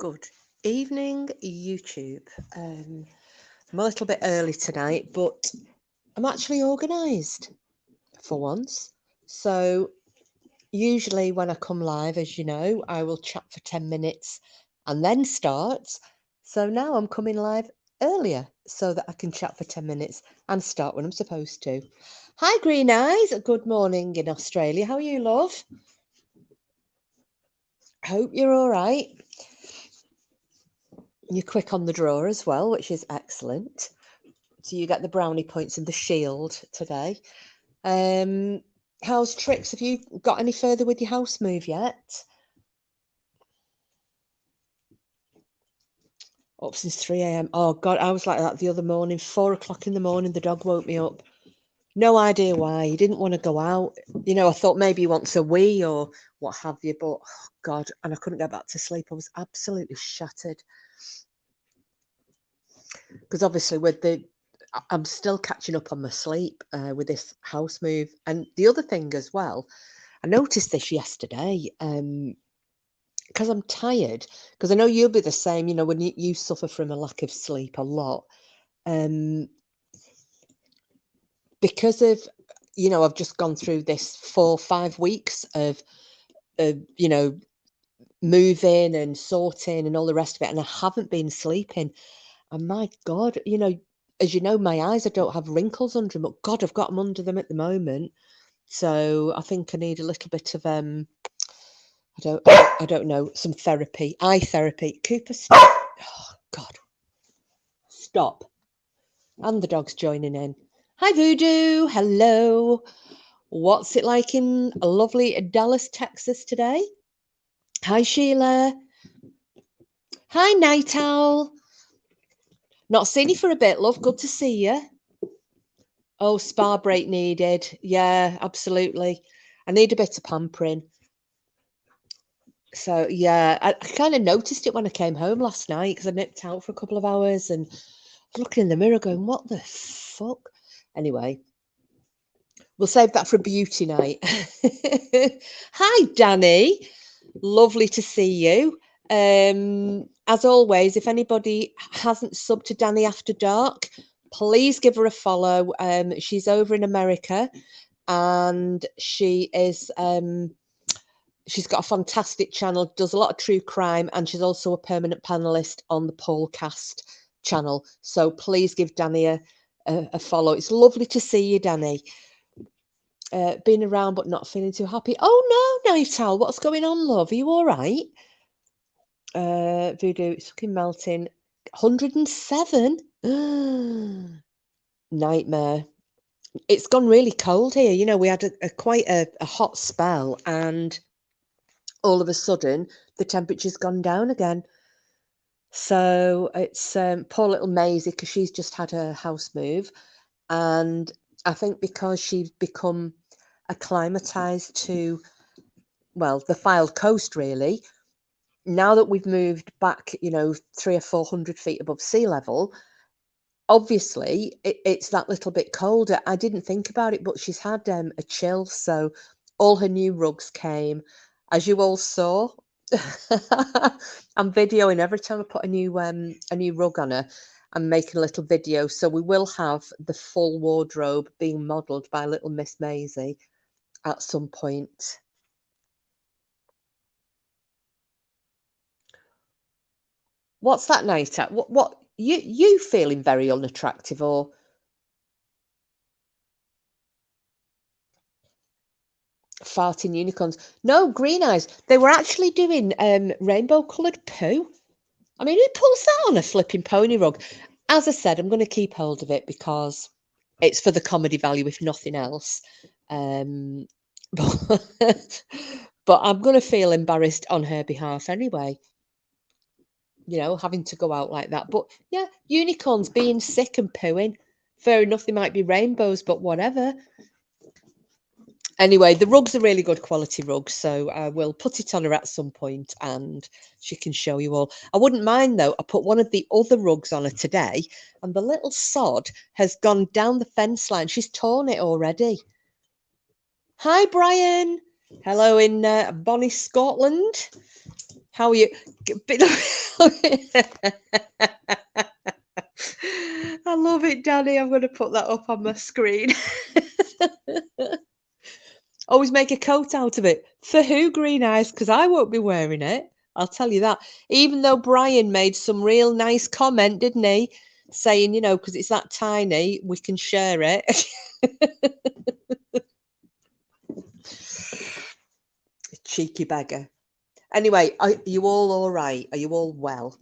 Good evening, YouTube. I'm a little bit early tonight, but I'm actually organised for once. So, usually when I come live, as you know, I will chat for 10 minutes and then start. So now I'm coming live earlier so that I can chat for 10 minutes and start when I'm supposed to. Hi, Green Eyes. Good morning in Australia. How are you, love? Hope you're all right. You're quick on the draw as well, which is excellent. So you get the brownie points and the shield today. How's tricks? Have you got any further with your house move yet? Up since 3 a.m. Oh God, I was like that the other morning. 4 o'clock in the morning, the dog woke me up. No idea why. He didn't want to go out. I thought maybe he wants a wee or what have you, but oh God, and I couldn't get back to sleep. I was absolutely shattered. Because obviously I'm still catching up on my sleep with this house move. And the other thing as well, I noticed this yesterday, because I'm tired, because I know you'll be the same, when you suffer from a lack of sleep a lot. Because of, I've just gone through this 4-5 weeks of moving and sorting and all the rest of it, and I haven't been sleeping. And my God, as you know, my eyes, I don't have wrinkles under them, but God, I've got them under them at the moment. So I think I need a little bit of I don't know, some therapy, eye therapy. Cooper, stop. Oh God, stop. And the dog's joining in. Hi, Voodoo. Hello. What's it like in lovely Dallas, Texas today? Hi, Sheila. Hi, Night Owl. Not seen you for a bit, love. Good to see you. Oh, spa break needed. Yeah, absolutely. I need a bit of pampering. So, yeah, I kind of noticed it when I came home last night because I nipped out for a couple of hours and I was looking in the mirror going, what the fuck? Anyway, we'll save that for a beauty night. Hi, Danny. Lovely to see you. As always, if anybody hasn't subbed to Danny After Dark, please give her a follow. She's over in America and she is she's got a fantastic channel, does a lot of true crime, and she's also a permanent panelist on the Polecast channel. So please give Danny a follow. It's lovely to see you, Danny. Been around but not feeling too happy. Oh no, Night Owl, what's going on, love? Are you all right? Voodoo, it's fucking melting. 107? Nightmare. It's gone really cold here. We had quite a hot spell, and all of a sudden the temperature's gone down again. So it's poor little Maisie, because she's just had her house move, and I think because she's become acclimatized to, well, the Fylde Coast, really. Now that we've moved back 300 or 400 feet above sea level, obviously it's that little bit colder. I didn't think about it, but she's had a chill, so all her new rugs came, as you all saw. I'm videoing every time I put a new rug on her. I'm making a little video, so we will have the full wardrobe being modelled by little Miss Maisie at some point. What's that, Night at? What you feeling very unattractive, or farting unicorns? No, Green Eyes. They were actually doing rainbow coloured poo. I mean, who pulls that on a flipping pony rug? As I said, I'm going to keep hold of it because it's for the comedy value, if nothing else. But, but I'm going to feel embarrassed on her behalf anyway. Having to go out like that. But yeah, unicorns being sick and pooing. Fair enough, they might be rainbows, but whatever. Anyway, the rug's a really good quality rug, so I will put it on her at some point and she can show you all. I wouldn't mind, though. I put one of the other rugs on her today and the little sod has gone down the fence line. She's torn it already. Hi, Brian. Hello in Bonnie, Scotland. How are you? I love it, Danny. I'm going to put that up on my screen. Always make a coat out of it. For who, Green Eyes? Because I won't be wearing it. I'll tell you that. Even though Brian made some real nice comment, didn't he? Saying, you know, because it's that tiny, we can share it. Cheeky beggar. Anyway, are you all right? Are you all well?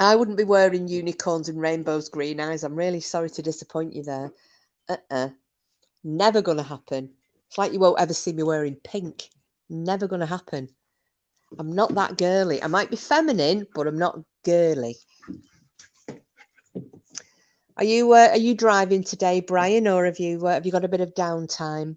I wouldn't be wearing unicorns and rainbows, Green Eyes. I'm really sorry to disappoint you there. Never gonna happen. It's like you won't ever see me wearing pink. Never gonna happen. I'm not that girly. I might be feminine, but I'm not girly. Are you driving today, Brian, or have you got a bit of downtime?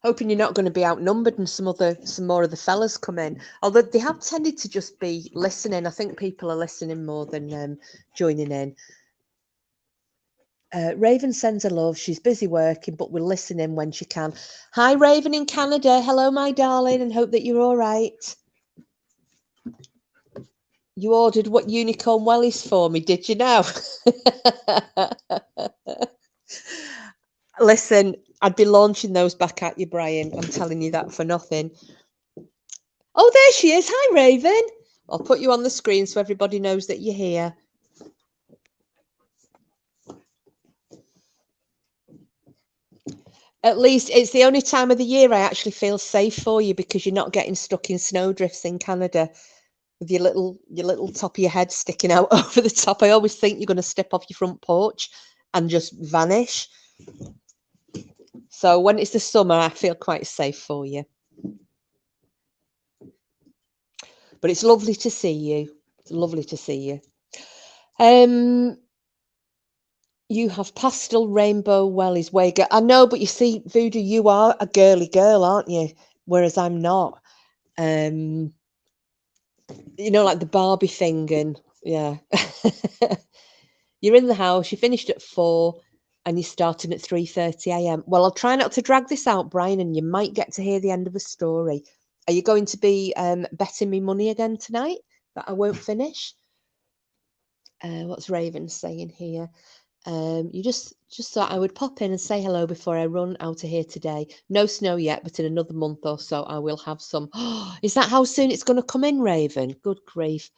Hoping you're not going to be outnumbered and some more of the fellas come in. Although they have tended to just be listening. I think people are listening more than joining in. Raven sends her love. She's busy working, but will listen in when she can. Hi, Raven in Canada. Hello, my darling, and hope that you're all right. You ordered what unicorn wellies for me, did you know? Listen, I'd be launching those back at you, Brian. I'm telling you that for nothing. Oh, there she is. Hi, Raven. I'll put you on the screen so everybody knows that you're here. At least it's the only time of the year I actually feel safe for you because you're not getting stuck in snowdrifts in Canada with your little top of your head sticking out over the top. I always think you're going to step off your front porch and just vanish. So when it's the summer, I feel quite safe for you. But it's lovely to see you. It's lovely to see you. You have pastel rainbow wellies, Wager. I know, but you see, Voodoo, you are a girly girl, aren't you? Whereas I'm not. You know, like the Barbie thing, and yeah. You're in the house, you finished at 4 and you're starting at 3:30 a.m. Well, I'll try not to drag this out, Brian, and you might get to hear the end of the story. Are you going to be betting me money again tonight that I won't finish? What's Raven saying here? You just thought I would pop in and say hello before I run out of here today. No snow yet, but in another month or so I will have some. Is that how soon it's going to come in, Raven? Good grief.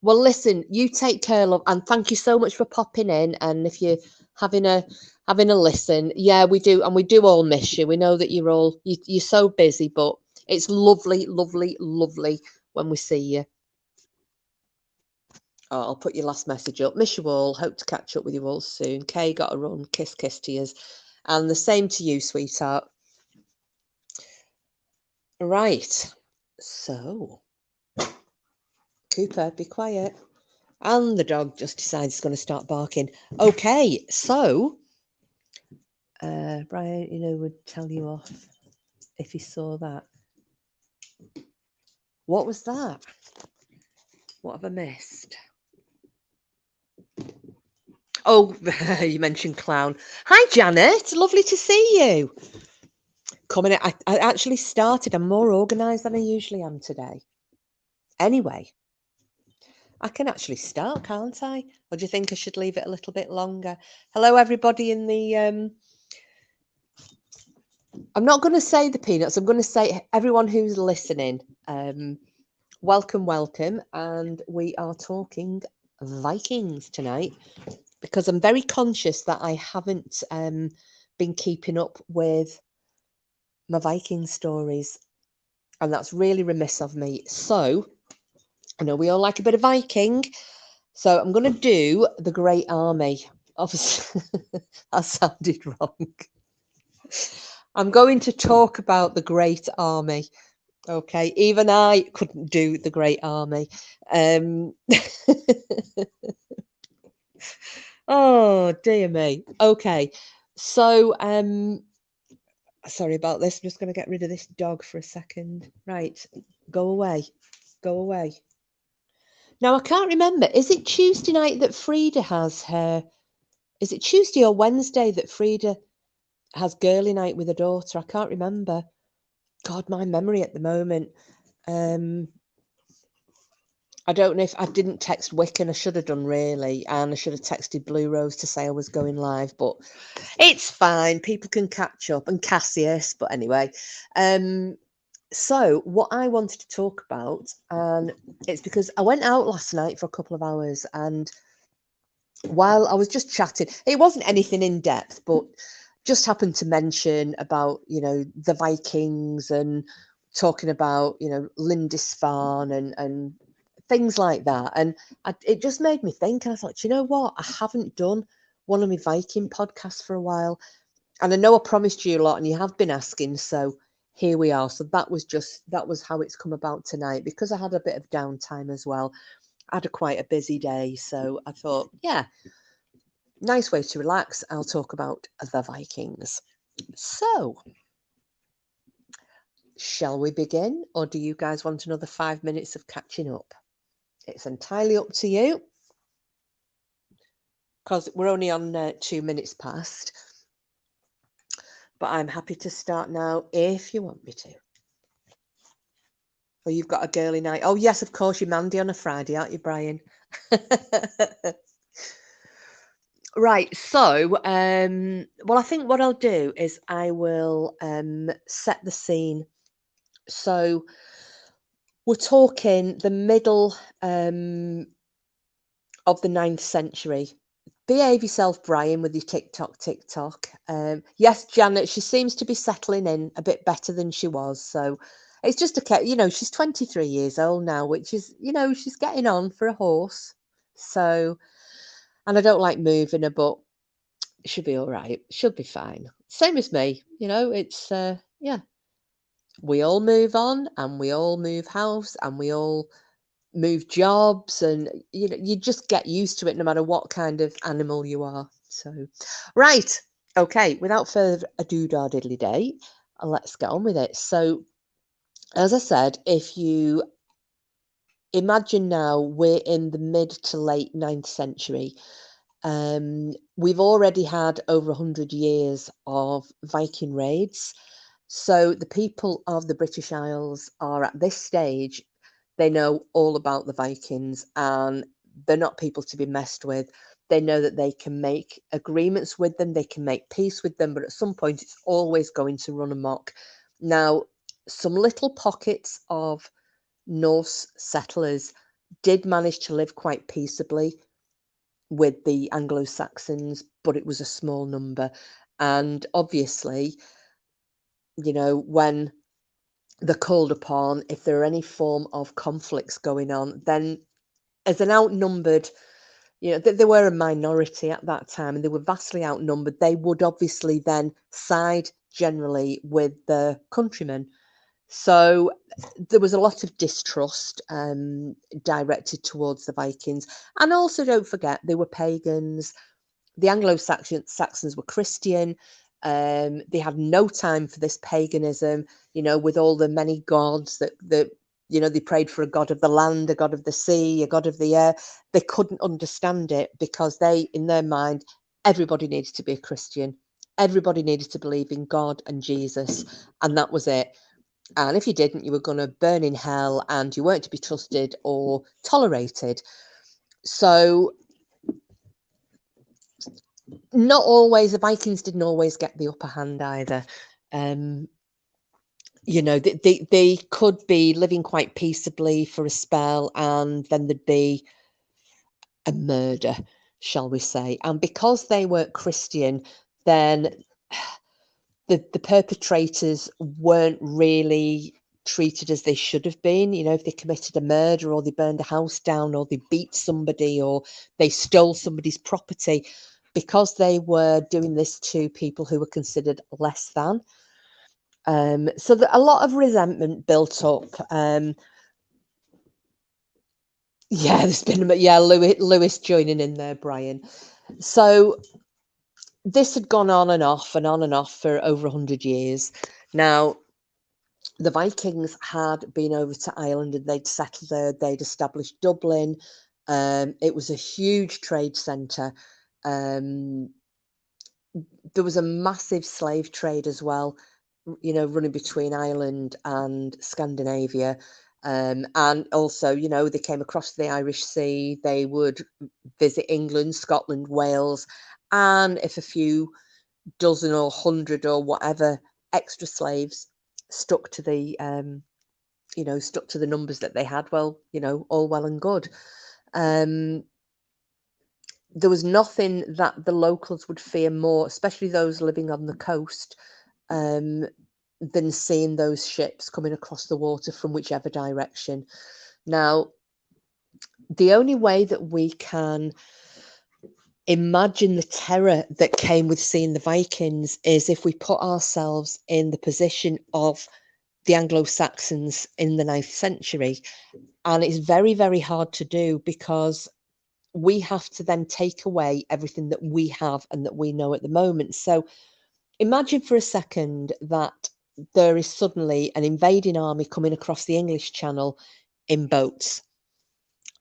Well, listen, you take care, love, and thank you so much for popping in. And if you're having a listen, yeah, we do, and we do all miss you. We know that you're so busy, but it's lovely, lovely, lovely when we see you. Oh, I'll put your last message up. Miss you all. Hope to catch up with you all soon. Kay, got a run. Kiss, kiss to yous. And the same to you, sweetheart. Right. So, Cooper, be quiet. And the dog just decides he's going to start barking. Okay, so, Brian, would tell you off if he saw that. What was that? What have I missed? Oh, you mentioned clown. Hi, Janet. Lovely to see you. Coming in, I actually started. I'm more organised than I usually am today. Anyway, I can actually start, can't I? Or do you think I should leave it a little bit longer? Hello, everybody in the... I'm not going to say the peanuts. I'm going to say everyone who's listening. Welcome, welcome. And we are talking Vikings tonight because I'm very conscious that I haven't been keeping up with my Viking stories, and that's really remiss of me. So I know we all like a bit of Viking, so I'm going to do the Great Army. Obviously, that sounded wrong. I'm going to talk about the Great Army. Okay, even I couldn't do the Great Army. Oh dear me. Okay, so sorry about this. I'm just going to get rid of this dog for a second. Right, go away. Go away. Now, I can't remember. Is it Tuesday night that Frida has her... Is it Tuesday or Wednesday that Frida has girly night with her daughter? I can't remember. God, my memory at the moment. I don't know if I didn't text Wiccan. I should have done, really, and I should have texted Blue Rose to say I was going live, but it's fine. People can catch up, and Cassius. But anyway, so what I wanted to talk about, and it's because I went out last night for a couple of hours, and while I was just chatting, it wasn't anything in depth, but just happened to mention about, the Vikings and talking about, Lindisfarne and things like that. And it just made me think, and I thought, you know what? I haven't done one of my Viking podcasts for a while. And I know I promised you a lot and you have been asking. So here we are. So that was how it's come about tonight, because I had a bit of downtime as well. I had quite a busy day. So I thought, yeah, nice way to relax. I'll talk about the Vikings. So, shall we begin, or do you guys want another 5 minutes of catching up? It's entirely up to you, because we're only on 2 minutes past. But I'm happy to start now if you want me to. Or you've got a girly night. Oh, yes, of course, you're Mandy on a Friday, aren't you, Brian? Right, so, well, I think what I'll do is I will set the scene. So, we're talking the middle of the 9th century. Behave yourself, Brian, with your TikTok. Yes, Janet, she seems to be settling in a bit better than she was. So it's just she's 23 years old now, which is, she's getting on for a horse. So, and I don't like moving her, but she'll be all right. She'll be fine. Same as me, it's, yeah. We all move on, and we all move house, and we all move jobs, and you just get used to it no matter what kind of animal you are. So right, okay, without further ado, diddly day, let's get on with it. So as I said, if you imagine now, we're in the mid to late 9th century. We've already had over 100 years of Viking raids. So the people of the British Isles are at this stage, they know all about the Vikings, and they're not people to be messed with. They know that they can make agreements with them, they can make peace with them, but at some point it's always going to run amok. Now, some little pockets of Norse settlers did manage to live quite peaceably with the Anglo-Saxons, but it was a small number. And obviously, when they're called upon, if there are any form of conflicts going on, then as an outnumbered, they were a minority at that time, and they were vastly outnumbered. They would obviously then side generally with the countrymen. So there was a lot of distrust directed towards the Vikings. And also, don't forget, they were pagans. The Anglo-Saxons were Christian. They had no time for this paganism, with all the many gods that they prayed for: a god of the land, a god of the sea, a god of the air. They couldn't understand it, because in their mind, everybody needed to be a Christian. Everybody needed to believe in God and Jesus, and that was it. And if you didn't, you were going to burn in hell, and you weren't to be trusted or tolerated. So not always, the Vikings didn't always get the upper hand either. They could be living quite peaceably for a spell, and then there'd be a murder, shall we say. And because they weren't Christian, then the perpetrators weren't really treated as they should have been. If they committed a murder, or they burned a house down, or they beat somebody, or they stole somebody's property, because they were doing this to people who were considered less than. So that a lot of resentment built up. Yeah, there's been Lewis joining in there, Brian. So this had gone on and off and on and off for over 100 years. Now, the Vikings had been over to Ireland, and they'd settled there. They'd established Dublin. It was a huge trade centre. There was a massive slave trade as well, running between Ireland and Scandinavia. And also, they came across the Irish Sea. They would visit England, Scotland, Wales, and if a few dozen or 100 or whatever extra slaves stuck to the numbers that they had, well, all well and good. There was nothing that the locals would fear more, especially those living on the coast, than seeing those ships coming across the water from whichever direction. Now, the only way that we can imagine the terror that came with seeing the Vikings is if we put ourselves in the position of the Anglo-Saxons in the 9th century. And it's very, very hard to do, because we have to then take away everything that we have and that we know at the moment. So imagine for a second that there is suddenly an invading army coming across the English Channel in boats.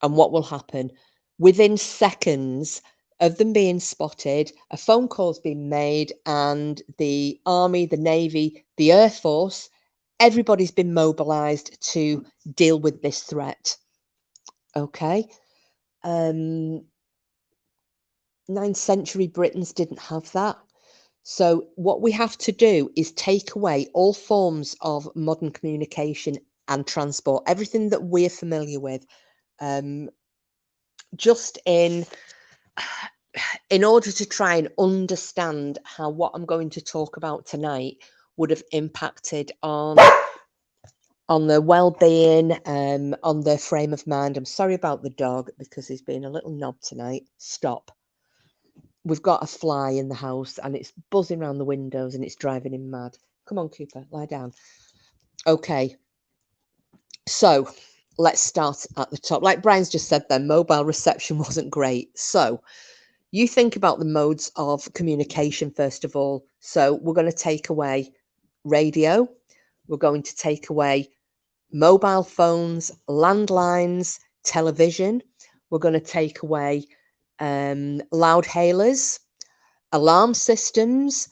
And what will happen? Within seconds of them being spotted, a phone call's been made, and the Army, the Navy, the Air Force, everybody's been mobilised to deal with this threat. Okay. 9th century Britons didn't have that. So what we have to do is take away all forms of modern communication and transport, everything that we're familiar with, just in order to try and understand how what I'm going to talk about tonight would have impacted on their well-being, on their frame of mind. I'm sorry about the dog, because he's been a little knob tonight. Stop. We've got a fly in the house and it's buzzing around the windows and it's driving him mad. Come on, Cooper, lie down. Okay. So let's start at the top. Like Brian's just said then, mobile reception wasn't great. So you think about the modes of communication first of all. So we're going to take away radio. We're going to take away mobile phones, landlines, television. We're going to take away loud hailers, alarm systems,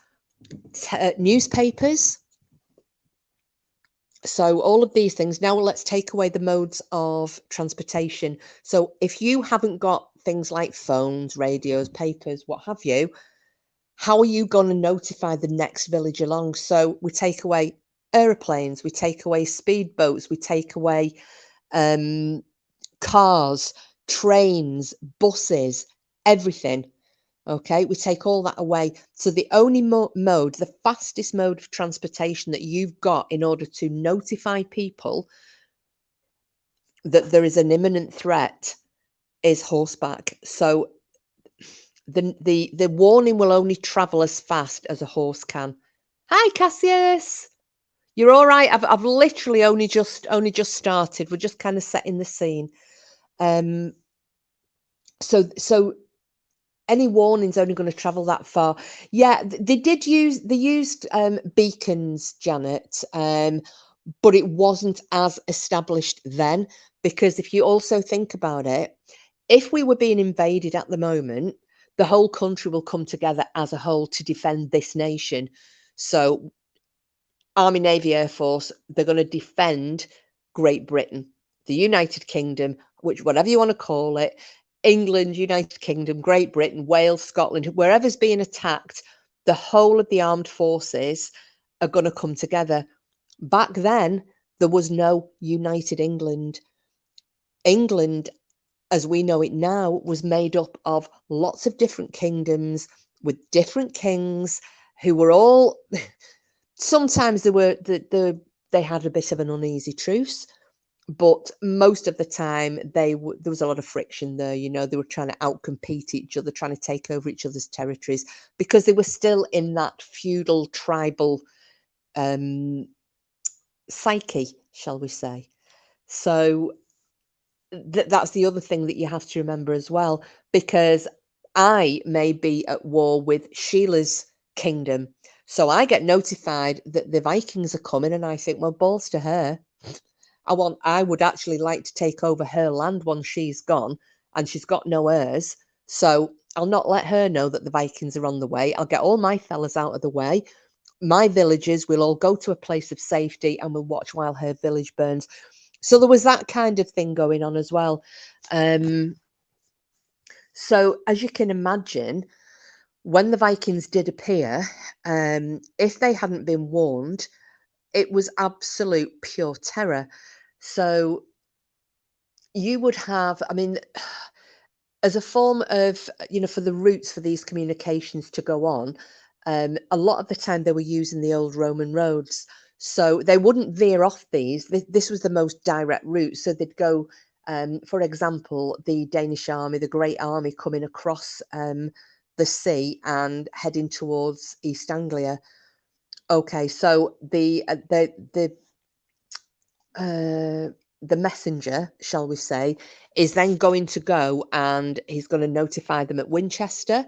newspapers. So all of these things. Now let's take away the modes of transportation. So if you haven't got things like phones, radios, papers, what have you, how are you going to notify the next village along? So we take away aeroplanes, we take away speedboats, we take away cars, trains, buses, everything. Okay, we take all that away. So the only mode, the fastest mode of transportation that you've got in order to notify people that there is an imminent threat is horseback. So the warning will only travel as fast as a horse can. Hi, Cassius. You're all right. I've literally only just started. We're just kind of setting the scene. So any warning's only going to travel that far. Yeah, they used beacons, Janet, but it wasn't as established then, because if you also think about it, if we were being invaded at the moment, the whole country will come together as a whole to defend this nation. So Army, Navy, Air Force, they're going to defend Great Britain, the United Kingdom, which whatever you want to call it, England, United Kingdom, Great Britain, Wales, Scotland, wherever's being attacked, the whole of the armed forces are going to come together. Back then, there was no United England. England, as we know it now, was made up of lots of different kingdoms with different kings who were all... Sometimes they had a bit of an uneasy truce, but most of the time there was a lot of friction there. They were trying to outcompete each other, trying to take over each other's territories, because they were still in that feudal tribal psyche, shall we say. So that's the other thing that you have to remember as well, because I may be at war with Sheila's kingdom. So I get notified that the Vikings are coming, and I think, well, balls to her. I would actually like to take over her land once she's gone, and she's got no heirs. So I'll not let her know that the Vikings are on the way. I'll get all my fellas out of the way. my villagers will all go to a place of safety and will watch while her village burns. So there was that kind of thing going on as well. So as you can imagine, when the Vikings did appear, if they hadn't been warned, it was absolute pure terror. So you would have, I mean, as a form of, for the routes for these communications to go on, a lot of the time they were using the old Roman roads. So they wouldn't veer off these. This was the most direct route. So they'd go, for example, the Danish army, the Great Army coming across the sea and heading towards East Anglia. Okay, so the messenger, shall we say, is then going to go and he's going to notify them at Winchester,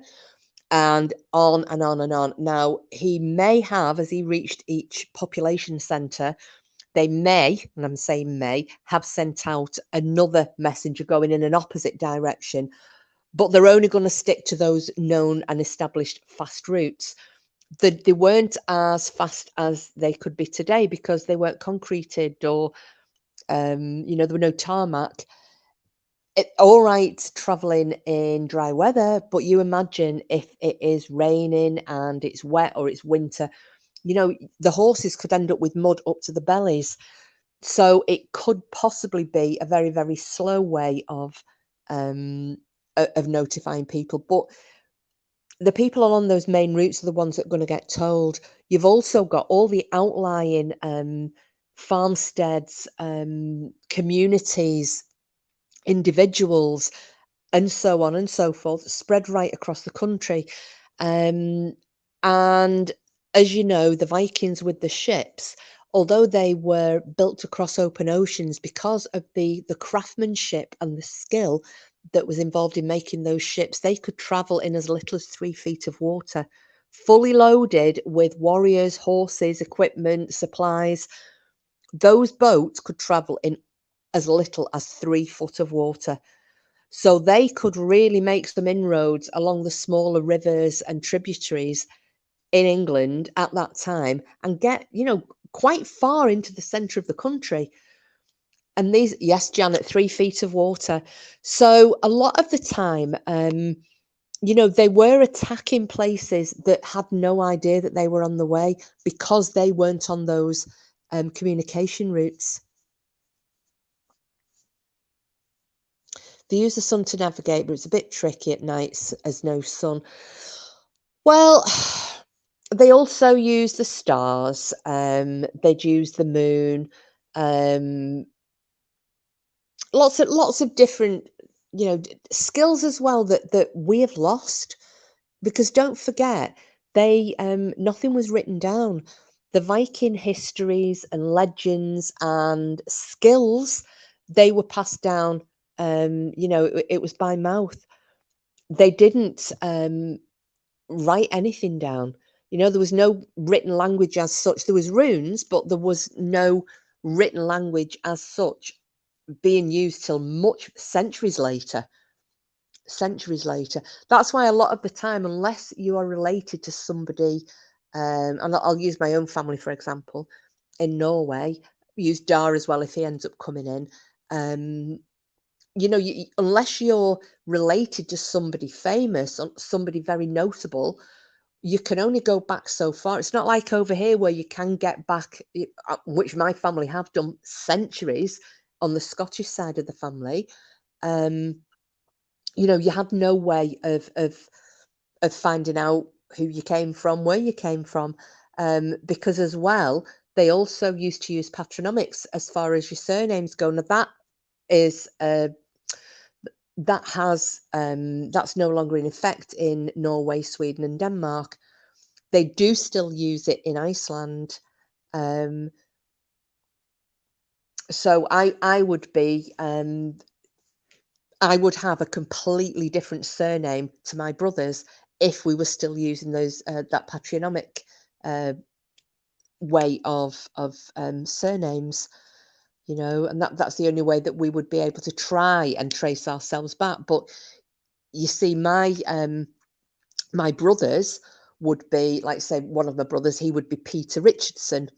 and on and on and on. Now, he may have, as he reached each population centre, they may, and I'm saying may, have sent out another messenger going in an opposite direction, but they're only going to stick to those known and established fast routes. They weren't as fast as they could be today because they weren't concreted or there were no tarmac. All right, traveling in dry weather, but you imagine if it is raining and it's wet or it's winter, the horses could end up with mud up to the bellies. So it could possibly be a very, very slow way of notifying people. But the people along those main routes are the ones that are going to get told. You've also got all the outlying farmsteads, communities, individuals, and so on and so forth, spread right across the country. And as you know, the Vikings with the ships, although they were built to cross open oceans, because of the craftsmanship and the skill that was involved in making those ships, they could travel in as little as 3 feet of water, fully loaded with warriors, horses, equipment, supplies. Those boats could travel in as little as 3 foot of water. So they could really make some inroads along the smaller rivers and tributaries in England at that time and get, quite far into the centre of the country. And these, yes, Janet, 3 feet of water. So a lot of the time, they were attacking places that had no idea that they were on the way because they weren't on those communication routes. They use the sun to navigate, but it's a bit tricky at nights as no sun. Well, they also use the stars. They'd use the moon. Lots of different, skills as well that we have lost, because don't forget, they nothing was written down. The Viking histories and legends and skills, they were passed down. It was by mouth. They didn't write anything down. There was no written language as such. There was runes, but there was no written language as such being used till much centuries later. That's why a lot of the time, unless you are related to somebody, and I'll use my own family for example, in Norway, use Dar as well if he ends up coming in. Unless you're related to somebody famous, somebody very notable, you can only go back so far. It's not like over here where you can get back, which my family have done, centuries on the Scottish side of the family. You had no way of finding out who you came from, where you came from, because as well, they also used to use patronymics as far as your surnames go. Now that is that's no longer in effect in Norway, Sweden, and Denmark. They do still use it in Iceland. So I would be I would have a completely different surname to my brothers if we were still using those that patronymic way of surnames, and that's the only way that we would be able to try and trace ourselves back. But you see, my brothers would be, like, say, one of my brothers, he would be Peter Richardson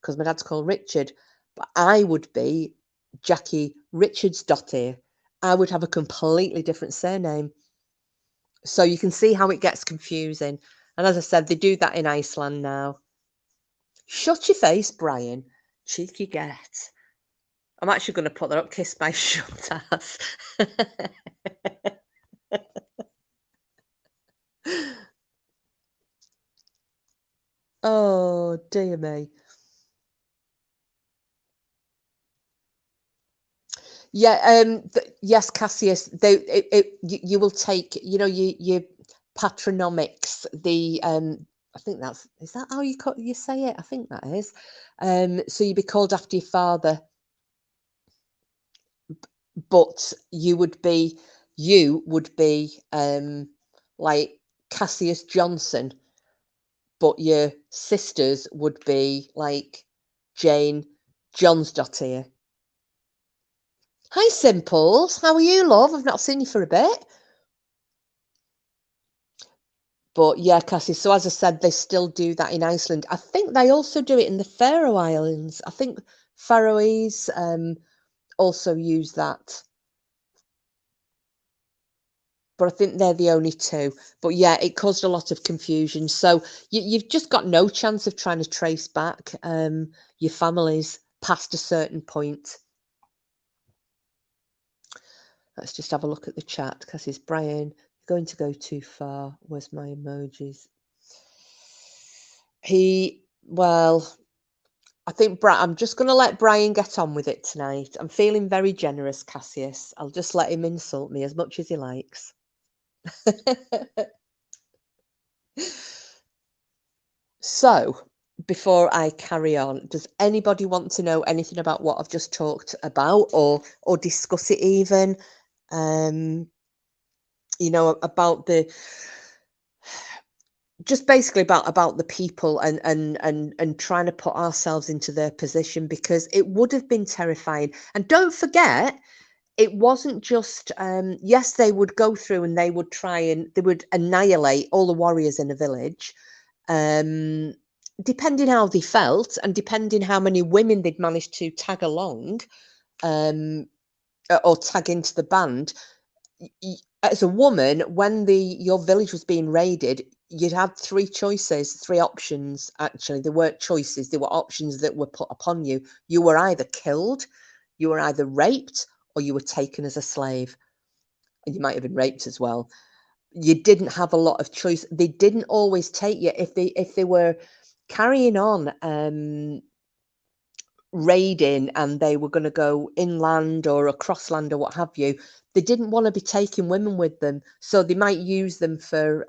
because my dad's called Richard, but I would be Jackie Richardsdottir. I would have a completely different surname. So you can see how it gets confusing. And as I said, they do that in Iceland now. Shut your face, Brian. Cheeky get. I'm actually going to put that up. Kiss my shut ass. Oh, dear me. Yeah, yes, Cassius. You will take, your patronymics. I think is that how you say it? I think that is. So you'd be called after your father, but you would be like Cassius Johnson, but your sisters would be like Jane Johnsdottir. Hi, Simples. How are you, love? I've not seen you for a bit. But yeah, Cassie, so as I said, they still do that in Iceland. I think they also do it in the Faroe Islands. I think Faroese also use that. But I think they're the only two. But yeah, it caused a lot of confusion. So you've just got no chance of trying to trace back your families past a certain point. Let's just have a look at the chat because it's Brian. Going to go too far. Where's my emojis? I think I'm just going to let Brian get on with it tonight. I'm feeling very generous, Cassius. I'll just let him insult me as much as he likes. So, before I carry on, does anybody want to know anything about what I've just talked about, or discuss it even? About just basically about the people and trying to put ourselves into their position, because it would have been terrifying. And don't forget, it wasn't just yes, they would go through and they would annihilate all the warriors in a village, depending how they felt and depending how many women they'd managed to tag along, or tag into the band. As a woman, when your village was being raided, you'd had three options. Actually, they weren't choices, they were options that were put upon you. You were either killed, you were either raped, or you were taken as a slave. And you might have been raped as well. You didn't have a lot of choice. They didn't always take you if they were carrying on raiding and they were going to go inland or across land or what have you. They didn't want to be taking women with them, so they might use them for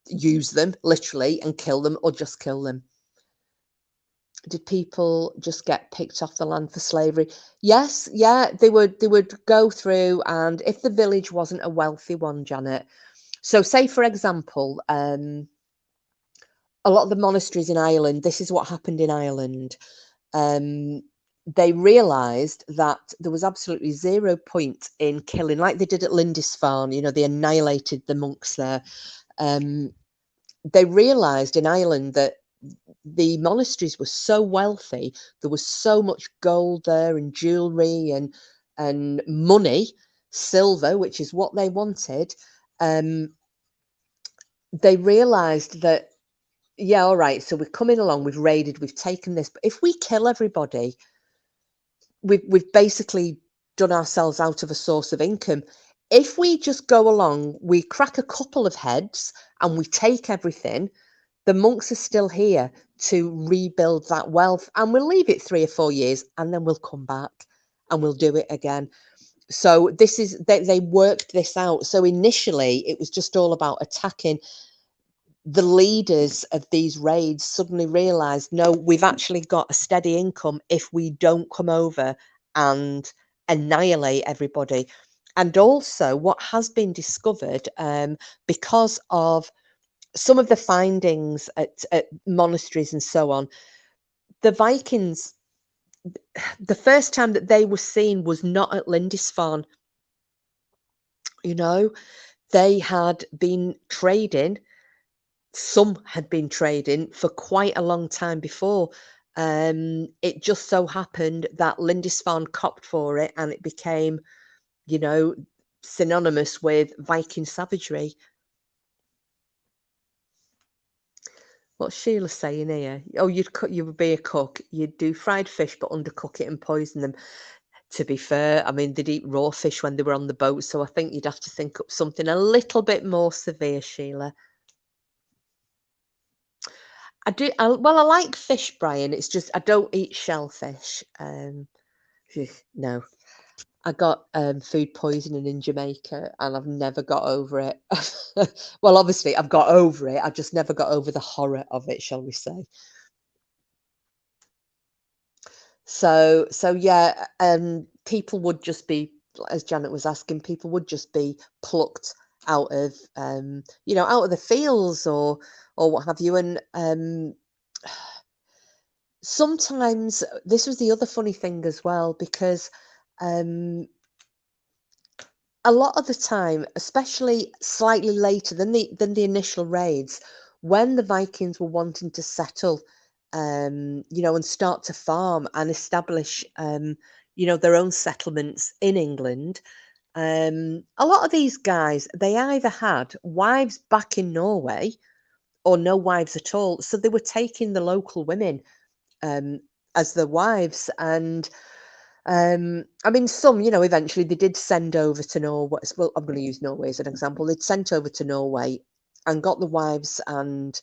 use them literally and kill them, or just kill them. Did people just get picked off the land for slavery? Yes, yeah, they would go through, and if the village wasn't a wealthy one, Janet, so say for example, a lot of the monasteries in Ireland, this is what happened in Ireland. They realised that there was absolutely 0 point in killing, like they did at Lindisfarne. They annihilated the monks there. They realised in Ireland that the monasteries were so wealthy, there was so much gold there and jewellery and money, silver, which is what they wanted. They realised that, yeah, all right, so we're coming along, we've raided, we've taken this, but if we kill everybody, we've basically done ourselves out of a source of income. If we just go along, we crack a couple of heads and we take everything, the monks are still here to rebuild that wealth, and we'll leave it 3 or 4 years and then we'll come back and we'll do it again. So they worked this out. So initially it was just all about attacking. The leaders of these raids suddenly realized, no, we've actually got a steady income if we don't come over and annihilate everybody. And also what has been discovered, because of some of the findings at monasteries and so on, the Vikings, the first time that they were seen was not at Lindisfarne. They had been trading some had been trading for quite a long time before. It just so happened that Lindisfarne copped for it, and it became, you know, synonymous with Viking savagery. What's Sheila saying here? Oh, you would be a cook. You'd do fried fish, but undercook it and poison them. To be fair, I mean, they'd eat raw fish when they were on the boat, so I think you'd have to think up something a little bit more severe, Sheila. Well, I like fish, Brian. It's just I don't eat shellfish. No. I got food poisoning in Jamaica, and I've never got over it. Well, obviously, I've got over it. I just never got over the horror of it, shall we say? So yeah, people would just be, as Janet was asking, people would just be plucked out of, out of the fields or what have you. And sometimes this was the other funny thing as well, because um, a lot of the time, especially slightly later than the initial raids, when the Vikings were wanting to settle, and start to farm and establish, their own settlements in England. A lot of these guys, they either had wives back in Norway or no wives at all, so they were taking the local women um, as their wives. And I mean, some, eventually they did send over to Norway. Well, I'm going to use Norway as an example. They'd sent over to Norway and got the wives and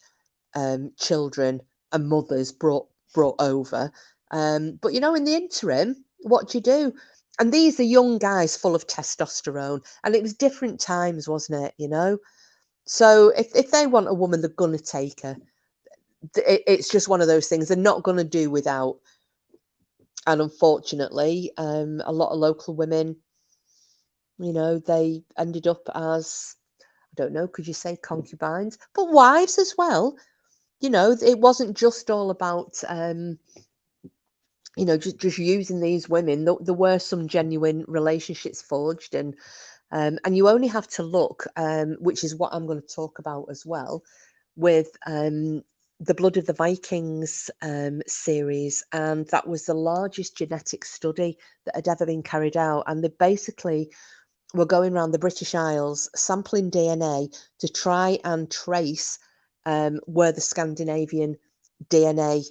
children and mothers brought over. But in the interim, what do you do? And these are young guys full of testosterone, and it was different times, wasn't it? So if they want a woman, they're gonna take her. It's just one of those things they're not gonna do without. And unfortunately, a lot of local women, they ended up as, I don't know, could you say concubines, but wives as well. It wasn't just all about just using these women. There were some genuine relationships forged, and you only have to look, which is what I'm going to talk about as well, with the Blood of the Vikings series, and that was the largest genetic study that had ever been carried out. And they basically were going around the British Isles sampling DNA to try and trace where the Scandinavian DNA,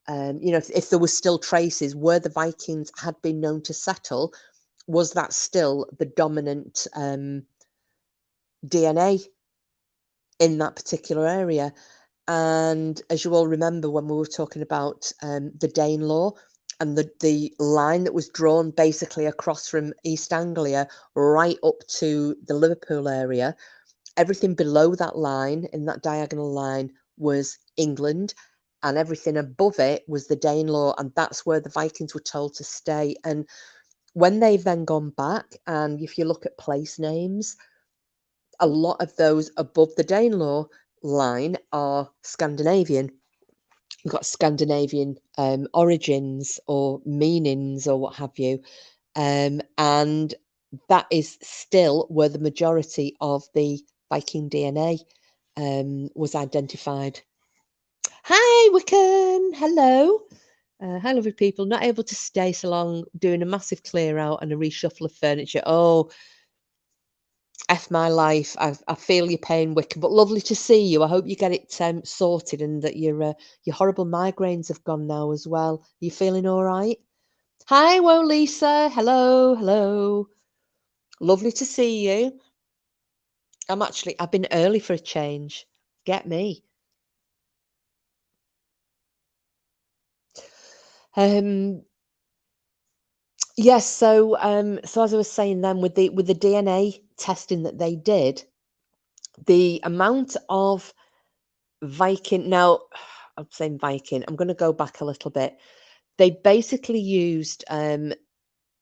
if there were still traces where the Vikings had been known to settle, was that still the dominant DNA in that particular area? And as you all remember, when we were talking about the Danelaw and the line that was drawn basically across from East Anglia right up to the Liverpool area, everything below that line, in that diagonal line, was England, and everything above it was the Danelaw, and that's where the Vikings were told to stay. And when they've then gone back, and if you look at place names, a lot of those above the Danelaw line are Scandinavian. You've got Scandinavian origins or meanings or what have you. And that is still where the majority of the Viking DNA was identified. Hi, Wiccan. Hello. Hi, lovely people. Not able to stay so long, doing a massive clear out and a reshuffle of furniture. Oh, F my life. I feel your pain, Wiccan, but lovely to see you. I hope you get it sorted and that your horrible migraines have gone now as well. Are you feeling all right? Hi, Wo Lisa. Hello, hello. Lovely to see you. I've been early for a change. Get me. Yes, so as I was saying then, with the DNA testing that they did, the amount of Viking, now I'm saying Viking, I'm going to go back a little bit. They basically used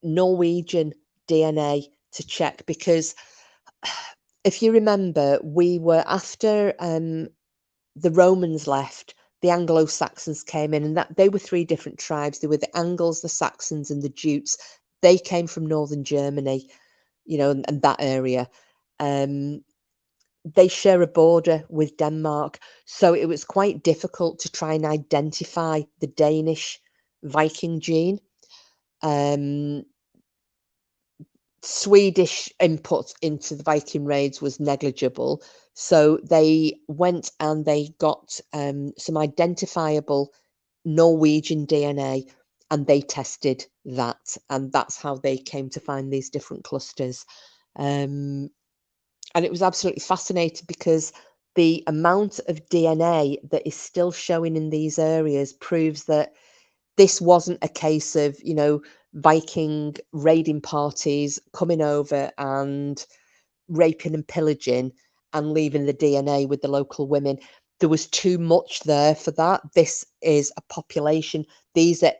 Norwegian DNA to check, because if you remember, we were after the Romans left, the Anglo-Saxons came in, and that they were three different tribes. They were the Angles, the Saxons, and the Jutes. They came from northern Germany, and that area. they share a border with Denmark, so it was quite difficult to try and identify the Danish Viking gene. Um, Swedish input into the Viking raids was negligible, so they went and they got some identifiable Norwegian DNA, and they tested that, and that's how they came to find these different clusters. And it was absolutely fascinating because the amount of DNA that is still showing in these areas proves that this wasn't a case of, Viking raiding parties coming over and raping and pillaging and leaving the DNA with the local women. There was too much there for that. This is a population. These are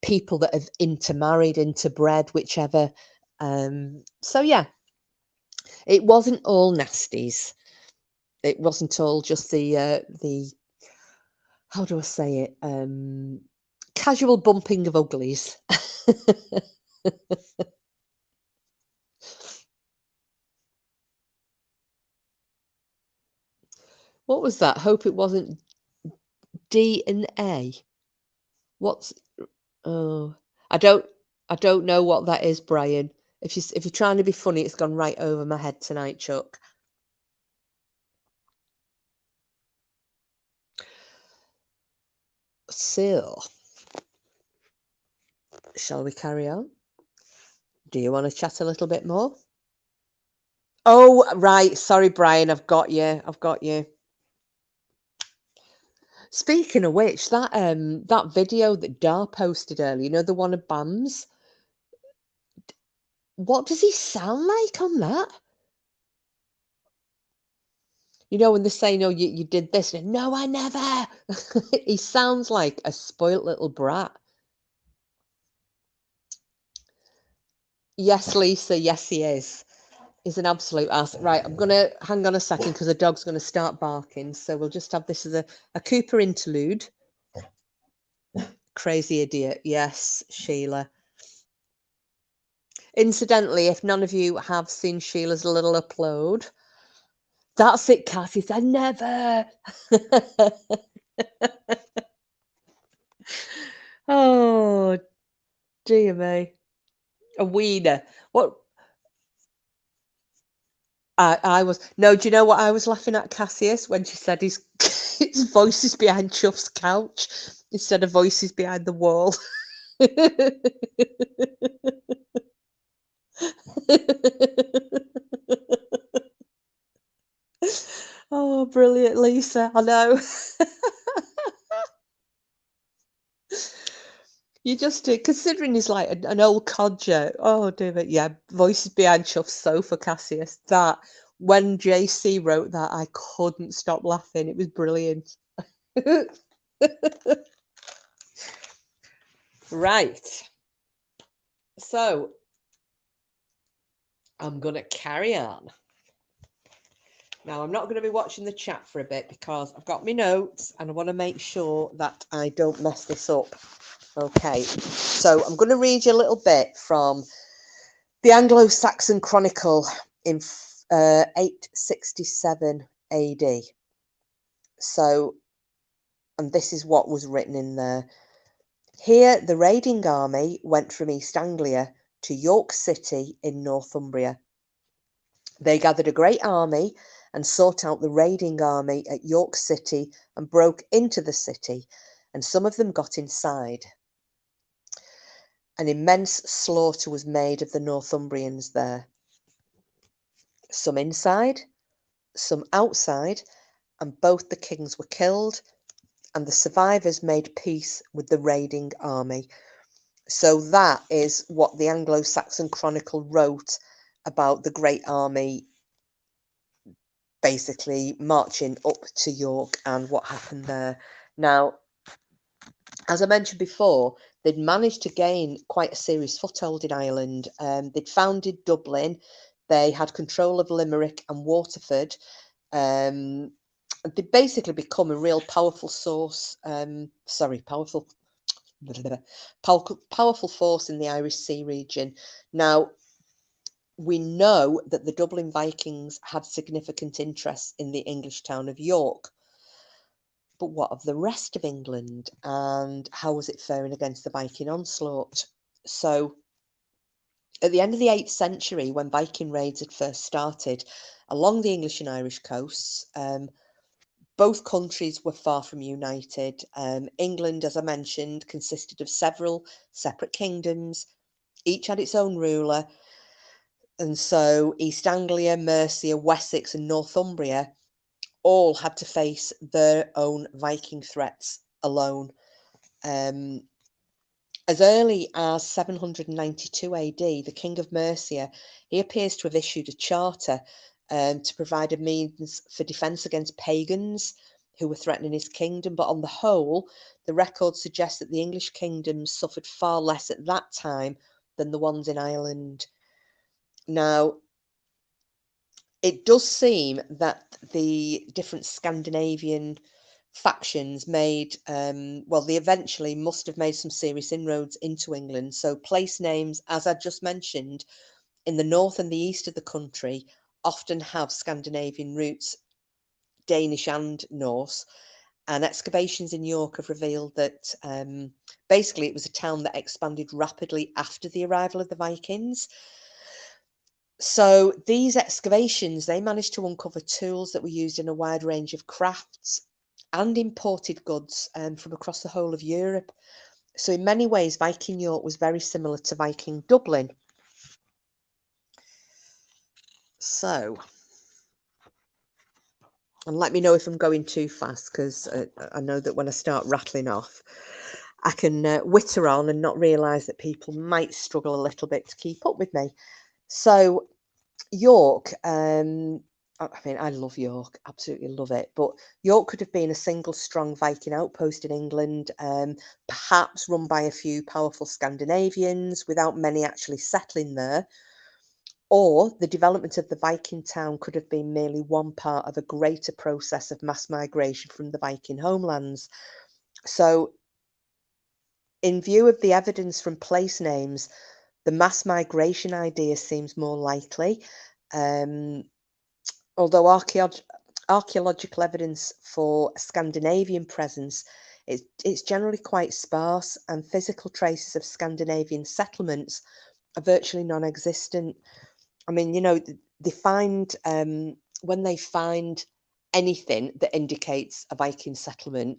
people that have intermarried, interbred, whichever. So yeah, it wasn't all nasties. It wasn't all just the how do I say it? Casual bumping of uglies. What was that? Hope it wasn't D and A. What's oh I don't know what that is, Brian. If you're trying to be funny, it's gone right over my head tonight, Chuck. So, shall we carry on? Do you want to chat a little bit more? Oh, right. Sorry, Brian. I've got you. I've got you. Speaking of which, that video that Dar posted earlier, the one of Bam's, what does he sound like on that? When they're saying, "Oh, you did this," and no, I never. He sounds like a spoilt little brat. Yes, Lisa. Yes, he is. He's an absolute ass. Right, I'm gonna hang on a second because the dog's gonna start barking. So we'll just have this as a Cooper interlude. Crazy idiot. Yes, Sheila. Incidentally, if none of you have seen Sheila's little upload, that's it, Cassie said never. Oh, dear me. A wiener. What? I was no. Do you know what I was laughing at, Cassius, when she said his his voice is behind Chuff's couch instead of voices behind the wall. Oh, brilliant, Lisa. I know. You just considering he's like an old codger. Oh, dear it. Yeah, voices behind Chuff's sofa, Cassius. That when JC wrote that, I couldn't stop laughing. It was brilliant. Right. So I'm gonna carry on. Now, I'm not going to be watching the chat for a bit because I've got my notes and I want to make sure that I don't mess this up. Okay, so I'm going to read you a little bit from the Anglo-Saxon Chronicle in 867 AD. So, and this is what was written in there. Here, the raiding army went from East Anglia to York City in Northumbria. They gathered a great army and sought out the raiding army at York City and broke into the city, and some of them got inside. An immense slaughter was made of the Northumbrians there. Some inside, some outside, and both the kings were killed, and the survivors made peace with the raiding army. So that is what the Anglo-Saxon Chronicle wrote about the great army basically marching up to York and what happened there. Now, as I mentioned before, they'd managed to gain quite a serious foothold in Ireland. They'd founded Dublin. They had control of Limerick and Waterford. They'd basically become a real powerful powerful force in the Irish Sea region. Now, we know that the Dublin Vikings had significant interest in the English town of York. But what of the rest of England, and how was it faring against the Viking onslaught? So, at the end of the 8th century, when Viking raids had first started along the English and Irish coasts, both countries were far from united. England, as I mentioned, consisted of several separate kingdoms, each had its own ruler. And so East Anglia, Mercia, Wessex, and Northumbria all had to face their own Viking threats alone. As early as 792 AD, the King of Mercia, he appears to have issued a charter to provide a means for defence against pagans who were threatening his kingdom. But on the whole, the record suggests that the English kingdoms suffered far less at that time than the ones in Ireland. Now, it does seem that the different Scandinavian factions made, they eventually must have made some serious inroads into England. So place names, as I just mentioned, in the north and the east of the country often have Scandinavian roots, Danish and Norse. And excavations in York have revealed that basically it was a town that expanded rapidly after the arrival of the Vikings. So these excavations, they managed to uncover tools that were used in a wide range of crafts and imported goods from across the whole of Europe. So in many ways, Viking York was very similar to Viking Dublin. So, and let me know if I'm going too fast, because I know that when I start rattling off, I can witter on and not realise that people might struggle a little bit to keep up with me. So York, I mean, I love York, absolutely love it. But York could have been a single strong Viking outpost in England, perhaps run by a few powerful Scandinavians without many actually settling there. Or the development of the Viking town could have been merely one part of a greater process of mass migration from the Viking homelands. So, in view of the evidence from place names, the mass migration idea seems more likely. Although archaeological evidence for Scandinavian presence it's generally quite sparse, and physical traces of Scandinavian settlements are virtually non-existent. I mean, they find when they find anything that indicates a Viking settlement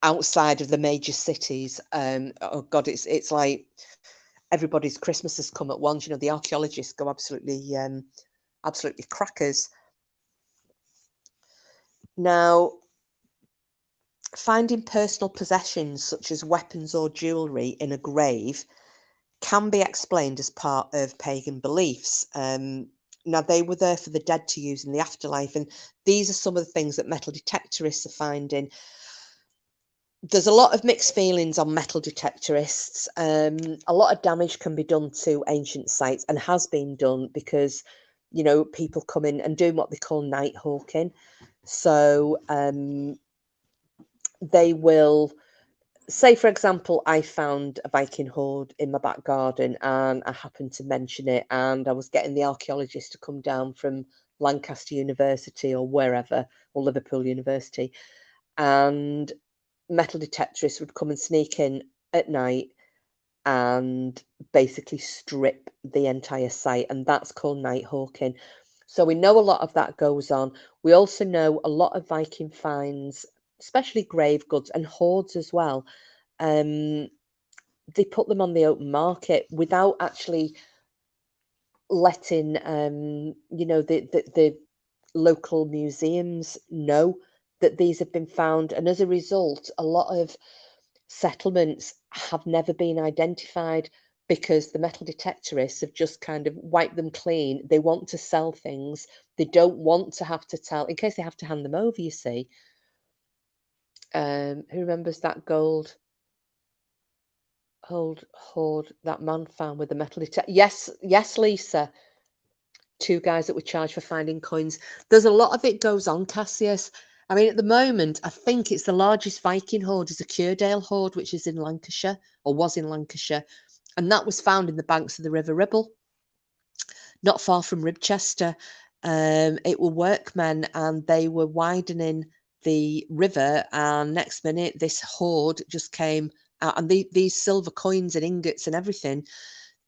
outside of the major cities, oh God, it's like everybody's Christmas has come at once. The archaeologists go absolutely crackers. Now, finding personal possessions such as weapons or jewellery in a grave can be explained as part of pagan beliefs. Now, they were there for the dead to use in the afterlife, and these are some of the things that metal detectorists are finding. There's a lot of mixed feelings on metal detectorists. A lot of damage can be done to ancient sites, and has been done, because people come in and do what they call night hawking. So they will say, for example, I found a Viking hoard in my back garden and I happened to mention it, and I was getting the archaeologist to come down from Lancaster University or wherever, or Liverpool University, and metal detectorists would come and sneak in at night and basically strip the entire site, and that's called night hawking. So we know a lot of that goes on. We also know a lot of Viking finds, especially grave goods and hoards as well. They put them on the open market without actually letting the local museums know that these have been found, and as a result, a lot of settlements have never been identified, because the metal detectorists have just kind of wiped them clean. They want to sell things. They don't want to have to tell, in case they have to hand them over, you see. Who remembers that gold hoard that man found with the metal detector? Yes, Lisa. 2 guys that were charged for finding coins. There's a lot of it goes on, Cassius. I mean, at the moment, I think it's the largest Viking hoard is the Curedale hoard, which is in Lancashire, or was in Lancashire, and that was found in the banks of the River Ribble. not far from Ribchester. It were workmen, and they were widening the river, and next minute this horde just came out, and these silver coins and ingots and everything,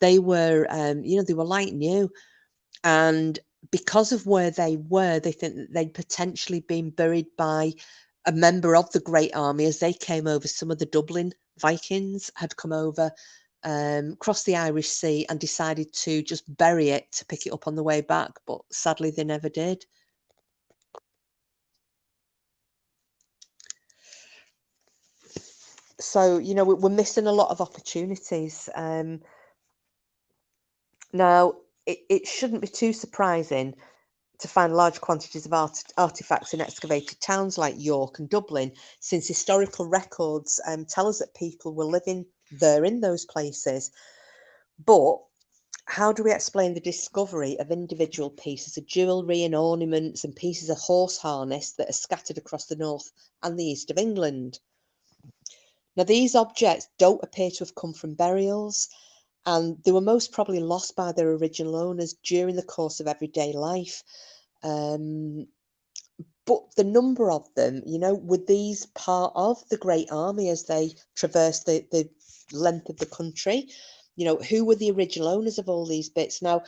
they were, they were like new. And because of where they were, they think that they'd potentially been buried by a member of the Great Army as they came over. Some of the Dublin Vikings had come over, crossed the Irish Sea, and decided to just bury it to pick it up on the way back. But sadly, they never did. So, we're missing a lot of opportunities. Now, it shouldn't be too surprising to find large quantities of artifacts in excavated towns like York and Dublin, since historical records tell us that people were living there in those places. But how do we explain the discovery of individual pieces of jewellery and ornaments and pieces of horse harness that are scattered across the north and the east of England? Now, these objects don't appear to have come from burials, and they were most probably lost by their original owners during the course of everyday life. But the number of them, were these part of the Great Army as they traversed the length of the country? Who were the original owners of all these bits? Now,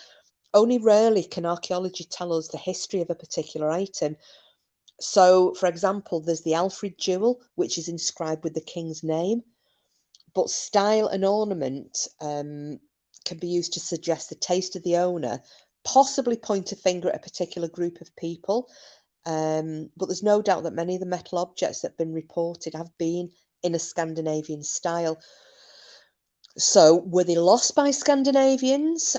only rarely can archaeology tell us the history of a particular item. So, for example, there's the Alfred jewel, which is inscribed with the king's name. But style and ornament can be used to suggest the taste of the owner, possibly point a finger at a particular group of people. But there's no doubt that many of the metal objects that have been reported have been in a Scandinavian style. So, were they lost by Scandinavians?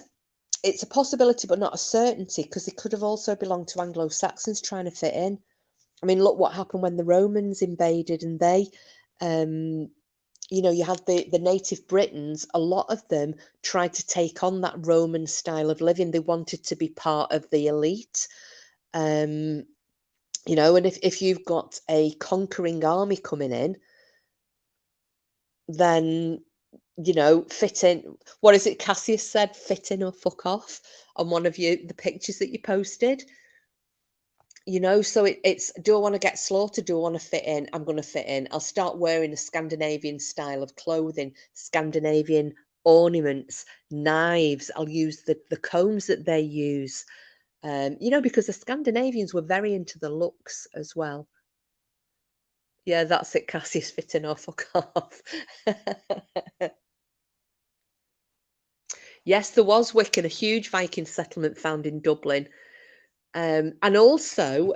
It's a possibility, but not a certainty, because they could have also belonged to Anglo-Saxons trying to fit in. I mean, look what happened when the Romans invaded, and they, you had the native Britons. A lot of them tried to take on that Roman style of living. They wanted to be part of the elite. And if you've got a conquering army coming in, then, fit in. What is it Cassius said? Fit in or fuck off on one of the pictures that you posted. So it's, do I want to get slaughtered? Do I want to fit in? I'm going to fit in. I'll start wearing a Scandinavian style of clothing, Scandinavian ornaments, knives. I'll use the combs that they use. Because the Scandinavians were very into the looks as well. Yeah, that's it, Cassius, fitting or fuck off. Yes, there was Wicken, a huge Viking settlement found in Dublin. And also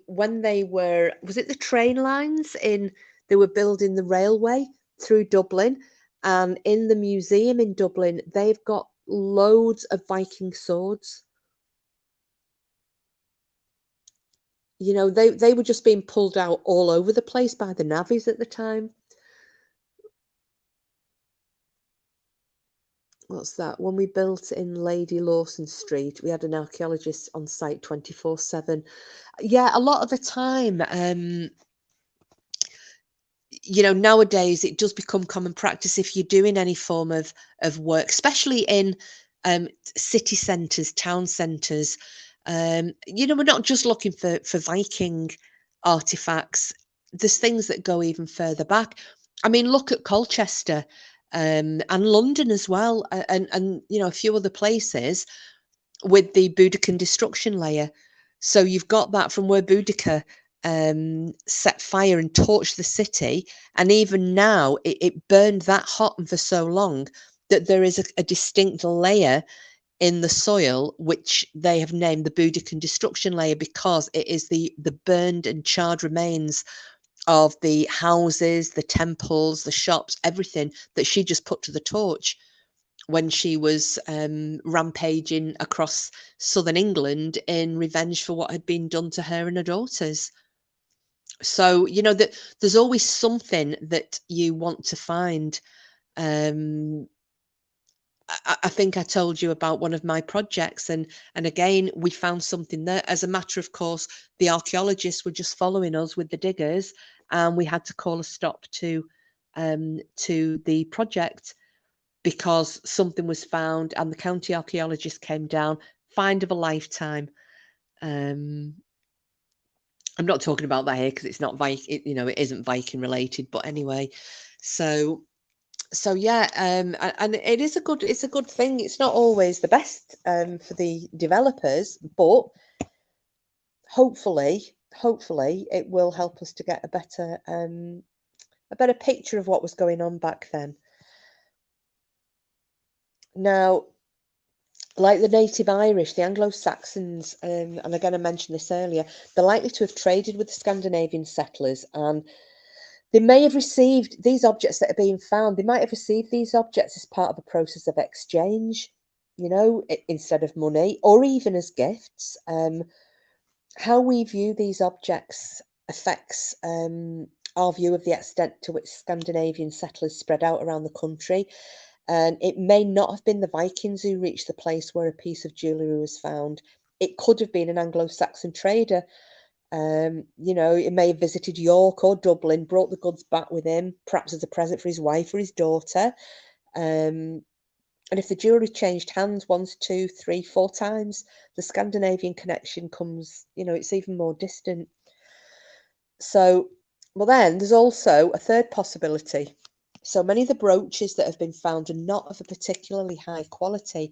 when they were, was it the train lines they were building the railway through Dublin, and in the museum in Dublin, they've got loads of Viking swords. They were just being pulled out all over the place by the navvies at the time. What's that? When we built in Lady Lawson Street, we had an archaeologist on site 24/7. Yeah, a lot of the time, nowadays it does become common practice if you're doing any form of work, especially in city centres, town centres. We're not just looking for Viking artifacts. There's things that go even further back. I mean, look at Colchester, and London as well, and a few other places with the Boudicca destruction layer. So you've got that from where Boudicca set fire and torched the city, and even now it burned that hot and for so long that there is a distinct layer in the soil which they have named the Boudicca destruction layer, because it is the burned and charred remains of the houses, the temples, the shops, everything that she just put to the torch when she was rampaging across southern England in revenge for what had been done to her and her daughters. So, that there's always something that you want to find. I think I told you about one of my projects, and again we found something there. As a matter of course, the archaeologists were just following us with the diggers, and we had to call a stop to the project because something was found, and the county archaeologist came down, find of a lifetime. I'm not talking about that here because it's not Viking, it isn't Viking related. But anyway, so yeah, and it's a good thing. It's not always the best for the developers, but hopefully it will help us to get a better picture of what was going on back then. Now, like the native Irish, the Anglo-Saxons, and again I mentioned this earlier, they're likely to have traded with the Scandinavian settlers, and they may have received these objects that are being found. They might have received these objects as part of a process of exchange, instead of money, or even as gifts. How we view these objects affects our view of the extent to which Scandinavian settlers spread out around the country. And it may not have been the Vikings who reached the place where a piece of jewellery was found. It could have been an Anglo-Saxon trader. He may have visited York or Dublin, brought the goods back with him, perhaps as a present for his wife or his daughter. And if the jewellery changed hands once, 2, 3, 4 times, the Scandinavian connection comes, it's even more distant. So, well, then there's also a third possibility. So many of the brooches that have been found are not of a particularly high quality.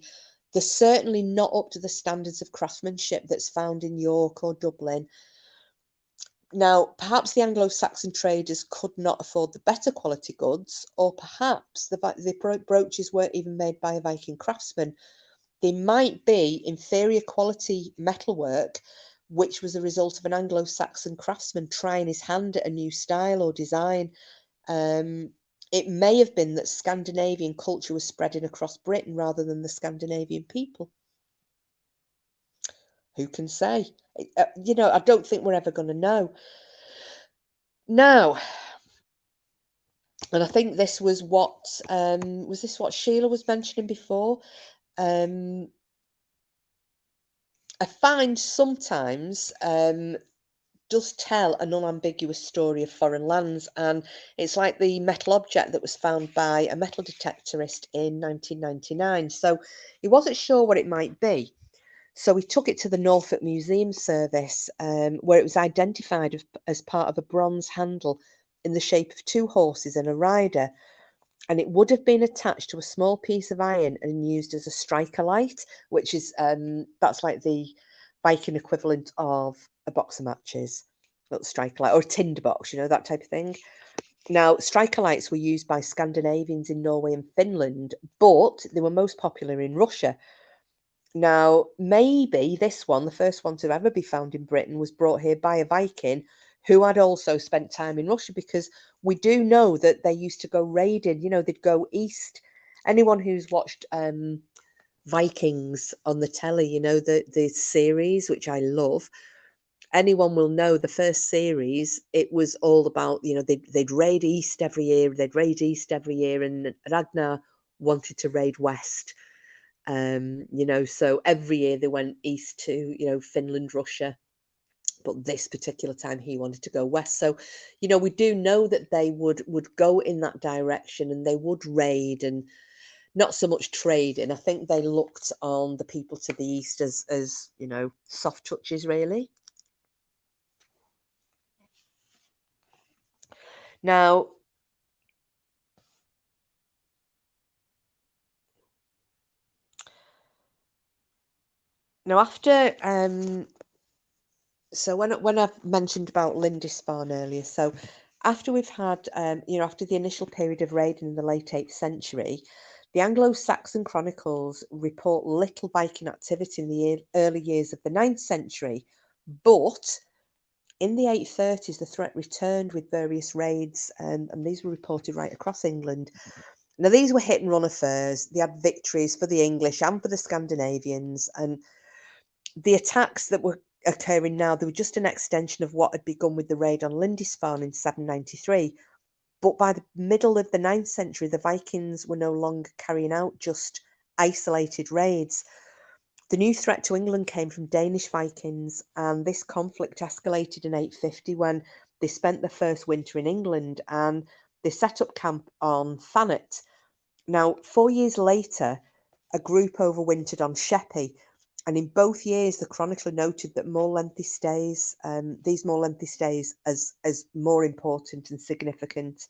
They're certainly not up to the standards of craftsmanship that's found in York or Dublin. Now, perhaps the Anglo-Saxon traders could not afford the better quality goods, or perhaps the brooches weren't even made by a Viking craftsman. They might be inferior quality metalwork, which was a result of an Anglo-Saxon craftsman trying his hand at a new style or design. It may have been that Scandinavian culture was spreading across Britain rather than the Scandinavian people. Who can say? I don't think we're ever going to know. Now, and I think this was what Sheila was mentioning before. I find sometimes does tell an unambiguous story of foreign lands, and it's like the metal object that was found by a metal detectorist in 1999. So he wasn't sure what it might be. So he took it to the Norfolk Museum Service, where it was identified as part of a bronze handle in the shape of 2 horses and a rider. And it would have been attached to a small piece of iron and used as a striker light, which is that's like the Viking equivalent of a box of matches, little striker light, or a tinderbox, that type of thing. Now, striker lights were used by Scandinavians in Norway and Finland, but they were most popular in Russia. Now, maybe this one, the first one to ever be found in Britain, was brought here by a Viking who had also spent time in Russia, because we do know that they used to go raiding, they'd go east. Anyone who's watched Vikings on the telly, the series, which I love, anyone will know the first series, it was all about, they'd raid east every year, and Ragnar wanted to raid west. So every year they went east to, Finland, Russia, but this particular time he wanted to go west. So, we do know that they would go in that direction, and they would raid, and not so much trade. And I think they looked on the people to the east as soft touches, really. Now, after so when I've mentioned about Lindisfarne earlier, so after we've had after the initial period of raiding in the late 8th century, the Anglo-Saxon chronicles report little Viking activity in the early years of the 9th century, but in the 830s the threat returned with various raids, and these were reported right across England. Now, these were hit and run affairs. They had victories for the English and for the Scandinavians, and the attacks that were occurring now, they were just an extension of what had begun with the raid on Lindisfarne in 793. But by the middle of the 9th century, the Vikings were no longer carrying out just isolated raids. The new threat to England came from Danish Vikings, and this conflict escalated in 850 when they spent the first winter in England, and they set up camp on Thanet. Now, 4 years later, a group overwintered on Sheppey, And in both years, the chronicler noted that more lengthy stays, these more lengthy stays as more important and significant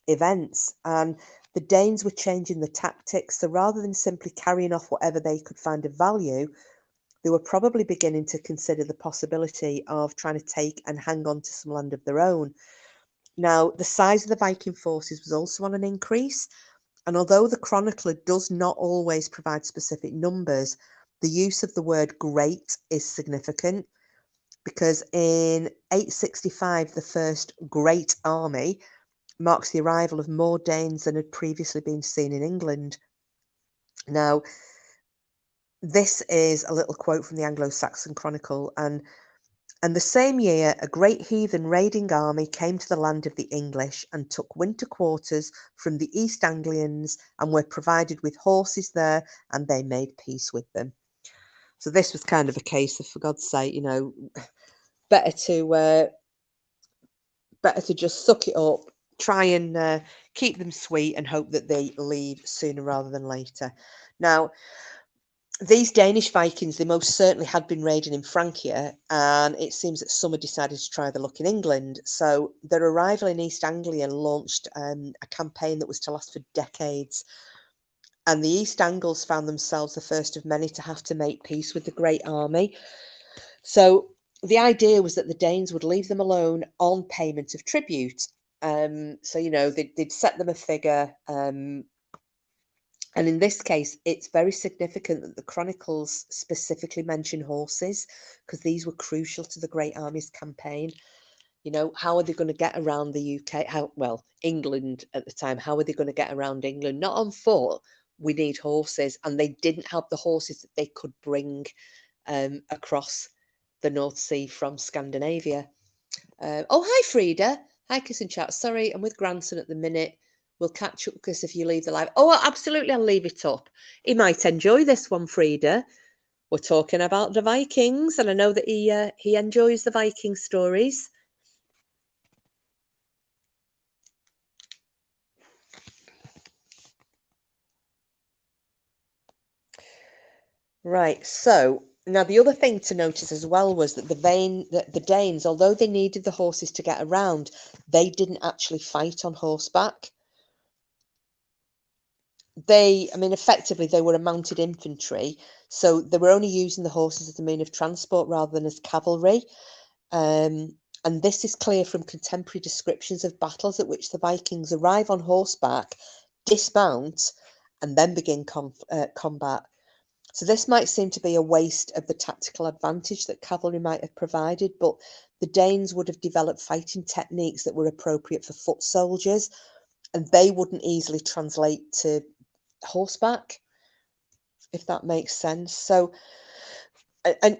events. And the Danes were changing the tactics. So rather than simply carrying off whatever they could find of value, they were probably beginning to consider the possibility of trying to take and hang on to some land of their own. Now, the size of the Viking forces was also on an increase. And although the chronicler does not always provide specific numbers, the use of the word great is significant because in 865, the first great army marks the arrival of more Danes than had previously been seen in England. Now, this is a little quote from the Anglo-Saxon Chronicle, and the same year a great heathen raiding army came to the land of the English and took winter quarters from the East Anglians and were provided with horses there, and they made peace with them. So this was kind of a case of, for God's sake, better to just suck it up, try and keep them sweet and hope that they leave sooner rather than later. Now, these Danish Vikings, they most certainly had been raiding in Francia, and it seems that some had decided to try their luck in England. So their arrival in East Anglia launched a campaign that was to last for decades. And the East Angles found themselves the first of many to have to make peace with the Great Army. So the idea was that the Danes would leave them alone on payment of tribute. So, they'd set them a figure. And in this case, it's very significant that the chronicles specifically mention horses because these were crucial to the Great Army's campaign. How are they going to get around the UK? England at the time, how are they going to get around England? Not on foot. We need horses. And they didn't have the horses that they could bring across the North Sea from Scandinavia. Oh, hi, Frida. Hi, Kiss and Chat. Sorry, I'm with grandson at the minute. We'll catch up, Chris, if you leave the live. Oh, absolutely, I'll leave it up. He might enjoy this one, Frida. We're talking about the Vikings, and I know that he enjoys the Viking stories. Right, so now the other thing to notice as well was that the Danes, although they needed the horses to get around, they didn't actually fight on horseback. Effectively, they were a mounted infantry, so they were only using the horses as a mean of transport rather than as cavalry. And this is clear from contemporary descriptions of battles at which the Vikings arrive on horseback, dismount, and then begin combat. So this might seem to be a waste of the tactical advantage that cavalry might have provided, but the Danes would have developed fighting techniques that were appropriate for foot soldiers, and they wouldn't easily translate to horseback, if that makes sense. So, and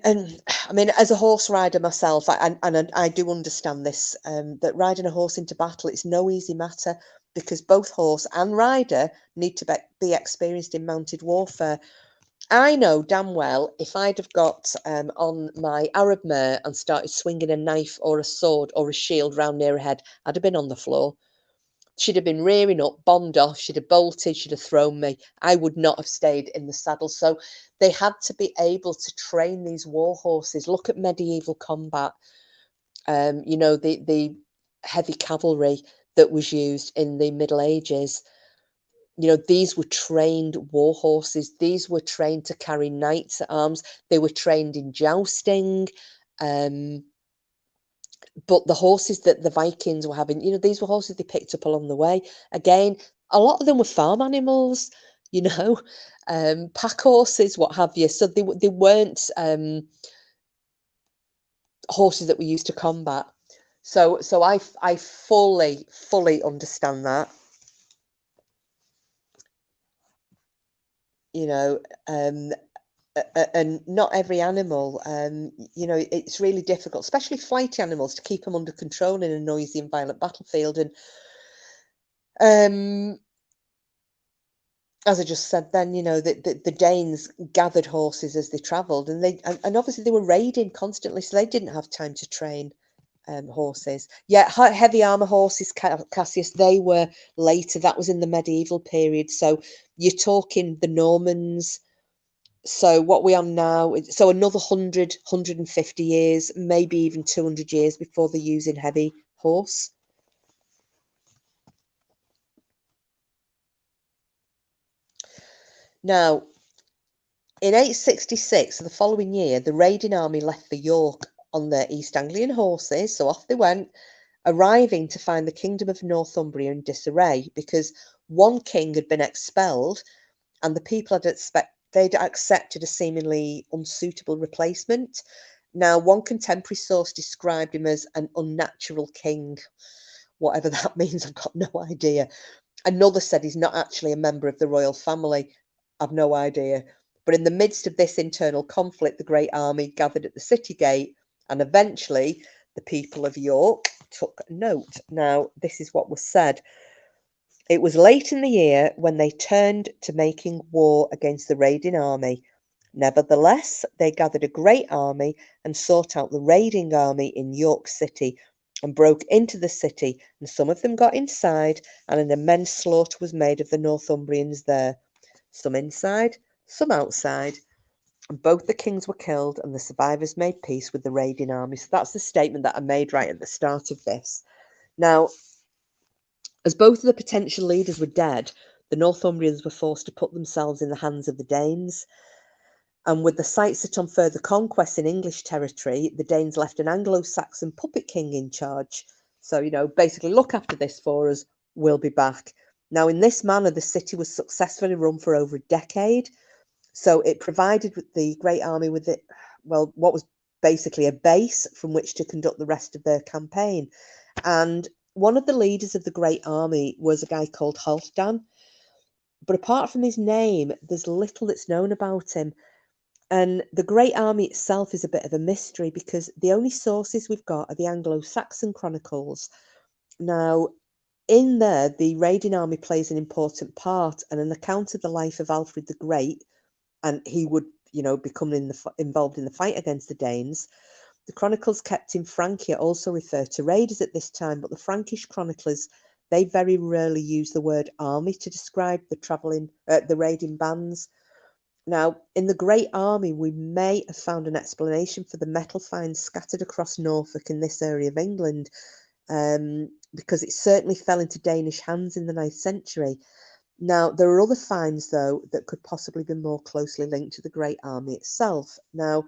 as a horse rider myself, I do understand this, that riding a horse into battle, it's no easy matter because both horse and rider need to be experienced in mounted warfare. I know damn well if I'd have got on my Arab mare and started swinging a knife or a sword or a shield round near her head, I'd have been on the floor. She'd have been rearing up, bombed off, she'd have bolted, she'd have thrown me. I would not have stayed in the saddle. So they had to be able to train these war horses. Look at medieval combat, the heavy cavalry that was used in the Middle Ages. These were trained war horses. These were trained to carry knights at arms. They were trained in jousting. But the horses that the Vikings were having, these were horses they picked up along the way. Again, a lot of them were farm animals, pack horses, what have you. So they weren't horses that were used to combat. So I fully understand that. And not every animal, it's really difficult, especially flighty animals, to keep them under control in a noisy and violent battlefield. And as I just said then, the Danes gathered horses as they travelled, and obviously they were raiding constantly, so they didn't have time to train horses. Yeah, heavy armour horses, Cassius, they were later. That was in the medieval period. So you're talking the Normans, So what we are now, so another 100, 150 years, maybe even 200 years before they're using heavy horse. Now, in 866, the following year, the raiding army left for York on their East Anglian horses, so off they went, arriving to find the kingdom of Northumbria in disarray because one king had been expelled and the people they'd accepted a seemingly unsuitable replacement. Now, one contemporary source described him as an unnatural king, whatever that means, I've got no idea. Another said he's not actually a member of the royal family. I've no idea. But in the midst of this internal conflict, the great army gathered at the city gate, and eventually the people of York took note. Now, this is what was said. It was late in the year when they turned to making war against the raiding army. Nevertheless, they gathered a great army and sought out the raiding army in York City and broke into the city, and some of them got inside, and an immense slaughter was made of the Northumbrians there, some inside, some outside, and both the kings were killed, and the survivors made peace with the raiding army. So that's the statement that I made right at the start of this. Now, as both of the potential leaders were dead, the Northumbrians were forced to put themselves in the hands of the Danes. And with the sights set on further conquests in English territory, the Danes left an Anglo-Saxon puppet king in charge. So, basically, look after this for us, we'll be back. Now, in this manner, the city was successfully run for over a decade. So it provided the Great Army with what was basically a base from which to conduct the rest of their campaign. And one of the leaders of the Great Army was a guy called Halfdan. But apart from his name, there's little that's known about him. And the Great Army itself is a bit of a mystery because the only sources we've got are the Anglo-Saxon chronicles. Now, in there, the raiding army plays an important part, and an account of the life of Alfred the Great, and he would, become involved in the fight against the Danes. The chronicles kept in Francia also refer to raiders at this time, but the Frankish chroniclers, they very rarely use the word army to describe the raiding bands. Now, in the Great Army, we may have found an explanation for the metal finds scattered across Norfolk in this area of England, because it certainly fell into Danish hands in the 9th century. Now, there are other finds, though, that could possibly be more closely linked to the Great Army itself. Now,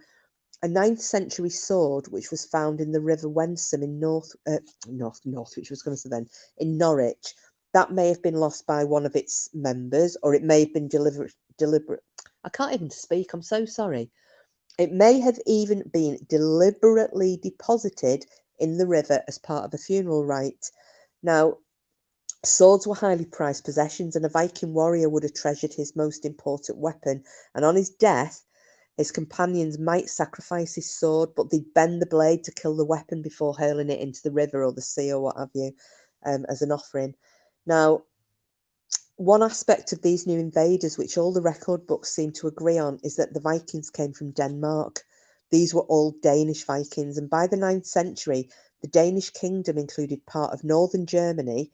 a 9th century sword, which was found in the River Wensum in Northwich, was going to say then, in Norwich, that may have been lost by one of its members, or it may have been deliberate. I can't even speak, I'm so sorry. It may have even been deliberately deposited in the river as part of a funeral rite. Now, swords were highly prized possessions, and a Viking warrior would have treasured his most important weapon, and on his death, his companions might sacrifice his sword, but they'd bend the blade to kill the weapon before hurling it into the river or the sea or what have you, as an offering. Now, one aspect of these new invaders, which all the record books seem to agree on, is that the Vikings came from Denmark. These were all Danish Vikings, and by the 9th century, the Danish kingdom included part of northern Germany,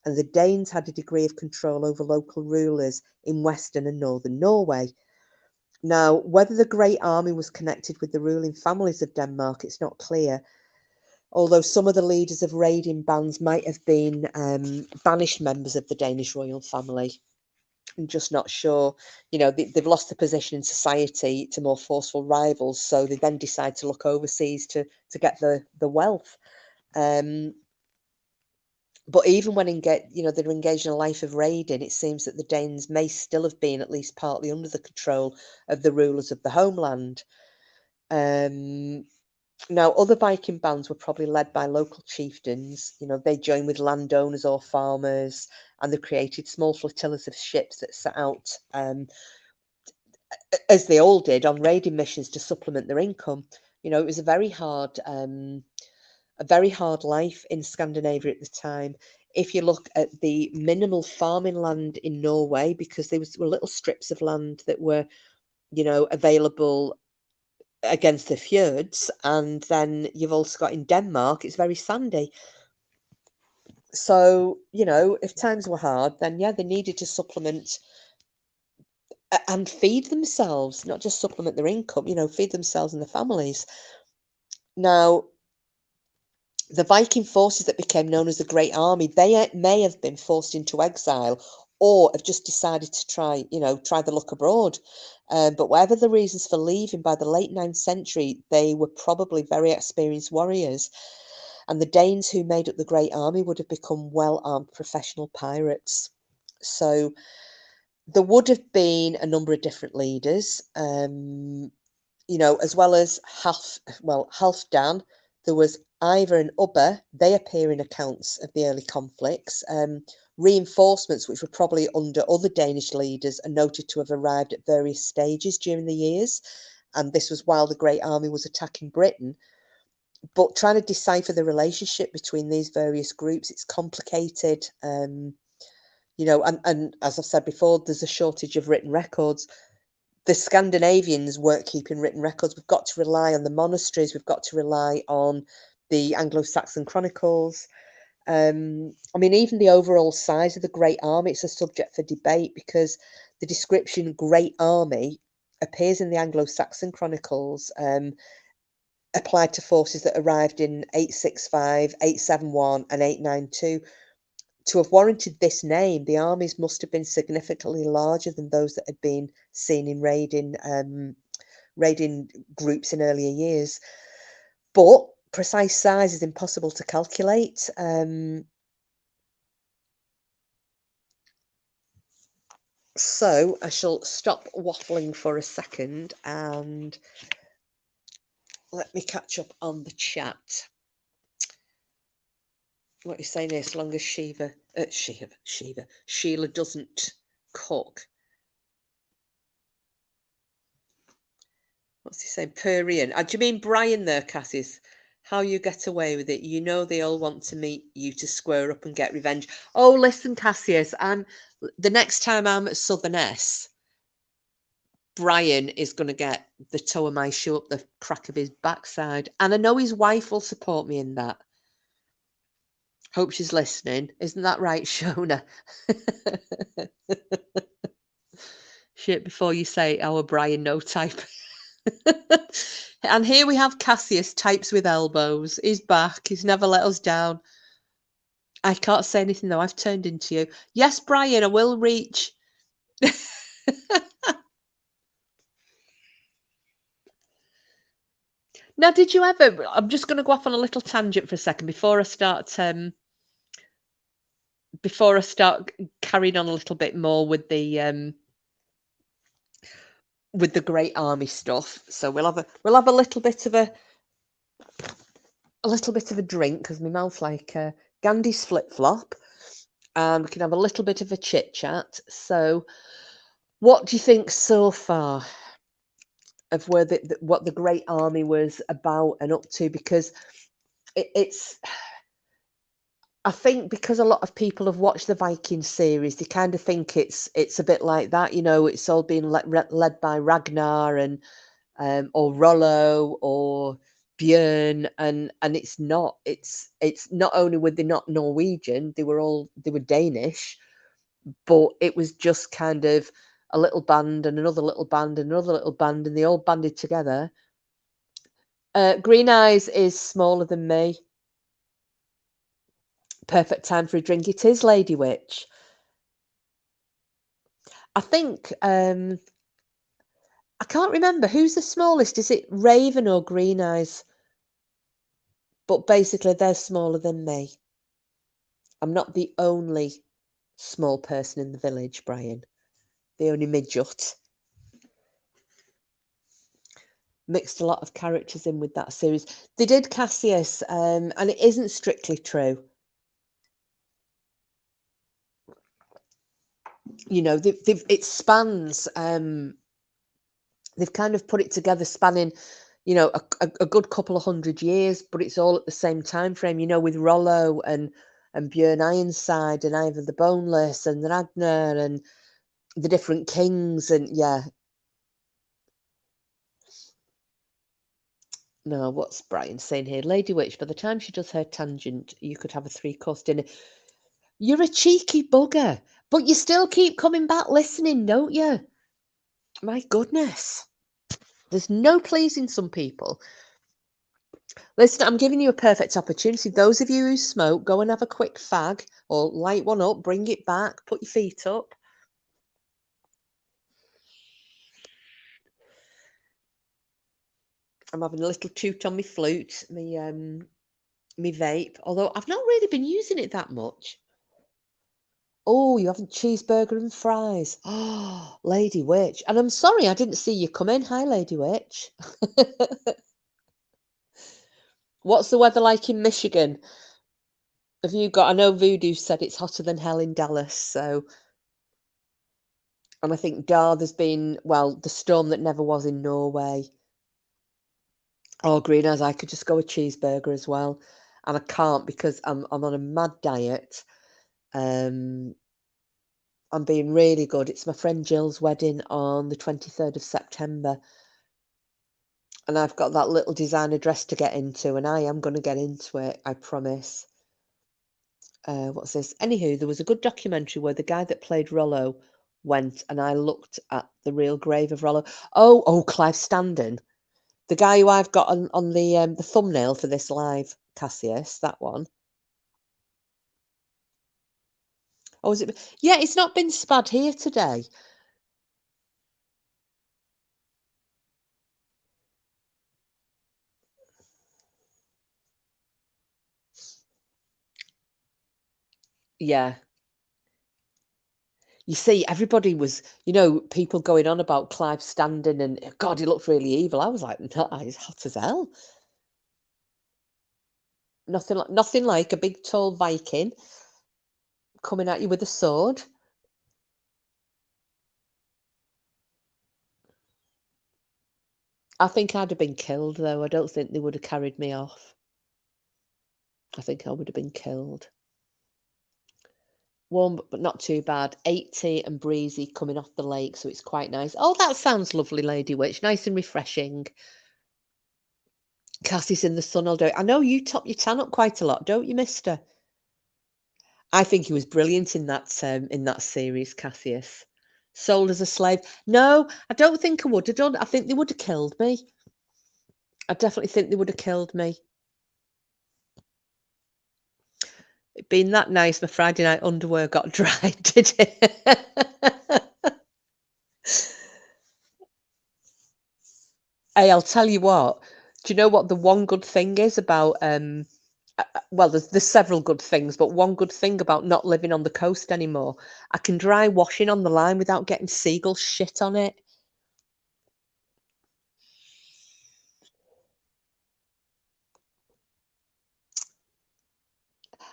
and the Danes had a degree of control over local rulers in western and northern Norway. Now, whether the Great Army was connected with the ruling families of Denmark, it's not clear, although some of the leaders of raiding bands might have been banished members of the Danish royal family. I'm just not sure. They've lost their position in society to more forceful rivals, so they then decide to look overseas to get the wealth. But even when they're engaged in a life of raiding, it seems that the Danes may still have been at least partly under the control of the rulers of the homeland. Now, other Viking bands were probably led by local chieftains. They joined with landowners or farmers, and they created small flotillas of ships that set out, as they all did, on raiding missions to supplement their income. It was a very hard life in Scandinavia at the time. If you look at the minimal farming land in Norway, because there were little strips of land that were, available against the fjords, and then you've also got in Denmark, it's very sandy. So, if times were hard, then yeah, they needed to supplement and feed themselves, not just supplement their income, feed themselves and their families. Now, the Viking forces that became known as the Great Army, they may have been forced into exile or have just decided to try the luck abroad. But whatever the reasons for leaving, by the late 9th century, they were probably very experienced warriors. And the Danes who made up the Great Army would have become well-armed professional pirates. So there would have been a number of different leaders, as well as Halfdan. There was Ivar and Ubba. They appear in accounts of the early conflicts. Reinforcements, which were probably under other Danish leaders, are noted to have arrived at various stages during the years. And this was while the Great Army was attacking Britain. But trying to decipher the relationship between these various groups, it's complicated. And as I've said before, there's a shortage of written records. The Scandinavians weren't keeping written records. We've got to rely on the monasteries. We've got to rely on the Anglo-Saxon chronicles. Even the overall size of the Great Army, it's a subject for debate because the description Great Army appears in the Anglo-Saxon chronicles, applied to forces that arrived in 865, 871 and 892. To have warranted this name, the armies must have been significantly larger than those that had been seen in raiding groups in earlier years. But precise size is impossible to calculate. So I shall stop waffling for a second and let me catch up on the chat. What are you saying here? So long as Sheila doesn't cook. What's he saying? Purian. Do you mean Brian there, Cassius? How you get away with it? You know they all want to meet you to square up and get revenge. Oh, listen, Cassius, the next time I'm at Southern S, Brian is going to get the toe of my shoe up the crack of his backside. And I know his wife will support me in that. Hope she's listening. Isn't that right, Shona? Shit, before you say our Brian no type. And here we have Cassius types with elbows. He's back. He's never let us down. I can't say anything though. I've turned into you. Yes, Brian, I will reach. Now, did you ever? I'm just going to go off on a little tangent for a second before I start. Carrying on a little bit more with the Great Army stuff. So we'll have a little bit of a drink because my mouth's like Gandhi's flip flop, and we can have a little bit of a chit chat. So, what do you think so far of what the Great Army was about and up to? Because it's. I think because a lot of people have watched the Vikings series, they kind of think it's a bit like that. It's all being led by Ragnar and or Rollo or Björn, and it's not. It's not only were they not Norwegian, they were Danish, but it was just kind of a little band and another little band and another little band, and they all banded together. Green Eyes is smaller than me. Perfect time for a drink. It is, Lady Witch. I think I can't remember who's the smallest. Is it Raven or Green Eyes? But basically, they're smaller than me. I'm not the only small person in the village, Brian. The only midget. Mixed a lot of characters in with that series. They did Cassius, and it isn't strictly true. It spans. They've kind of put it together, spanning, a good couple of 100 years, but it's all at the same time frame. With Rollo and Björn Ironside and Ivar the Boneless and Ragnar and the different kings, and yeah. No, what's Brian saying here? Lady Witch, by the time she does her tangent, you could have a 3-course dinner. You're a cheeky bugger, but you still keep coming back listening, don't you? My goodness. There's no pleasing some people. Listen, I'm giving you a perfect opportunity. Those of you who smoke, go and have a quick fag or light one up, bring it back, put your feet up. I'm having a little toot on my flute, me vape, although I've not really been using it that much. Oh, you haven't cheeseburger and fries. Oh, Lady Witch. And I'm sorry I didn't see you come in. Hi, Lady Witch. What's the weather like in Michigan? Have you got, I know Voodoo said it's hotter than hell in Dallas, so, and I think there's been, well, the storm that never was in Norway. Oh, green as I could just go a cheeseburger as well. And I can't because I'm on a mad diet. I'm being really good. It's my friend Jill's wedding on the 23rd of September. And I've got that little designer dress to get into, and I am going to get into it, I promise. What's this? Anywho, there was a good documentary where the guy that played Rollo went, and I looked at the real grave of Rollo. Oh, Clive Standen, the guy who I've got on the thumbnail for this live, Cassius, that one. Oh, is it? Yeah, it's not been spad here today. Yeah. You see, everybody was, people going on about Clive Standen and God, he looked really evil. I was like, no, he's hot as hell. Nothing like a big tall Viking coming at you with a sword. I think I'd have been killed though. I don't think they would have carried me off. I think I would have been killed. Warm, but not too bad. 80 and breezy coming off the lake, so it's quite nice. Oh, that sounds lovely, Lady Witch. Nice and refreshing. Cassie's in the sun all day. I know you top your tan up quite a lot, don't you, mister? I think he was brilliant in that series, Cassius. Sold as a slave. No, I don't think I would have done. I think they would have killed me. I definitely think they would have killed me. Being that nice, my Friday night underwear got dried, did it? Hey, I'll tell you what. Do you know what the one good thing is about well, there's several good things, but one good thing about not living on the coast anymore, I can dry washing on the line without getting seagull shit on it.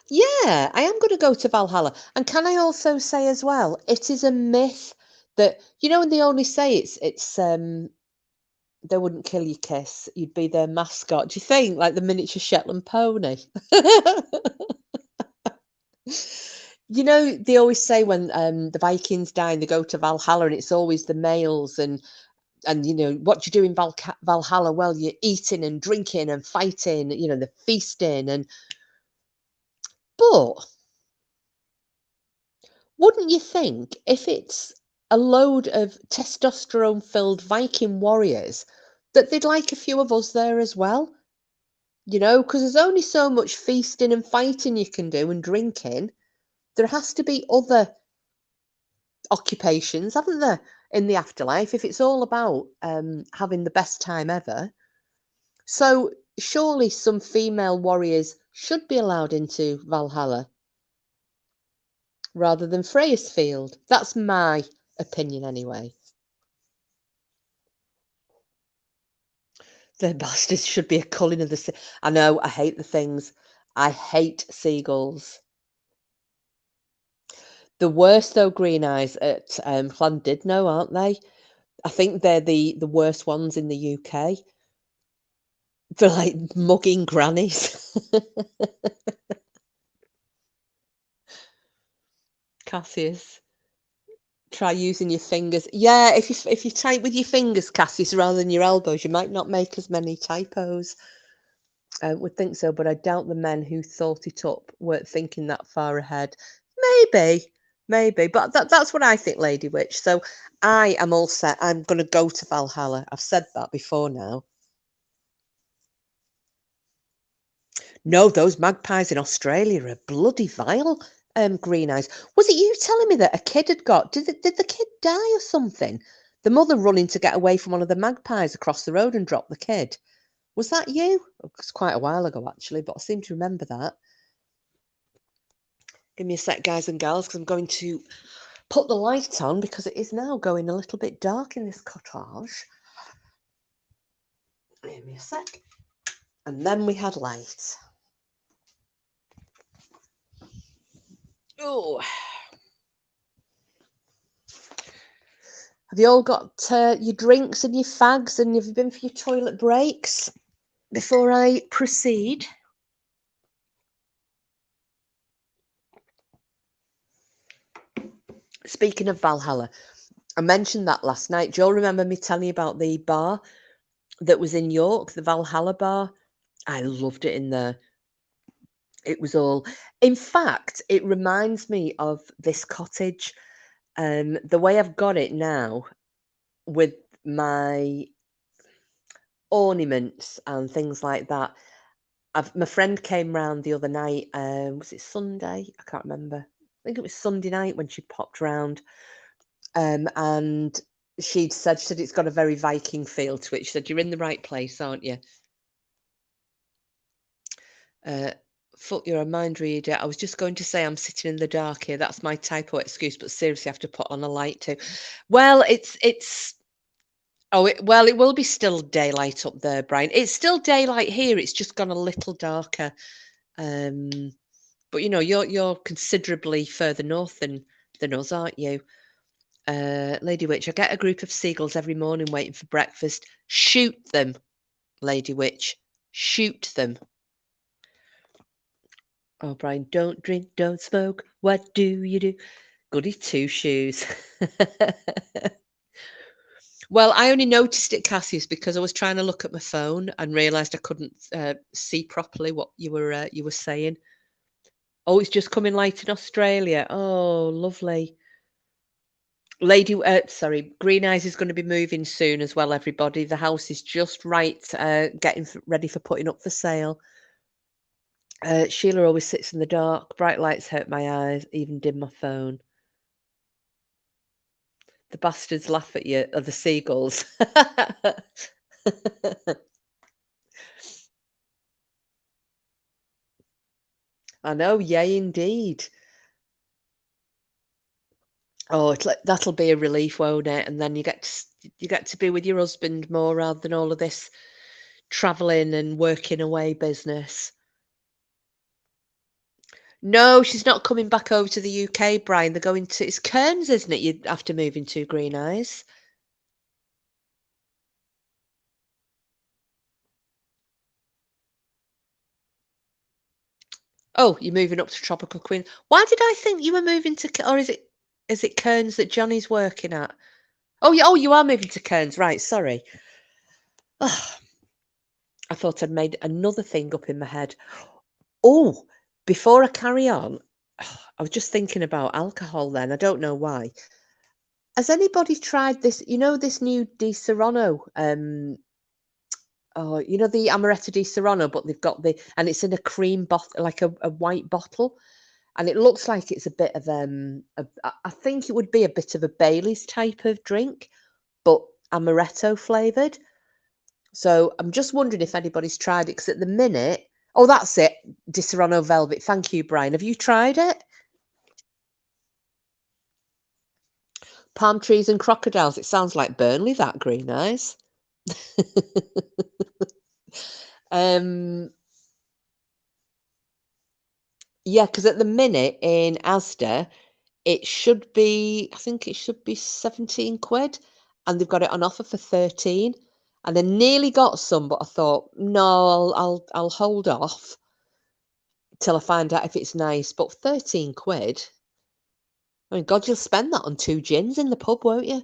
Yeah, I am going to go to Valhalla. And can I also say as well, it is a myth that, when they only say it's they wouldn't kill your kiss, you'd be their mascot. Do you think like the miniature Shetland pony? They always say when the Vikings die and they go to Valhalla, and it's always the males, and what do you do in Valhalla? Well, you're eating and drinking and fighting, the feasting, but wouldn't you think if it's a load of testosterone-filled Viking warriors that they'd like a few of us there as well? Because there's only so much feasting and fighting you can do and drinking. There has to be other occupations, haven't there, in the afterlife if it's all about having the best time ever. So surely some female warriors should be allowed into Valhalla rather than Freya's Field. That's my opinion anyway. The bastards should be a culling of the sea. I know, I hate the things. I hate seagulls. The worst though, green eyes at Llandudno, aren't they? I think they're the worst ones in the UK. For like mugging grannies. Cassius, try using your fingers. Yeah, if you type with your fingers, Cassius, rather than your elbows, you might not make as many typos. I would think so, but I doubt the men who thought it up weren't thinking that far ahead. Maybe, Maybe, but that's what I think, Lady Witch. So I am all set. I'm going to go to Valhalla. I've said that before now. No, those magpies in Australia are bloody vile. Green eyes. Was it you telling me that a kid had got? Did the kid die or something? The mother running to get away from one of the magpies across the road and dropped the kid. Was that you? It's quite a while ago actually, but I seem to remember that. Give me a sec, guys and girls, because I'm going to put the light on because it is now going a little bit dark in this cottage. Give me a sec. And then we had light. Oh. Have you all got your drinks and your fags, and have you been for your toilet breaks before I proceed? Speaking of Valhalla, I mentioned that last night. Do you all remember me telling you about the bar that was in York, the Valhalla bar? I loved it in there. It was all... In fact, it reminds me of this cottage. The way I've got it now with my ornaments and things like that. My friend came round the other night. Was it Sunday? I can't remember. I think it was Sunday night when she popped round. And she said it's got a very Viking feel to it. She said, "You're in the right place, aren't you?" Fuck, you're a mind reader. I was just going to say I'm sitting in the dark here. That's my typo excuse, but seriously, I have to put on a light too. Well, it's oh, it will be still daylight up there, Brian. It's still daylight here. It's just gone a little darker. But you know, you're considerably further north than us, aren't you? Lady Witch, I get a group of seagulls every morning waiting for breakfast. Shoot them, Lady Witch. Shoot them. Oh, Brian, don't drink, don't smoke. What do you do? Goody two shoes. Well, I only noticed it, Cassius, because I was trying to look at my phone and realised I couldn't see properly what you were saying. Oh, it's just coming light in Australia. Oh, lovely. Green Eyes is going to be moving soon as well, everybody. The house is just right, getting ready for putting up for sale. Sheila always sits in the dark. Bright lights hurt my eyes, even dim my phone. The bastards laugh at you, are the seagulls. I know, yay, indeed. Oh, that'll be a relief, won't it? And then you get to be with your husband more rather than all of this traveling and working away business. No, she's not coming back over to the UK, Brian. They're going to... It's Cairns, isn't it, you have to move into, Green Eyes? Oh, you're moving up to Tropical Queen. Why did I think you were moving to... Or is it Cairns that Johnny's working at? Oh, you are moving to Cairns. Right, sorry. Oh, I thought I'd made another thing up in my head. Oh, before I carry on, I was just thinking about alcohol then. I don't know why. Has anybody tried this? You know, this new Di Serrano? Oh, you know, the Amaretto Di Serrano, but they've got and it's in a cream bottle, like a white bottle. And it looks like it's a bit of I think it would be a bit of a Bailey's type of drink, but amaretto flavored. So I'm just wondering if anybody's tried it, because at the minute, oh, that's it, Di Serrano Velvet. Thank you, Brian. Have you tried it? Palm trees and crocodiles. It sounds like Burnley, that, Green Eyes. Yeah, because at the minute in Asda, it should be, I think it should be 17 quid, and they've got it on offer for 13. And I nearly got some, but I thought, no, I'll hold off till I find out if it's nice. But 13 quid, I mean, God, you'll spend that on 2 gins in the pub, won't you?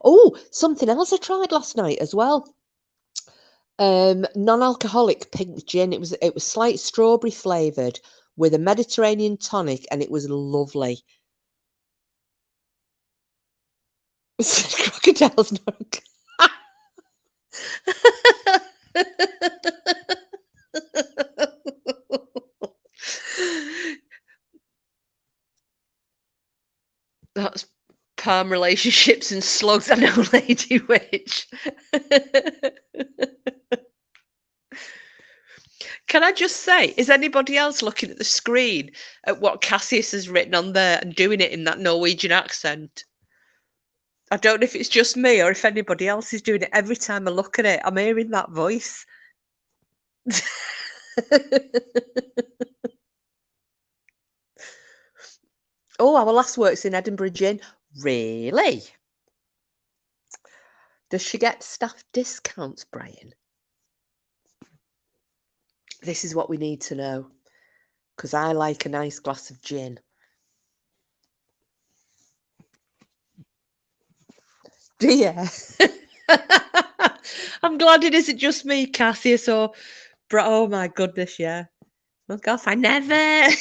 Oh, something else I tried last night as well. Non-alcoholic pink gin. It was slight strawberry flavored with a Mediterranean tonic, and it was lovely. Crocodile's not. That's palm relationships and slugs. I know, Lady Witch. Can I just say, is anybody else looking at the screen at what Cassius has written on there and doing it in that Norwegian accent? I don't know if it's just me or if anybody else is doing it. Every time I look at it, I'm hearing that voice. Oh, our last work's in Edinburgh Gin. Really? Does she get staff discounts, Brian? This is what we need to know, because I like a nice glass of gin. Do you? I'm glad it isn't just me, Cassius, or... Oh, my goodness, yeah. Oh, gosh, I never...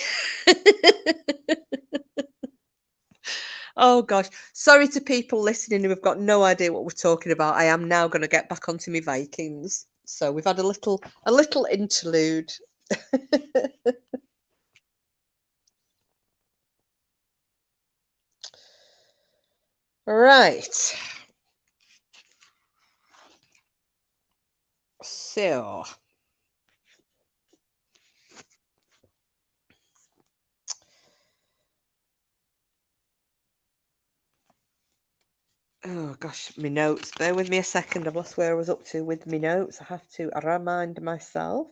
Oh, gosh. Sorry to people listening who have got no idea what we're talking about. I am now going to get back onto my Vikings. So we've had a little interlude. Right. So... Oh gosh, my notes. Bear with me a second. I've lost where I was up to with my notes. I have to remind myself.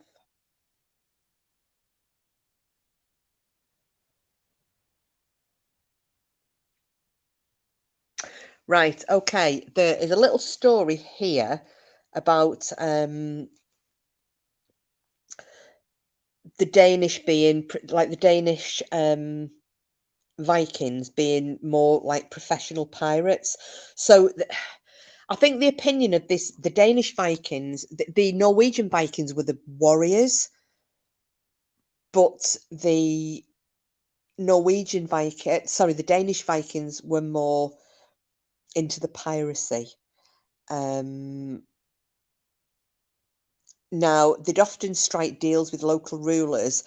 Right, okay. There is a little story here about the Danish being like the Danish Vikings being more like professional pirates. So I think the opinion of the Danish Vikings, the Norwegian Vikings were the warriors, but the the Danish Vikings were more into the piracy. Now, they'd often strike deals with local rulers,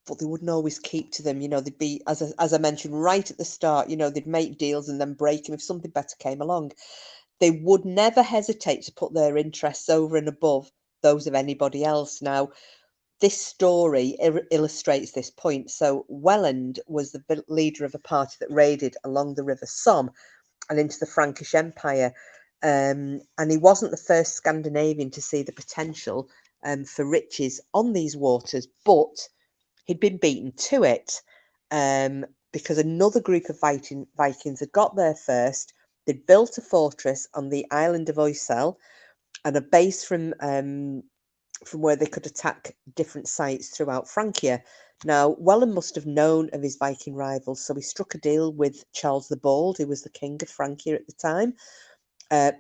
but they wouldn't always keep to them. You know, they'd be, as I mentioned right at the start, you know, they'd make deals and then break them if something better came along. They would never hesitate to put their interests over and above those of anybody else. Now, this story illustrates this point. So, Welland was the leader of a party that raided along the River Somme and into the Frankish Empire. And he wasn't the first Scandinavian to see the potential for riches on these waters, but he'd been beaten to it because another group of Vikings had got there first. They'd built a fortress on the island of Oisel and a base from where they could attack different sites throughout Francia. Now, Welland must have known of his Viking rivals, so he struck a deal with Charles the Bald, who was the king of Francia at the time,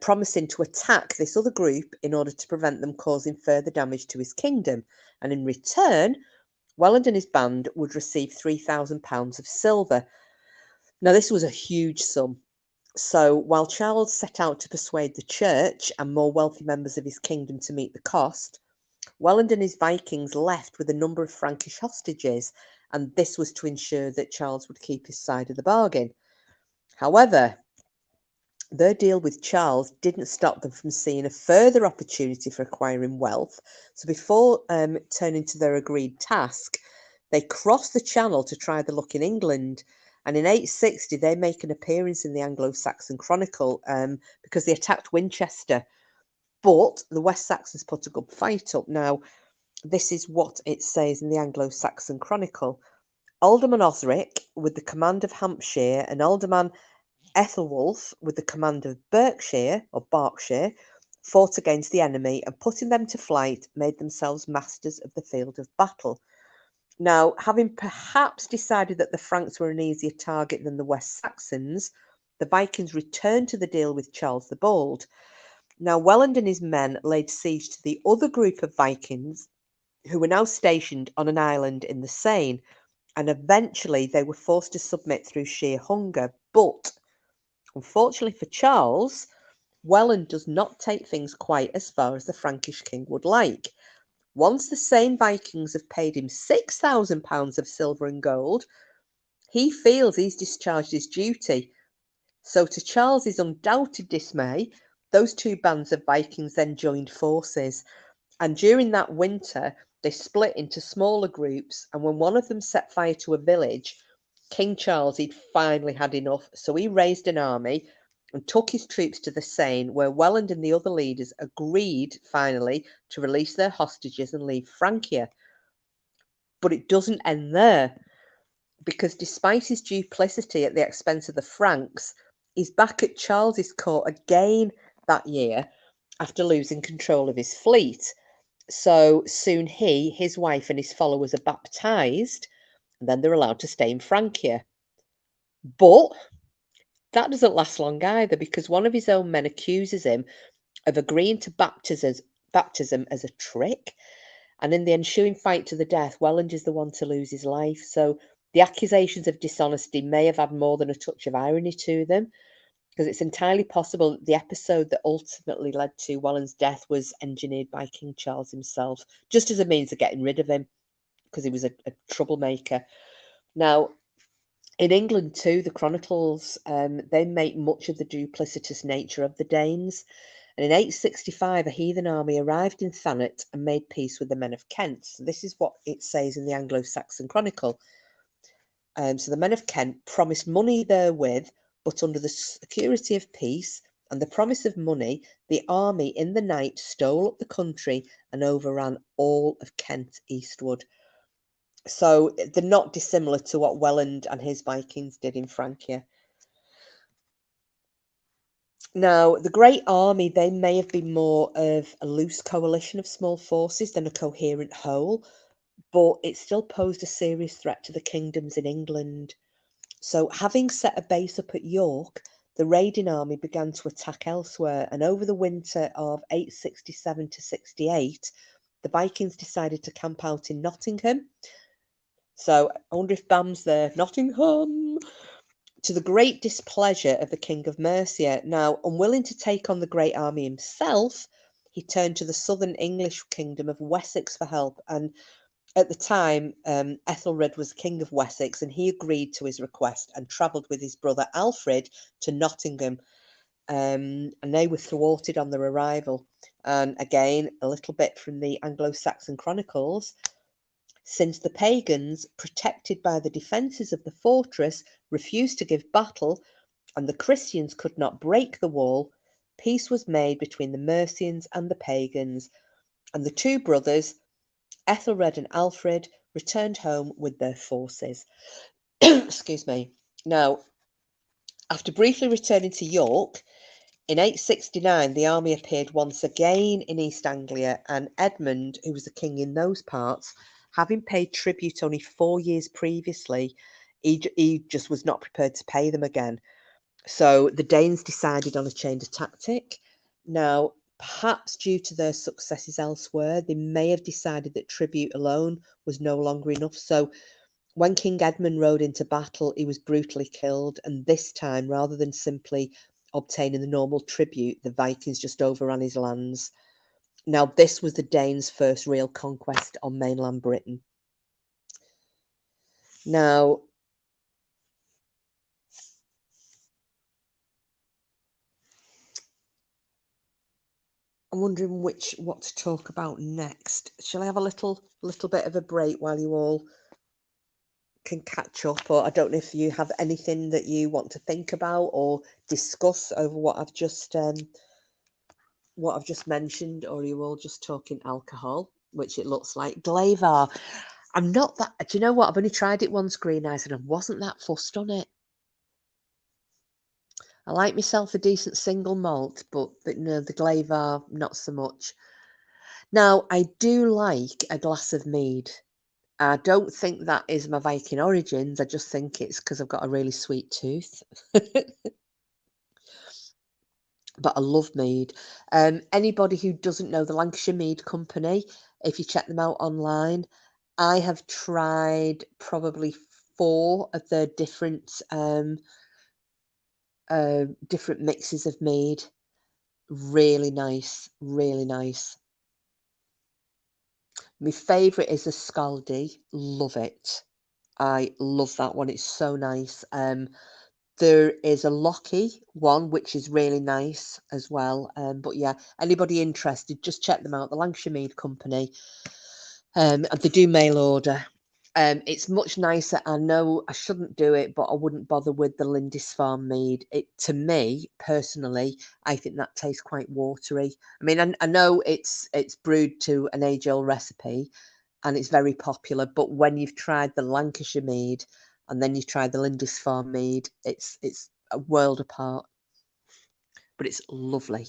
promising to attack this other group in order to prevent them causing further damage to his kingdom. And in return, Welland and his band would receive £3,000 of silver. Now, this was a huge sum. So, while Charles set out to persuade the church and more wealthy members of his kingdom to meet the cost, Welland and his Vikings left with a number of Frankish hostages, and this was to ensure that Charles would keep his side of the bargain. However, their deal with Charles didn't stop them from seeing a further opportunity for acquiring wealth. So before turning to their agreed task, they crossed the Channel to try the luck in England. And in 860, they make an appearance in the Anglo-Saxon Chronicle because they attacked Winchester. But the West Saxons put a good fight up. Now, this is what it says in the Anglo-Saxon Chronicle. Alderman Osric, with the command of Hampshire, and Alderman Ethelwulf, with the command of Berkshire, fought against the enemy and, putting them to flight, made themselves masters of the field of battle. Now, having perhaps decided that the Franks were an easier target than the West Saxons, the Vikings returned to the deal with Charles the Bald. Now, Welland and his men laid siege to the other group of Vikings who were now stationed on an island in the Seine, and eventually they were forced to submit through sheer hunger. But Unfortunately for Charles, Welland does not take things quite as far as the Frankish king would like. Once the same Vikings have paid him £6,000 of silver and gold, he feels he's discharged his duty. So, to Charles's undoubted dismay, those two bands of Vikings then joined forces. And during that winter, they split into smaller groups. And when one of them set fire to a village, King Charles, he'd finally had enough. So he raised an army and took his troops to the Seine, where Welland and the other leaders agreed finally to release their hostages and leave Francia. But it doesn't end there, because despite his duplicity at the expense of the Franks, he's back at Charles's court again that year after losing control of his fleet. So soon he, his wife, and his followers are baptized, and then they're allowed to stay in Francia. But that doesn't last long either, because one of his own men accuses him of agreeing to baptism as a trick. And in the ensuing fight to the death, Welland is the one to lose his life. So the accusations of dishonesty may have had more than a touch of irony to them, because it's entirely possible that the episode that ultimately led to Welland's death was engineered by King Charles himself, just as a means of getting rid of him, because he was a troublemaker. Now, in England too, the chronicles, they make much of the duplicitous nature of the Danes. And in 865, a heathen army arrived in Thanet and made peace with the men of Kent. So this is what it says in the Anglo-Saxon Chronicle. So the men of Kent promised money therewith, but under the security of peace and the promise of money, the army in the night stole up the country and overran all of Kent eastward. So they're not dissimilar to what Welland and his Vikings did in Francia. Now, the Great Army, they may have been more of a loose coalition of small forces than a coherent whole, but it still posed a serious threat to the kingdoms in England. So, having set a base up at York, the raiding army began to attack elsewhere, and over the winter of 867 to 68, the Vikings decided to camp out in Nottingham. So, I wonder if Bam's there. Nottingham! To the great displeasure of the King of Mercia. Now, unwilling to take on the great army himself, he turned to the southern English kingdom of Wessex for help. And at the time, Ethelred was King of Wessex, and he agreed to his request and travelled with his brother Alfred to Nottingham. And they were thwarted on their arrival. And again, a little bit from the Anglo-Saxon Chronicles. Since the pagans, protected by the defences of the fortress, refused to give battle, and the Christians could not break the wall, peace was made between the Mercians and the pagans, and the two brothers, Ethelred and Alfred, returned home with their forces. Excuse me. Now, after briefly returning to York, in 869 the army appeared once again in East Anglia, and Edmund, who was the king in those parts, having paid tribute only 4 years previously, he just was not prepared to pay them again. So the Danes decided on a change of tactic. Now, perhaps due to their successes elsewhere, they may have decided that tribute alone was no longer enough. So when King Edmund rode into battle, he was brutally killed. And this time, rather than simply obtaining the normal tribute, the Vikings just overran his lands. Now, this was the Danes' first real conquest on mainland Britain. Now, I'm wondering what to talk about next. Shall I have a little bit of a break while you all can catch up? Or I don't know if you have anything that you want to think about or discuss over what I've just mentioned, or are you all just talking alcohol, which it looks like. Glavar. I'm not that. Do you know what? I've only tried it once, Green Eyes, and I wasn't that fussed on it. I like myself a decent single malt, but no, the Glavar, not so much. Now, I do like a glass of mead. I don't think that is my Viking origins. I just think it's because I've got a really sweet tooth. But I love mead. Anybody who doesn't know the Lancashire Mead Company, if you check them out online, I have tried probably 4 of their different different mixes of mead. Really nice, really nice. My favourite is a Scaldi. Love it. I love that one. It's so nice. There is a Lockie one, which is really nice as well. But yeah, anybody interested, just check them out. The Lancashire Mead Company. They do mail order. It's much nicer. I know I shouldn't do it, but I wouldn't bother with the Lindisfarne mead. It, to me personally, I think that tastes quite watery. I mean, I know it's brewed to an age-old recipe, and it's very popular. But when you've tried the Lancashire mead and then you've tried the Lindisfarne mead, it's a world apart. But it's lovely.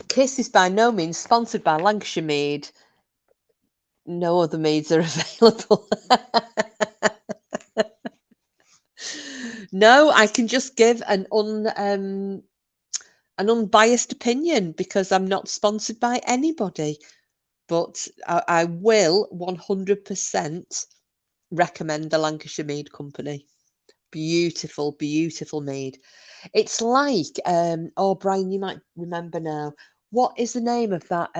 Kiss is by no means sponsored by Lancashire Mead. No other meads are available. No, I can just give an unbiased opinion because I'm not sponsored by anybody. But I will 100% recommend the Lancashire Mead Company. Beautiful, beautiful mead. It's like, oh, Brian, you might remember now. What is the name of that?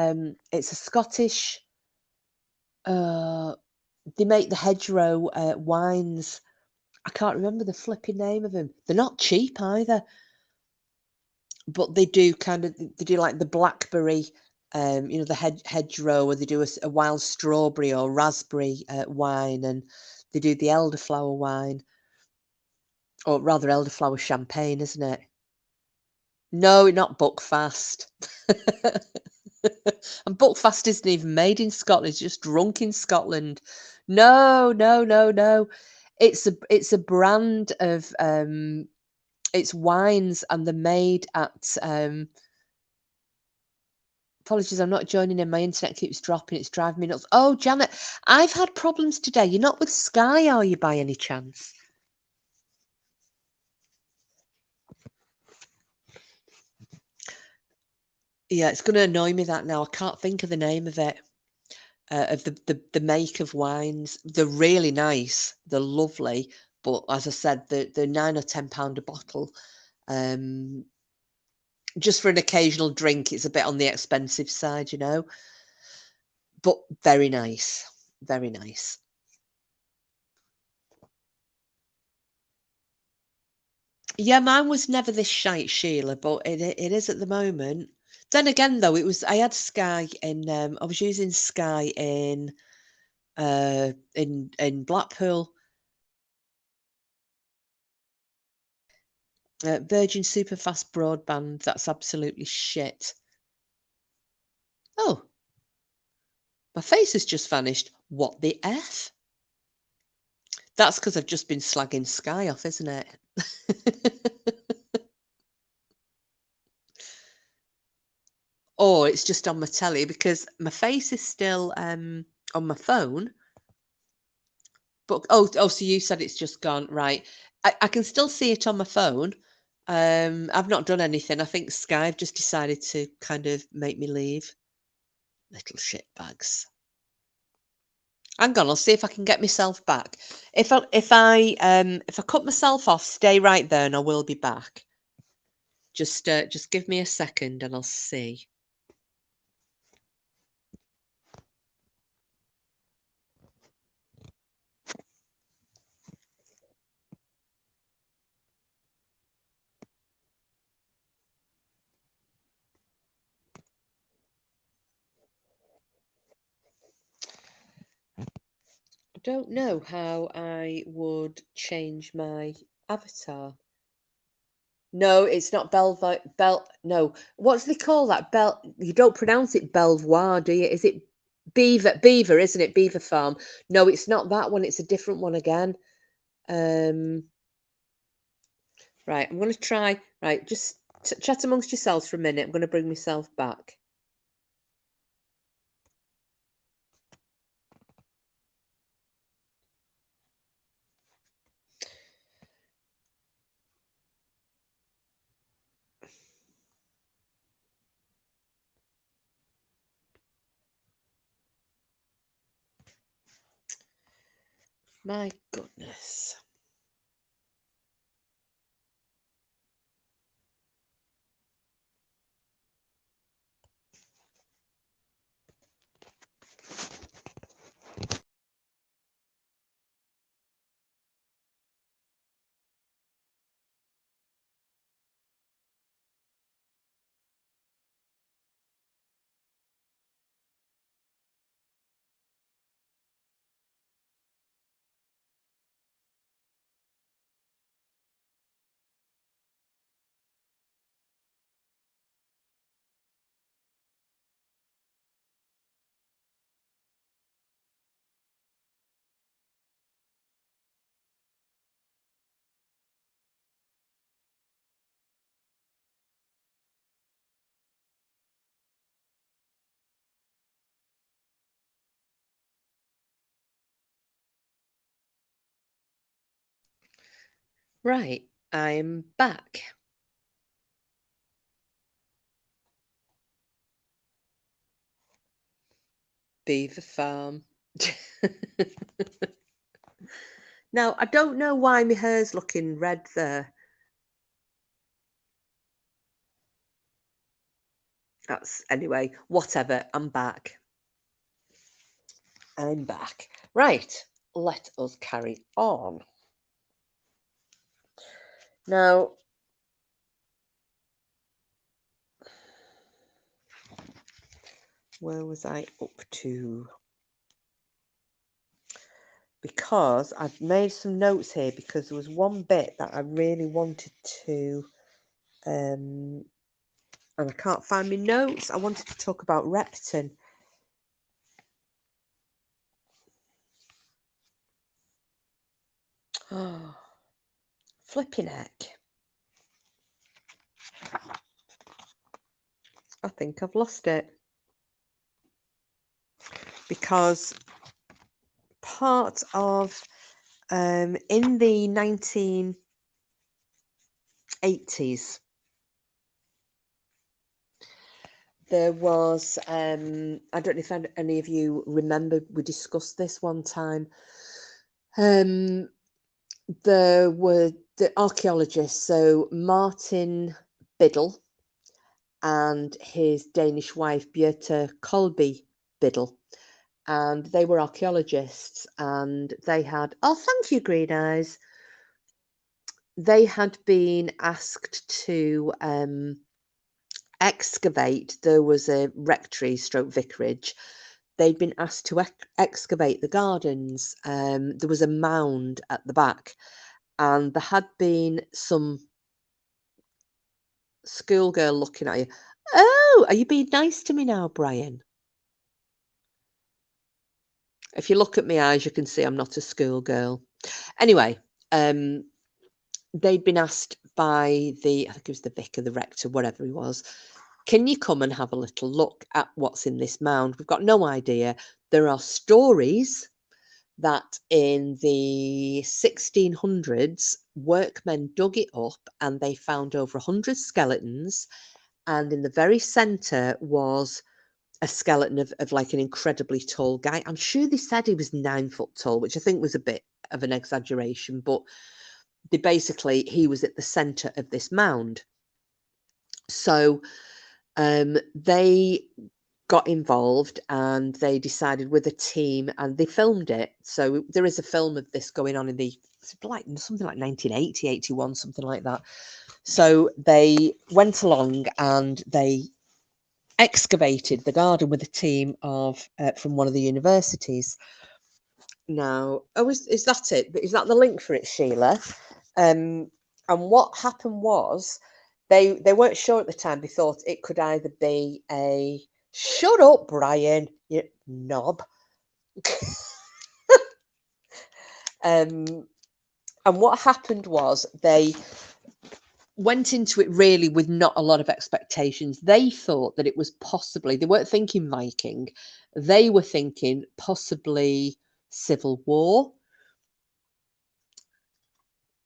It's a Scottish. They make the hedgerow wines. I can't remember the flipping name of them. They're not cheap either, but they do like the blackberry, the hedgerow, or they do a wild strawberry or raspberry wine, and they do the elderflower wine, or rather elderflower champagne, isn't it? No, not Buckfast. And Buckfast isn't even made in Scotland, it's just drunk in Scotland. No, no, no, no. It's a brand of it's wines, and they're made at apologies, I'm not joining in. My internet keeps dropping. It's driving me nuts. Oh, Janet, I've had problems today. You're not with Sky, are you, by any chance? Yeah, it's going to annoy me that now. I can't think of the name of it. Of the make of wines. They're really nice. They're lovely. But as I said, they're £9 or £10 a bottle. Just for an occasional drink, it's a bit on the expensive side, but very nice. Very nice. Yeah, mine was never this shite, Sheila, but it is at the moment. Then again, though, I had Sky in I was using Sky in Blackpool, Virgin Superfast broadband. That's absolutely shit. Oh, my face has just vanished. What the f? That's because I've just been slagging Sky off, isn't it? Or it's just on my telly because my face is still on my phone. But so you said it's just gone, right? I can still see it on my phone. I've not done anything. I think Sky have just decided to kind of make me leave. Little shit bags. Hang on, I'll see if I can get myself back. If I cut myself off, stay right there, and I will be back. Just give me a second, and I'll see. I don't know how I would change my avatar. No, it's not No, what do they call that? You don't pronounce it Belvoir, do you? Is it Beaver, isn't it? Beaver Farm. No, it's not that one. It's a different one again. Um, right, I'm going to try. Right, just chat amongst yourselves for a minute. I'm going to bring myself back. My goodness. Right, I'm back. Beaver farm. Now, I don't know why my hair's looking red there. That's anyway, whatever. I'm back. I'm back. Right, let us carry on. Now, where was I up to? Because I've made some notes here because there was one bit that I really wanted to, and I can't find my notes. I wanted to talk about Repton. Oh, flipping heck. I think I've lost it. Because part of, in the 1980s, there was, I don't know if any of you remember, we discussed this one time. There were the archaeologists, so Martin Biddle and his Danish wife Birte Kolby Biddle, and they were archaeologists, and they had, oh, thank you, Green Eyes. They had been asked to excavate. There was a rectory stroke vicarage. They'd been asked to excavate the gardens. There was a mound at the back, and there had been some schoolgirl looking at you. Oh, are you being nice to me now, Brian? If you look at my eyes, you can see I'm not a schoolgirl. Anyway, they'd been asked by I think it was the vicar, the rector, whatever he was, can you come and have a little look at what's in this mound? We've got no idea. There are stories that in the 1600s, workmen dug it up and they found over 100 skeletons. And in the very centre was a skeleton of like an incredibly tall guy. I'm sure they said he was 9 foot tall, which I think was a bit of an exaggeration, but he was at the centre of this mound. So they got involved and they decided with a team and they filmed it. So there is a film of this going on in something like 1980, 81, something like that. So they went along and they excavated the garden with a team of from one of the universities. Now, is that it? Is that the link for it, Sheila? And what happened was they weren't sure at the time. They thought it could either be a shut up, Brian, you knob. And what happened was they went into it really with not a lot of expectations. They thought that it was possibly, they weren't thinking Viking, they were thinking possibly Civil War.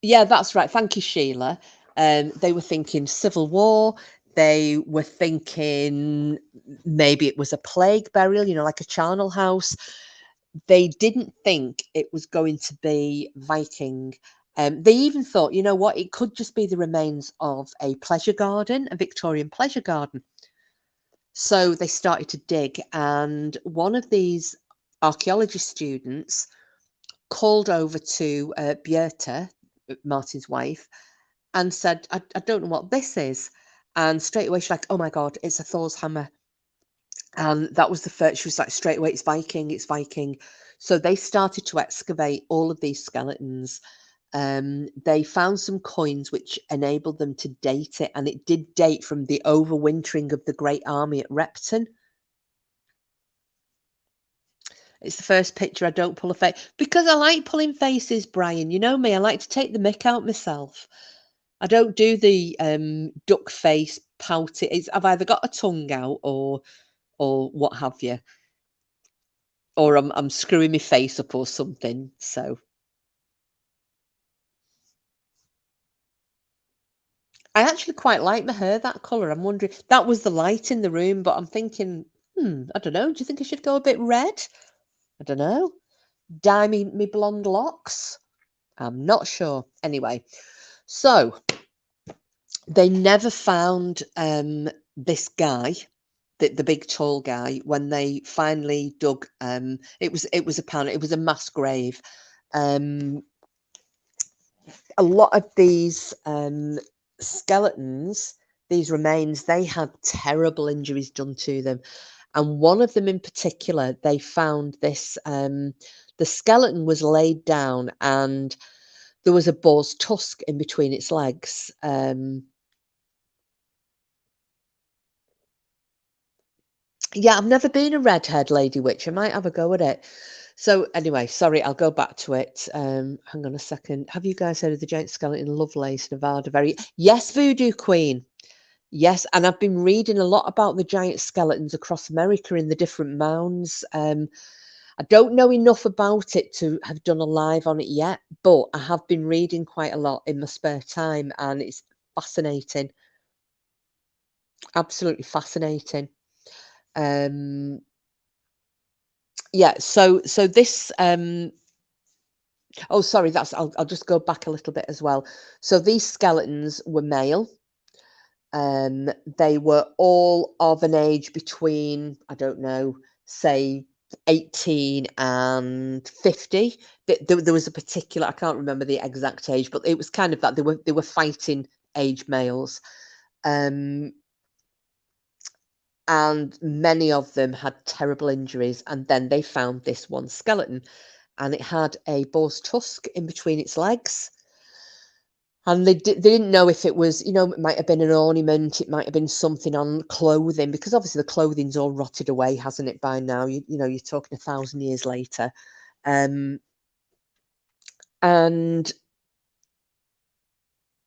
Yeah, that's right. Thank you, Sheila. They were thinking Civil War. They were thinking maybe it was a plague burial, like a charnel house. they didn't think it was going to be Viking. They even thought, you know what, it could just be the remains of a pleasure garden, a Victorian pleasure garden. So they started to dig, and one of these archaeology students called over to Björta, Martin's wife, and said, I don't know what this is. And straight away she's like, oh my God, it's a Thor's hammer. And that was the first, she was like, straight away, it's Viking, it's Viking. So they started to excavate all of these skeletons. They found some coins which enabled them to date it, and it did date from the overwintering of the Great Army at Repton. It's the first picture I don't pull a face because I like pulling faces, Brian. You know me, I like to take the mick out myself. I don't do the duck face pouty. I've either got a tongue out or what have you, or I'm screwing my face up or something. So I actually quite like my hair that colour. I'm wondering, that was the light in the room, but I'm thinking, I don't know. Do you think I should go a bit red? I don't know. Dye me blonde locks? I'm not sure. Anyway, so they never found this guy, the big tall guy, when they finally dug. It was apparent it was a mass grave. A lot of these skeletons, these remains, they had terrible injuries done to them. And one of them in particular, they found this, the skeleton was laid down and there was a boar's tusk in between its legs. Yeah, I've never been a redhead lady witch. I might have a go at it. So anyway, sorry, I'll go back to it. Hang on a second. Have you guys heard of the giant skeleton in Lovelace, Nevada? Yes, Voodoo Queen. Yes, and I've been reading a lot about the giant skeletons across America in the different mounds. I don't know enough about it to have done a live on it yet, but I have been reading quite a lot in my spare time, and it's fascinating. Absolutely fascinating. Yeah, so this oh sorry, that's I'll just go back a little bit as well. So these skeletons were male. They were all of an age between, I don't know, say 18 and 50. There was a particular, I can't remember the exact age, but it was kind of that they were fighting age males. And many of them had terrible injuries, and then they found this one skeleton, and it had a boar's tusk in between its legs. And they didn't know if it was, it might have been an ornament, it might have been something on clothing, because obviously the clothing's all rotted away, hasn't it, by now? You're talking 1,000 years later. And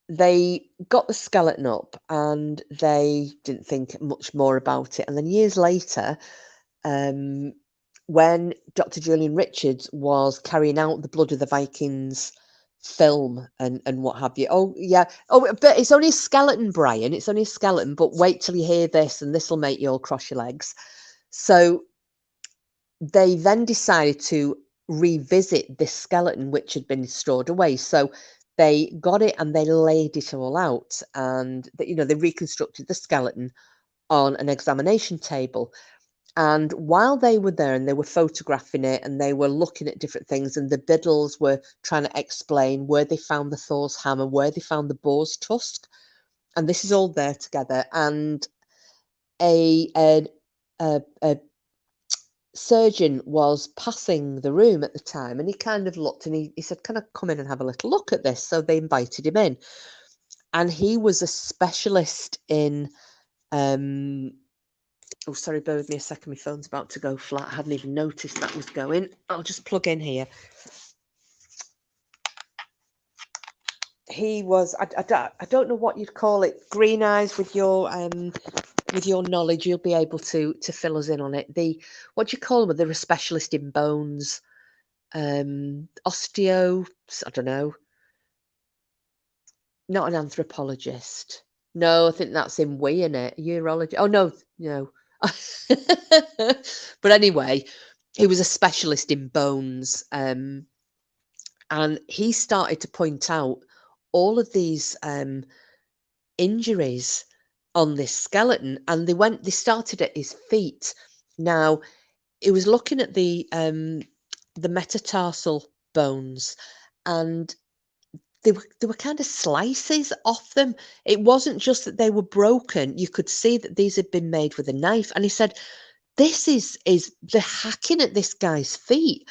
they got the skeleton up and they didn't think much more about it. And then years later, when Dr. Julian Richards was carrying out the Blood of the Vikings film and what have you. Oh, yeah. Oh, but it's only a skeleton, Brian. It's only a skeleton, but wait till you hear this and this will make you all cross your legs. So they then decided to revisit this skeleton, which had been stored away. So they got it and they laid it all out, and they reconstructed the skeleton on an examination table. And while they were there and they were photographing it and they were looking at different things, and the Biddles were trying to explain where they found the Thor's hammer, where they found the boar's tusk, and this is all there together. And a surgeon was passing the room at the time, and he kind of looked and he said, "Can I come in and have a little look at this?" So they invited him in, and he was a specialist in oh, sorry, bear with me a second. My phone's about to go flat. I hadn't even noticed that was going. I'll just plug in here. He was, I don't know what you'd call it. Green eyes with your knowledge, you'll be able to fill us in on it. What do you call them? They're a specialist in bones. Osteo, I don't know. Not an anthropologist. No, I think that's in we, in it. Urology. Oh no. But anyway, he was a specialist in bones, and he started to point out all of these injuries on this skeleton, and they started at his feet. Now he was looking at the metatarsal bones, and there were kind of slices off them. It wasn't just that they were broken. You could see that these had been made with a knife. And he said, this is the hacking at this guy's feet.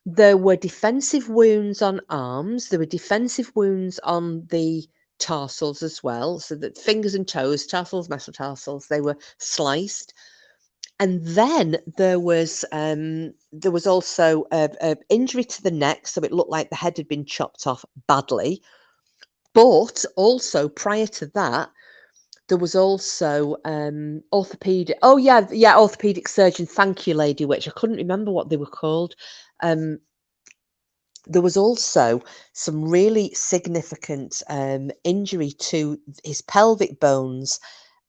There were defensive wounds on arms. There were defensive wounds on the tarsals as well. So that fingers and toes, tarsals, metatarsals, they were sliced. And then there was also a injury to the neck, so it looked like the head had been chopped off badly. But also prior to that, there was also orthopedic. Oh yeah, orthopedic surgeon. Thank you, Lady Witch. I couldn't remember what they were called. There was also some really significant injury to his pelvic bones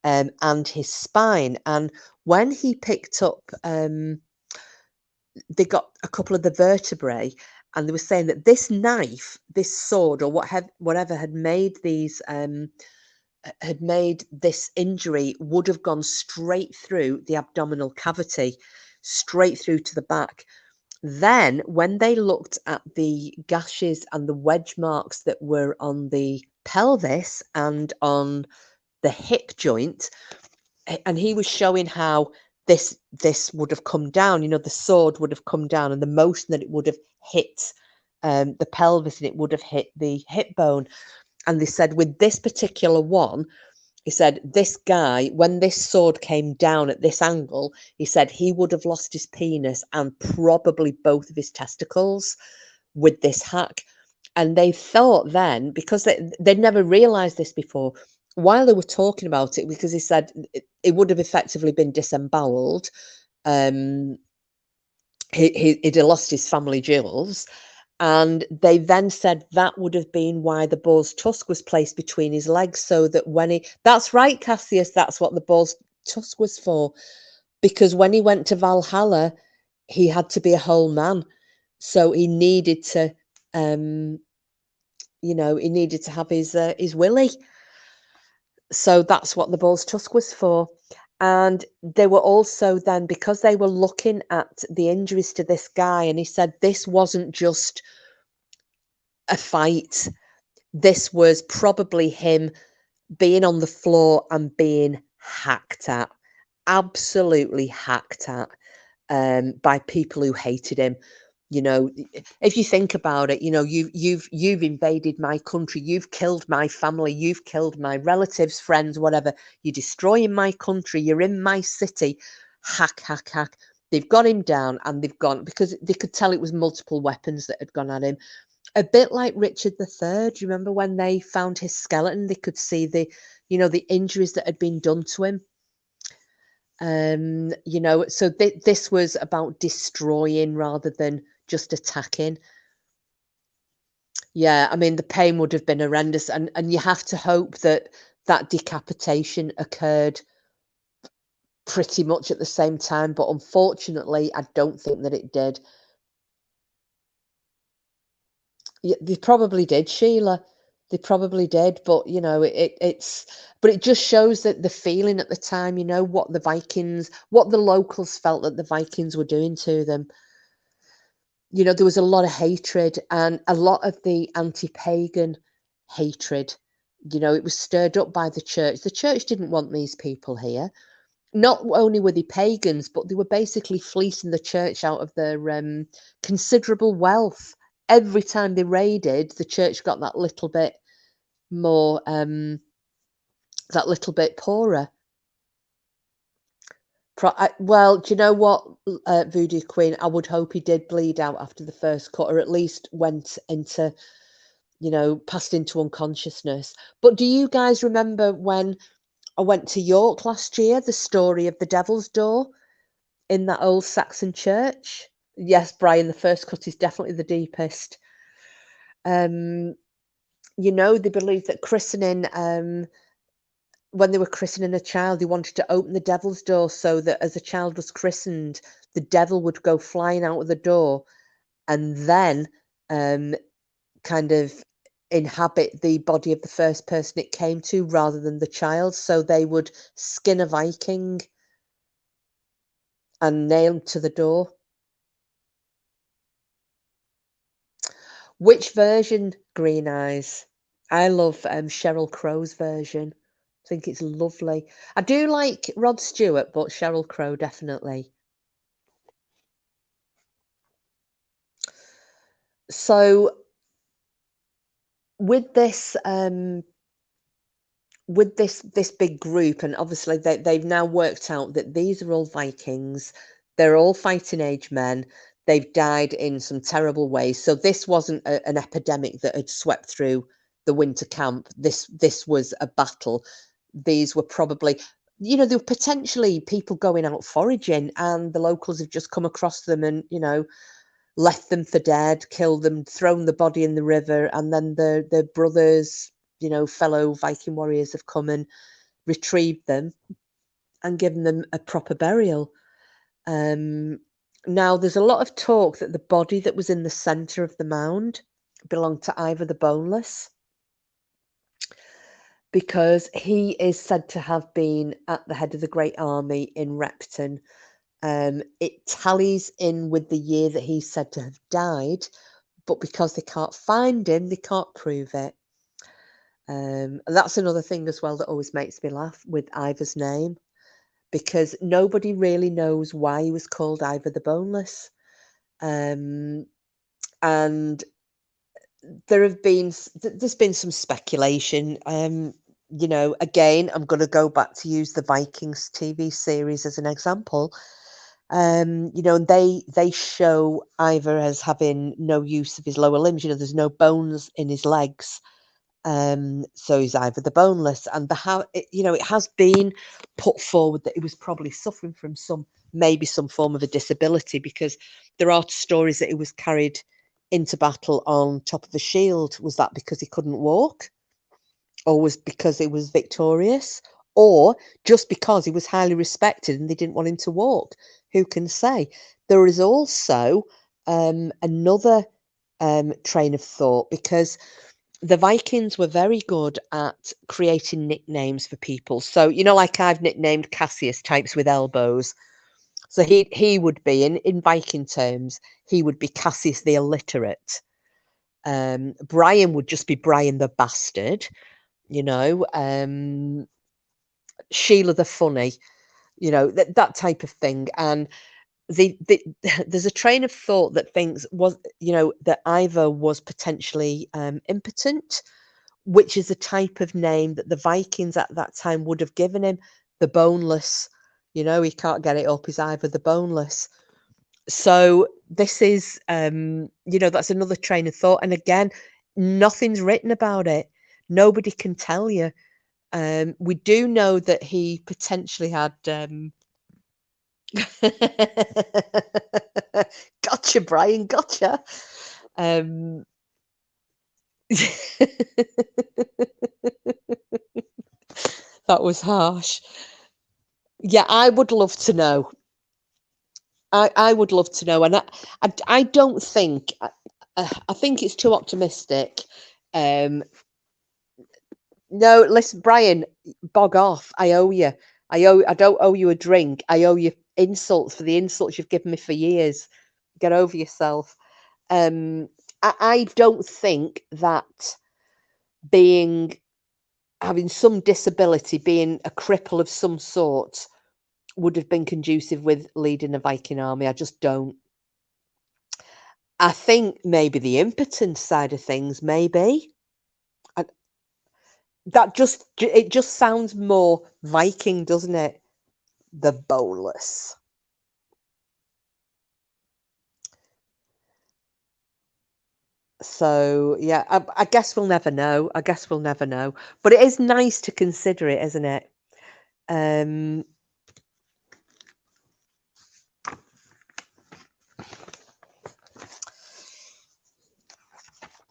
and his spine. And when he picked up, they got a couple of the vertebrae, and they were saying that this knife, this sword, or whatever had made these had made this injury would have gone straight through the abdominal cavity, straight through to the back. Then, when they looked at the gashes and the wedge marks that were on the pelvis and on the hip joint, and he was showing how this would have come down. You know, the sword would have come down, and the motion that it would have hit the pelvis, and it would have hit the hip bone. And they said with this particular one, he said, this guy, when this sword came down at this angle, he said he would have lost his penis and probably both of his testicles with this hack. And they thought then, because they'd never realized this before, while they were talking about it, because he said it would have effectively been disemboweled, he'd have lost his family jewels. And they then said that would have been why the boar's tusk was placed between his legs, so that that's right, Cassius, that's what the boar's tusk was for. Because when he went to Valhalla, he had to be a whole man. So he needed to, he needed to have his willy. So that's what the boar's tusk was for. And they were also then, because they were looking at the injuries to this guy, and he said this wasn't just a fight. This was probably him being on the floor and being hacked at, absolutely hacked at, by people who hated him. You know, if you think about it, you know, you've invaded my country, you've killed my family, you've killed my relatives, friends, whatever. You're destroying my country, you're in my city. Hack, hack, hack. They've got him down, and they've gone, because they could tell it was multiple weapons that had gone at him. A bit like Richard III. Do you remember when they found his skeleton? They could see the injuries that had been done to him. So this was about destroying rather than just attacking. Yeah, I mean, the pain would have been horrendous, and you have to hope that decapitation occurred pretty much at the same time, but unfortunately, I don't think that it did. Yeah, they probably did, Sheila. They probably did, but it just shows that the feeling at the time, what the locals felt that the Vikings were doing to them. There was a lot of hatred, and a lot of the anti-pagan hatred. It was stirred up by the church. The church didn't want these people here. Not only were they pagans, but they were basically fleecing the church out of their considerable wealth. Every time they raided, the church got that little bit more, that little bit poorer. Well, do you know what, Voodoo Queen? I would hope he did bleed out after the first cut, or at least went into, passed into unconsciousness. But do you guys remember when I went to York last year, the story of the Devil's Door in that old Saxon church? Yes, Brian, the first cut is definitely the deepest. They believe that christening when they were christening a child, they wanted to open the devil's door so that as a child was christened, the devil would go flying out of the door and then kind of inhabit the body of the first person it came to rather than the child. So they would skin a Viking and nail him to the door. Which version, Green Eyes? I love Sheryl Crow's version. I think it's lovely. I do like Rod Stewart, but Sheryl Crow definitely. So with this this big group, and obviously they've now worked out that these are all Vikings. They're all fighting age men. They've died in some terrible ways. So this wasn't an epidemic that had swept through the winter camp. This was a battle. These were probably, there were potentially people going out foraging, and the locals have just come across them and, left them for dead, killed them, thrown the body in the river, and then the brothers, fellow Viking warriors have come and retrieved them and given them a proper burial. Now, there's a lot of talk that the body that was in the centre of the mound belonged to Ivor the Boneless, because he is said to have been at the head of the Great Army in Repton. It tallies in with the year that he's said to have died, but because they can't find him, they can't prove it. And that's another thing as well that always makes me laugh with Ivor's name, because nobody really knows why he was called Ivor the Boneless. And there's been some speculation. Again, I'm going to go back to use the Vikings TV series as an example. And they show Ivor as having no use of his lower limbs. There's no bones in his legs. So he's Ivor the Boneless, and it has been put forward that he was probably suffering from maybe some form of a disability, because there are stories that he was carried into battle on top of a shield. Was that because he couldn't walk, or was because he was victorious, or just because he was highly respected and they didn't want him to walk? Who can say? There is also another train of thought, because the Vikings were very good at creating nicknames for people. So, like I've nicknamed Cassius types with elbows. So he would be, in Viking terms, he would be Cassius the illiterate. Brian would just be Brian the bastard, Sheila the funny, that type of thing. And there's a train of thought that thinks that Ivor was potentially impotent, which is a type of name that the Vikings at that time would have given him, the Boneless. He can't get it up, he's Ivor the Boneless. So this is, that's another train of thought. And again, nothing's written about it. Nobody can tell you. We do know that he potentially had... Gotcha, Brian, gotcha. That was harsh. Yeah, I would love to know. I would love to know, and I don't think I think it's too optimistic. No, listen, Brian, bog off. I owe you. I don't owe you a drink. I owe you insults for the insults you've given me for years. Get over yourself. I don't think that having some disability, being a cripple of some sort, would have been conducive with leading a Viking army. I just don't. I think maybe the impotent side of things, maybe. It just sounds more Viking, doesn't it? The boneless. So yeah, I guess we'll never know. But it is nice to consider it, isn't it?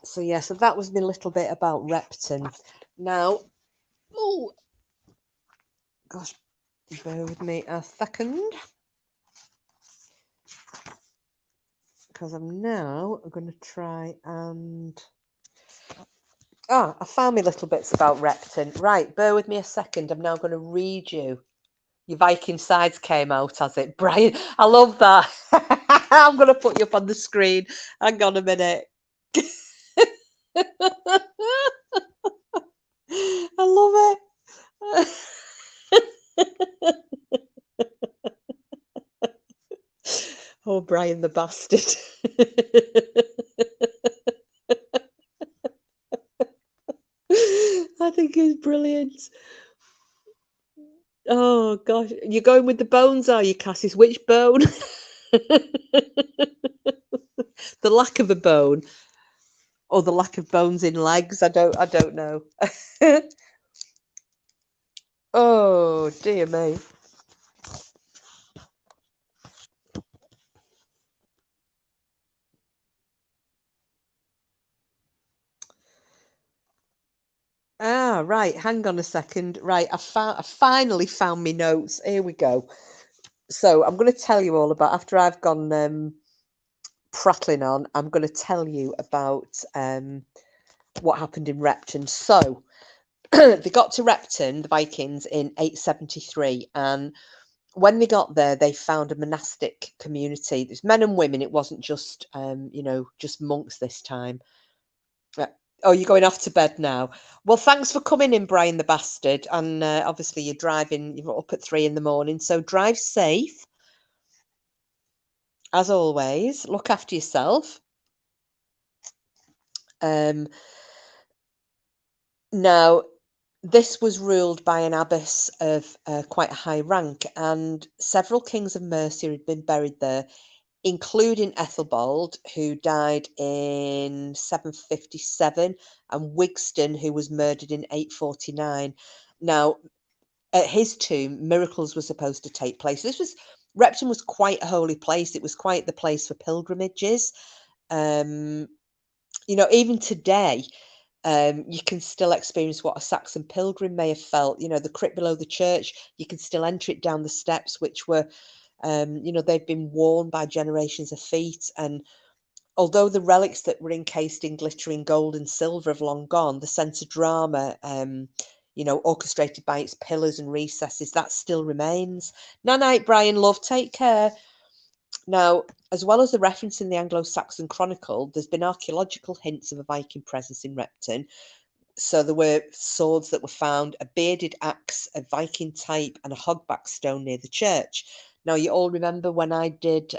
So yeah, so that was my little bit about Repton. Now, Gosh, bear with me a second. Because I'm now going to try and... I found me little bits about Repton. Right, bear with me a second. I'm now going to read you. Your Viking sides came out, has it? Brian, I love that. I'm going to put you up on the screen. Hang on a minute. I love it. Oh, Brian the bastard. I think it's brilliant. Oh gosh, you're going with the bones, are you, Cassis? Which bone? The lack of a bone, or the lack of bones in legs? I don't know. Oh dear me. Right. Hang on a second. Right, I finally found me notes. Here we go. So I'm going to tell you all about, after I've gone prattling on, I'm going to tell you about what happened in Repton. So they got to Repton, the Vikings, in 873, and when they got there, they found a monastic community. There's men and women. It wasn't just just monks this time. Oh, you're going off to bed now. Well, thanks for coming in, Brian the bastard. And obviously you're driving, you're up at 3 in the morning. So drive safe, as always. Look after yourself. Now, this was ruled by an abbess of quite a high rank, and several kings of Mercia had been buried there, including Ethelbald, who died in 757, and Wigston, who was murdered in 849. Now, at his tomb, miracles were supposed to take place. Repton was quite a holy place. It was quite the place for pilgrimages. Even today, you can still experience what a Saxon pilgrim may have felt. The crypt below the church, you can still enter it down the steps, which were, they've been worn by generations of feet. And although the relics that were encased in glittering gold and silver have long gone, the sense of drama, orchestrated by its pillars and recesses, that still remains. Night, Brian, love, take care. Now, as well as the reference in the Anglo-Saxon Chronicle, there's been archaeological hints of a Viking presence in Repton. So there were swords that were found, a bearded axe, a Viking type, and a hogback stone near the church. Now, you all remember when I did,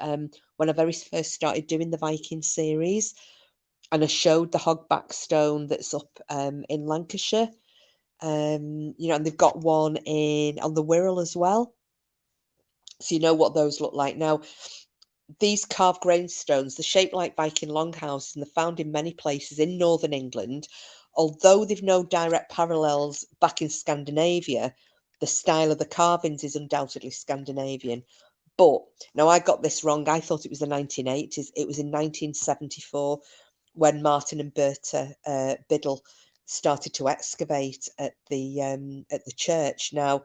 when I very first started doing the Viking series, and I showed the hogback stone that's up in Lancashire. And they've got one on the Wirral as well. So you know what those look like. Now, these carved gravestones, they're shaped like Viking longhouses, and they're found in many places in northern England. Although they've no direct parallels back in Scandinavia, the style of the carvings is undoubtedly Scandinavian. But now I got this wrong. I thought it was the 1980s. It was in 1974 when Martin and Berta Biddle started to excavate at the church. Now,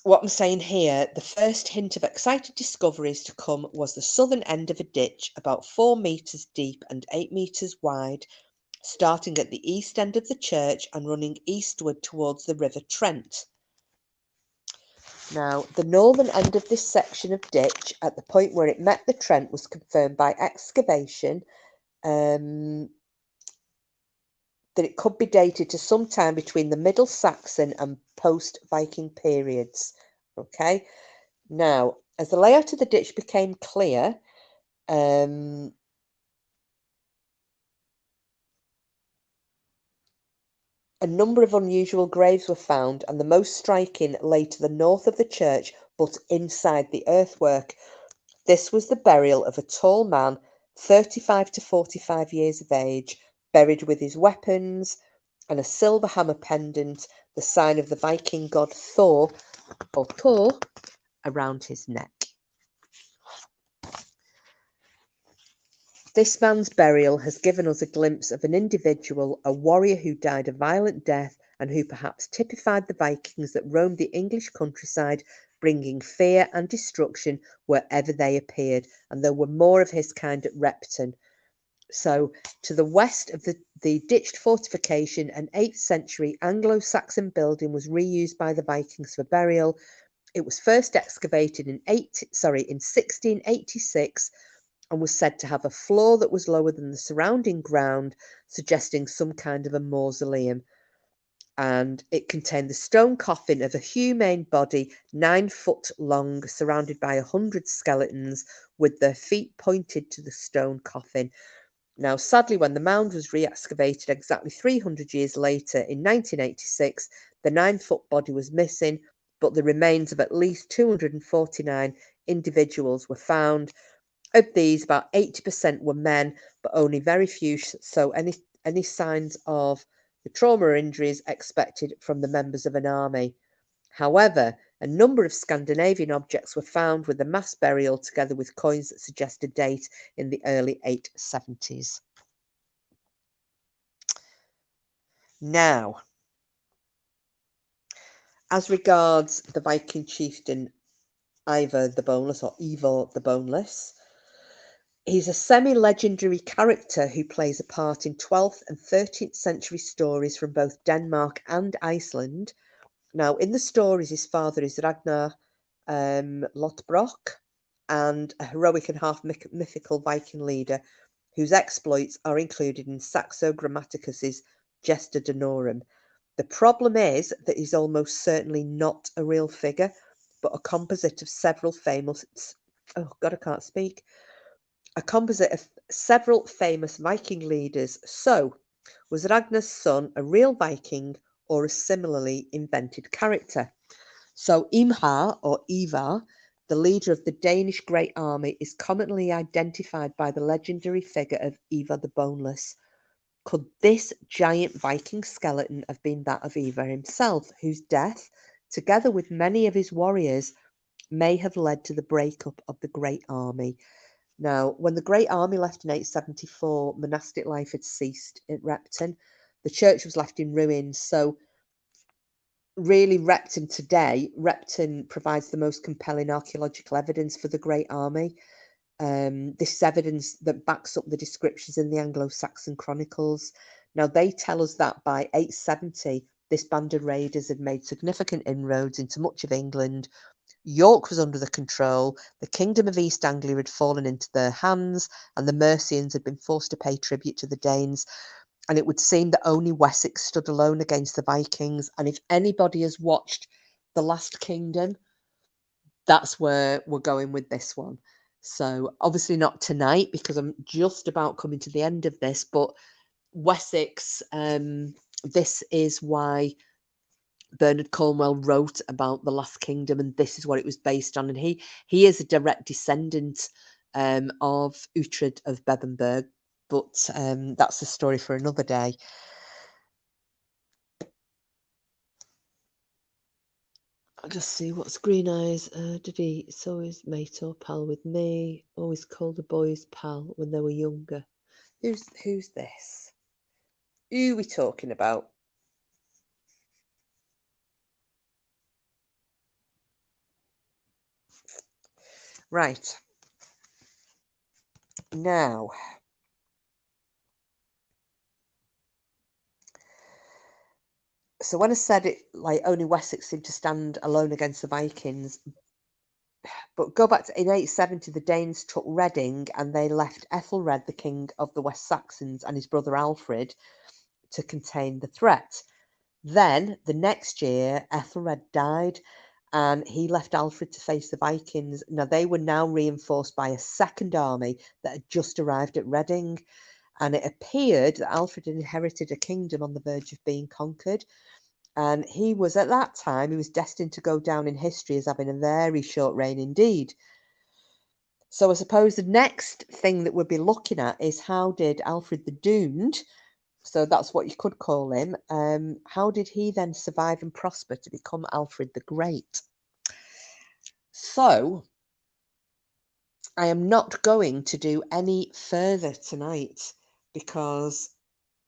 what I'm saying here, the first hint of excited discoveries to come was the southern end of a ditch about 4 metres deep and 8 metres wide, starting at the east end of the church and running eastward towards the River Trent. Now, the northern end of this section of ditch, at the point where it met the Trent, was confirmed by excavation that it could be dated to some time between the Middle Saxon and post-Viking periods. Okay, now, as the layout of the ditch became clear, a number of unusual graves were found, and the most striking lay to the north of the church, but inside the earthwork. This was the burial of a tall man, 35 to 45 years of age, buried with his weapons and a silver hammer pendant, the sign of the Viking god Thor, or Thor, around his neck. This man's burial has given us a glimpse of an individual, a warrior who died a violent death and who perhaps typified the Vikings that roamed the English countryside, bringing fear and destruction wherever they appeared. And there were more of his kind at Repton. So, to the west of the ditched fortification, an 8th century Anglo-Saxon building was reused by the Vikings for burial. It was first excavated in 1686 and was said to have a floor that was lower than the surrounding ground, suggesting some kind of a mausoleum. And it contained the stone coffin of a humane body, 9 foot long, surrounded by 100 skeletons, with their feet pointed to the stone coffin. Now, sadly, when the mound was re-excavated exactly 300 years later in 1986, the 9-foot body was missing, but the remains of at least 249 individuals were found. Of these, about 80% were men, but only very few so any signs of the trauma or injuries expected from the members of an army. However, a number of Scandinavian objects were found with the mass burial, together with coins that suggest a date in the early 870s. Now, as regards the Viking chieftain Ivar the Boneless, or Ivar the Boneless, he's a semi-legendary character who plays a part in 12th and 13th century stories from both Denmark and Iceland. Now, in the stories, his father is Ragnar Lothbrok, and a heroic and half mythical Viking leader whose exploits are included in Saxo Grammaticus's Gesta Danorum. The problem is that he's almost certainly not a real figure, but a composite of several famous Viking leaders. So, was Ragnar's son a real Viking or a similarly invented character? So, Imhar, or Ivar, the leader of the Danish Great Army, is commonly identified by the legendary figure of Ivar the Boneless. Could this giant Viking skeleton have been that of Ivar himself, whose death, together with many of his warriors, may have led to the breakup of the Great Army? Now, when the Great Army left in 874, monastic life had ceased at Repton. The church was left in ruins. So, really, Repton provides the most compelling archaeological evidence for the Great Army. This is evidence that backs up the descriptions in the Anglo-Saxon chronicles. Now, they tell us that by 870, this band of raiders had made significant inroads into much of England. York was under the control, the kingdom of East Anglia had fallen into their hands, and the Mercians had been forced to pay tribute to the Danes. And it would seem that only Wessex stood alone against the Vikings. And if anybody has watched The Last Kingdom, that's where we're going with this one. So obviously not tonight, because I'm just about coming to the end of this, but Wessex, this is why Bernard Cornwell wrote about The Last Kingdom, and this is what it was based on. And he is a direct descendant of Uhtred of Bebbanburg, but that's a story for another day. I'll just see what's Green Eyes. Did he? So his mate or pal with me. Always called the boys pal when they were younger. Who's this? Who are we talking about? Right. Now, so when I said it, like only Wessex seemed to stand alone against the Vikings, but go back to in 870, the Danes took Reading and they left Ethelred, the king of the West Saxons, and his brother Alfred to contain the threat. Then the next year, Ethelred died, and he left Alfred to face the Vikings. Now, they were now reinforced by a second army that had just arrived at Reading, and it appeared that Alfred had inherited a kingdom on the verge of being conquered. And he was, at that time, he was destined to go down in history as having a very short reign indeed. So I suppose the next thing that we'll be looking at is, how did Alfred the Doomed, so that's what you could call him, how did he then survive and prosper to become Alfred the Great? So I am not going to do any further tonight, because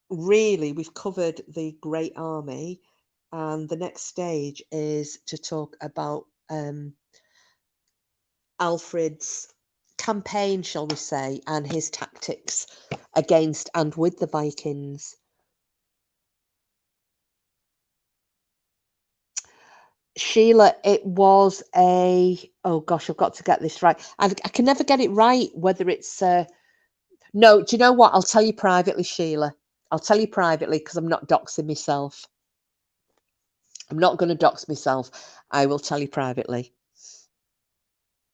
really we've covered the Great Army. and the next stage is to talk about Alfred's campaign, shall we say, and his tactics against and with the Vikings. Sheila, it was oh gosh, I've got to get this right. I can never get it right, whether it's, no, do you know what? I'll tell you privately, Sheila. I'll tell you privately because I'm not doxing myself. I'm not going to dox myself. I will tell you privately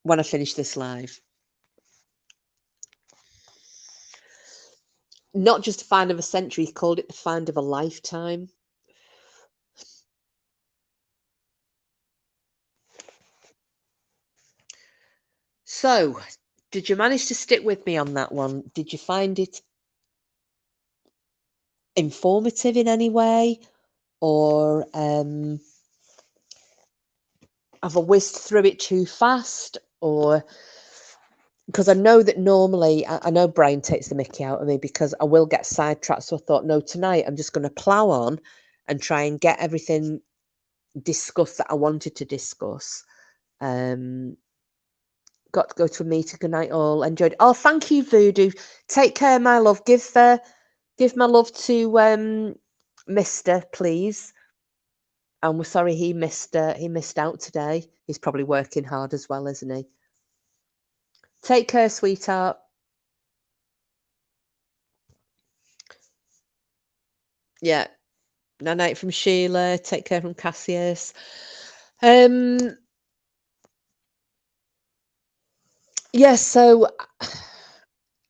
when I finish this live. Not just a find of a century, he called it the find of a lifetime. So, did you manage to stick with me on that one? Did you find it informative in any way? Or have I whizzed through it too fast? Or because I know that normally, I know Brian takes the mickey out of me because I will get sidetracked. So I thought, no, tonight I'm just going to plow on and try and get everything discussed that I wanted to discuss. Got to go to a meeting. Good night, all. Enjoyed. Oh, thank you, Voodoo. Take care, my love. Give my love to Mister, please. And we're sorry he missed out today. He's probably working hard as well, isn't he? Take care, sweetheart. Yeah. Night from Sheila. Take care from Cassius. Yeah, so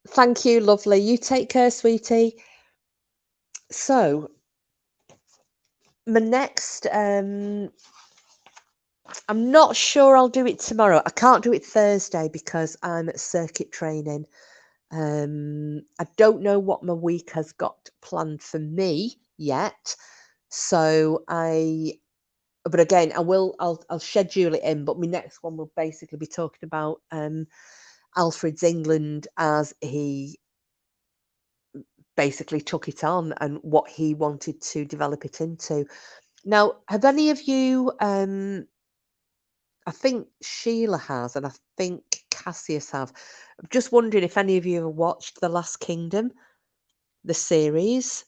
thank you, lovely. You take care, sweetie. So my next I'm not sure I'll do it tomorrow. I can't do it Thursday because I'm at circuit training. I don't know what my week has got planned for me yet. So but again, I'll schedule it in, but my next one will basically be talking about Alfred's England as he basically took it on and what he wanted to develop it into. Now, have any of you I think Sheila has, and I think Cassius have. I'm just wondering if any of you have watched The Last Kingdom, the series.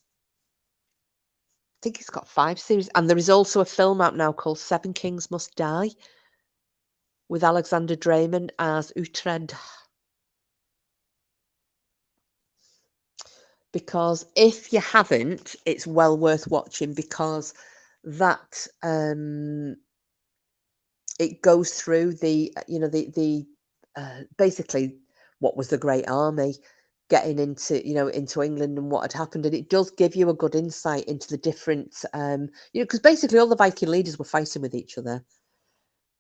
I think it's got 5 series, and there is also a film out now called Seven Kings Must Die with Alexander Draymond as Uhtred. Because if you haven't, it's well worth watching because that it goes through the basically what was the Great Army getting into England and what had happened, and it does give you a good insight into the different because basically all the Viking leaders were fighting with each other.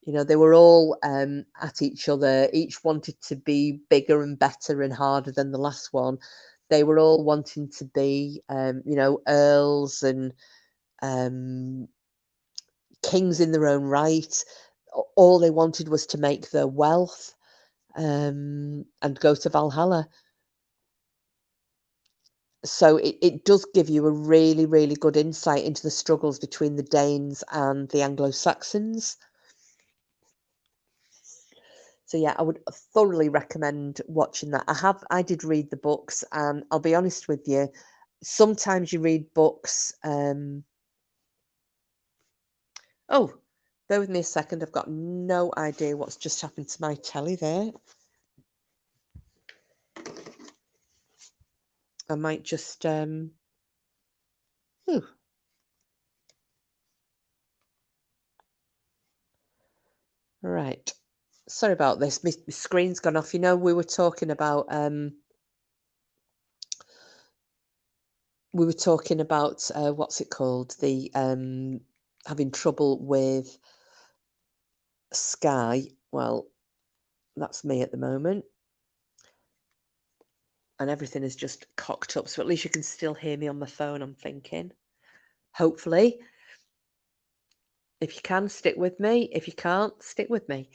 They were all at each other. Each wanted to be bigger and better and harder than the last one. They were all wanting to be earls and kings in their own right. All they wanted was to make their wealth and go to Valhalla. So it does give you a really, really good insight into the struggles between the Danes and the Anglo-Saxons. So yeah, I would thoroughly recommend watching that. I did read the books, and I'll be honest with you, sometimes you read books. Oh, bear with me a second. I've got no idea what's just happened to my telly there. I might just right. Sorry about this. My screen's gone off. We were talking about what's it called? The having trouble with Sky. Well, that's me at the moment. And everything is just cocked up. So at least you can still hear me on my phone, I'm thinking. Hopefully. If you can, stick with me. If you can't, stick with me.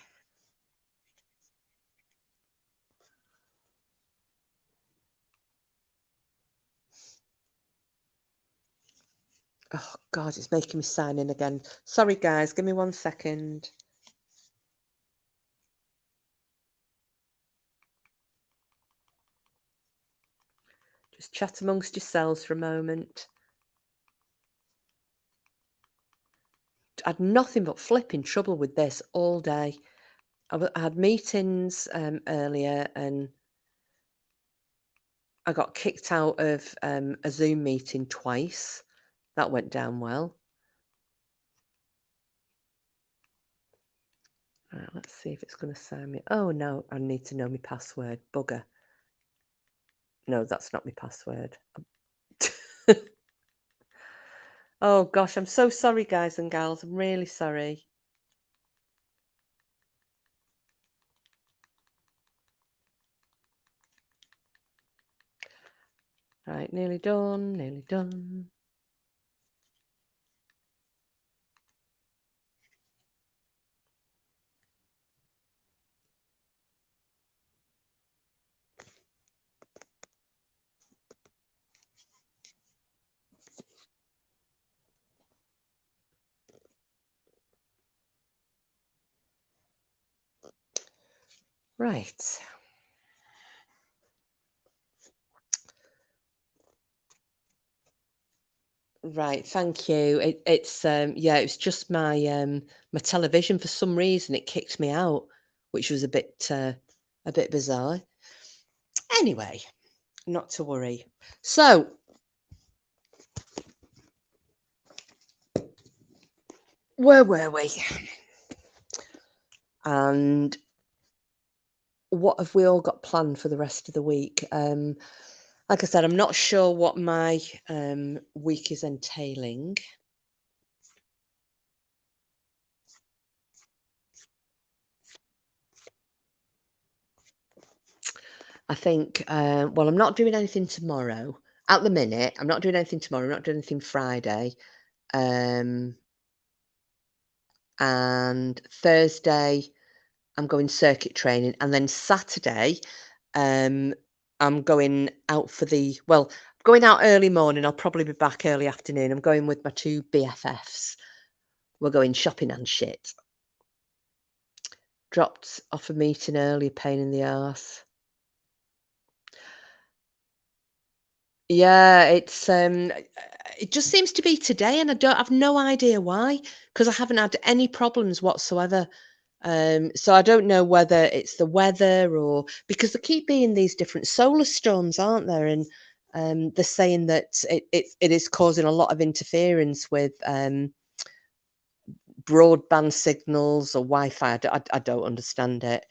Oh, God, it's making me sign in again. Sorry, guys. Give me 1 second. Just chat amongst yourselves for a moment. I had nothing but flipping trouble with this all day. I had meetings earlier, and I got kicked out of a Zoom meeting twice. That went down well. Right, let's see if it's going to sign me. Oh, no, I need to know my password. Bugger. No, that's not my password. Oh, gosh, I'm so sorry, guys and gals. I'm really sorry. Right, nearly done, nearly done. Right. Right, thank you. It's yeah, it's just my television. For some reason it kicked me out, which was a bit bizarre. Anyway, not to worry. So, where were we? And what have we all got planned for the rest of the week? Like I said, I'm not sure what my week is entailing. I think, well, I'm not doing anything tomorrow. At the minute, I'm not doing anything tomorrow. I'm not doing anything Friday. Um, and Thursday, I'm going circuit training. And then Saturday, um, I'm going out for going out early morning. I'll probably be back early afternoon. I'm going with my two BFFs. We're going shopping and shit. Dropped off a meeting early, pain in the arse. Yeah, it just seems to be today, and I've no idea why, because I haven't had any problems whatsoever. So I don't know whether it's the weather or because there keep being these different solar storms, aren't there? And they're saying that it is causing a lot of interference with broadband signals or Wi-Fi. I don't understand it.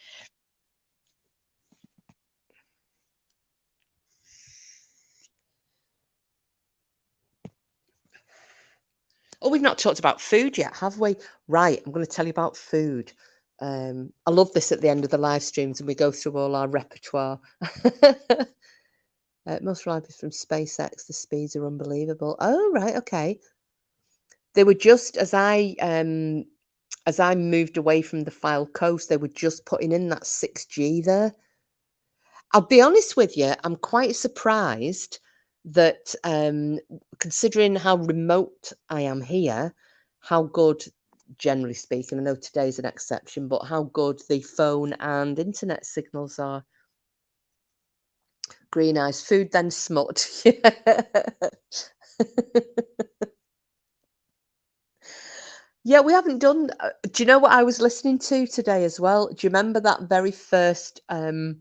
Oh, we've not talked about food yet, have we? Right, I'm going to tell you about food. I love this at the end of the live streams, and we go through all our repertoire. Most reliable from SpaceX. The speeds are unbelievable. Oh, right, okay. They were just as I moved away from the File Coast, they were just putting in that 6G there. I'll be honest with you, I'm quite surprised that, considering how remote I am here, how good, generally speaking, I know today's an exception, but how good the phone and internet signals are. Green eyes, food then smut. Yeah, we haven't done. Do you know what I was listening to today as well? Do you remember that very first the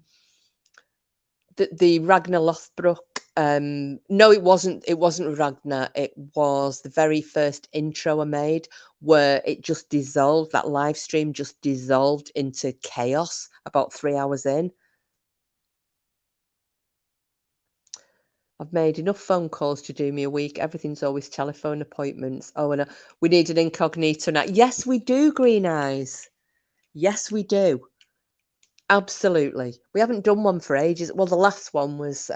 Ragnar Lothbrok. No, it wasn't Ragnar. It was the very first intro I made where it just dissolved. That live stream just dissolved into chaos about 3 hours in. I've made enough phone calls to do me a week. Everything's always telephone appointments. Oh, and we need an incognito now. Yes, we do, Green Eyes. Yes, we do. Absolutely. We haven't done one for ages. Well, the last one was,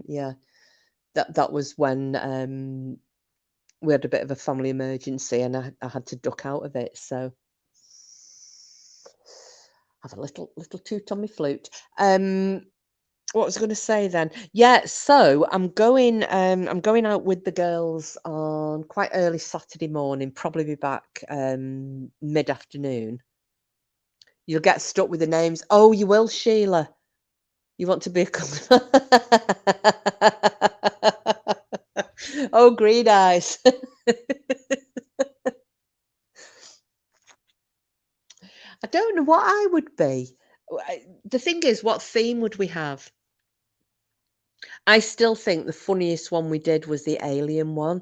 yeah, that was when we had a bit of a family emergency, and I had to duck out of it. So have a little toot on my flute. What was I going to say then? Yeah, so I'm going out with the girls on quite early Saturday morning, probably be back mid-afternoon. You'll get stuck with the names. Oh, you will, Sheila. You want to be a Oh, green eyes. I don't know what I would be. The thing is, what theme would we have? I still think the funniest one we did was the alien one.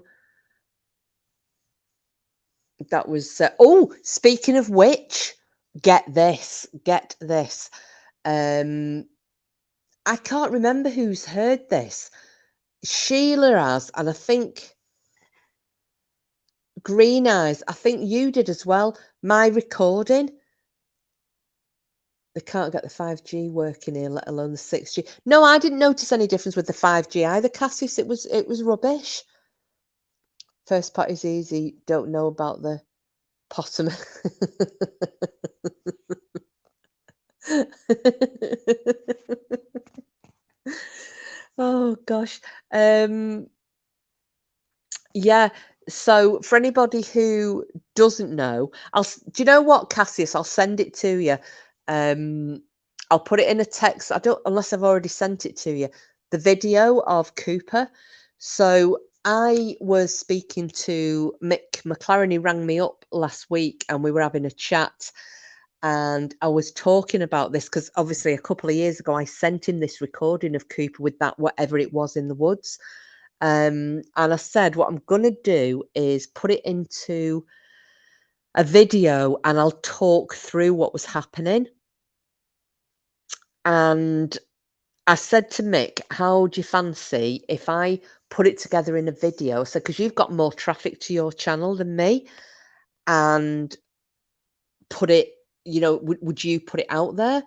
That was oh, speaking of which, get this. Um, I can't remember who's heard this. Sheila has, and I think Green Eyes. I think you did as well. My recording. They can't get the 5G working here, let alone the 6G. No, I didn't notice any difference with the 5G either, Cassius. It was rubbish. First part is easy. Don't know about the possum. Oh gosh. Yeah. So for anybody who doesn't know, do you know what, Cassius? I'll send it to you. I'll put it in a text. I don't, unless I've already sent it to you. The video of Cooper. So I was speaking to Mick McLaren. He rang me up last week and we were having a chat. And I was talking about this because obviously a couple of years ago I sent him this recording of Cooper with that whatever it was in the woods. And I said, what I'm going to do is put it into a video and I'll talk through what was happening. And I said to Mick, how do you fancy if I put it together in a video? So, because you've got more traffic to your channel than me, and put it, would you put it out there?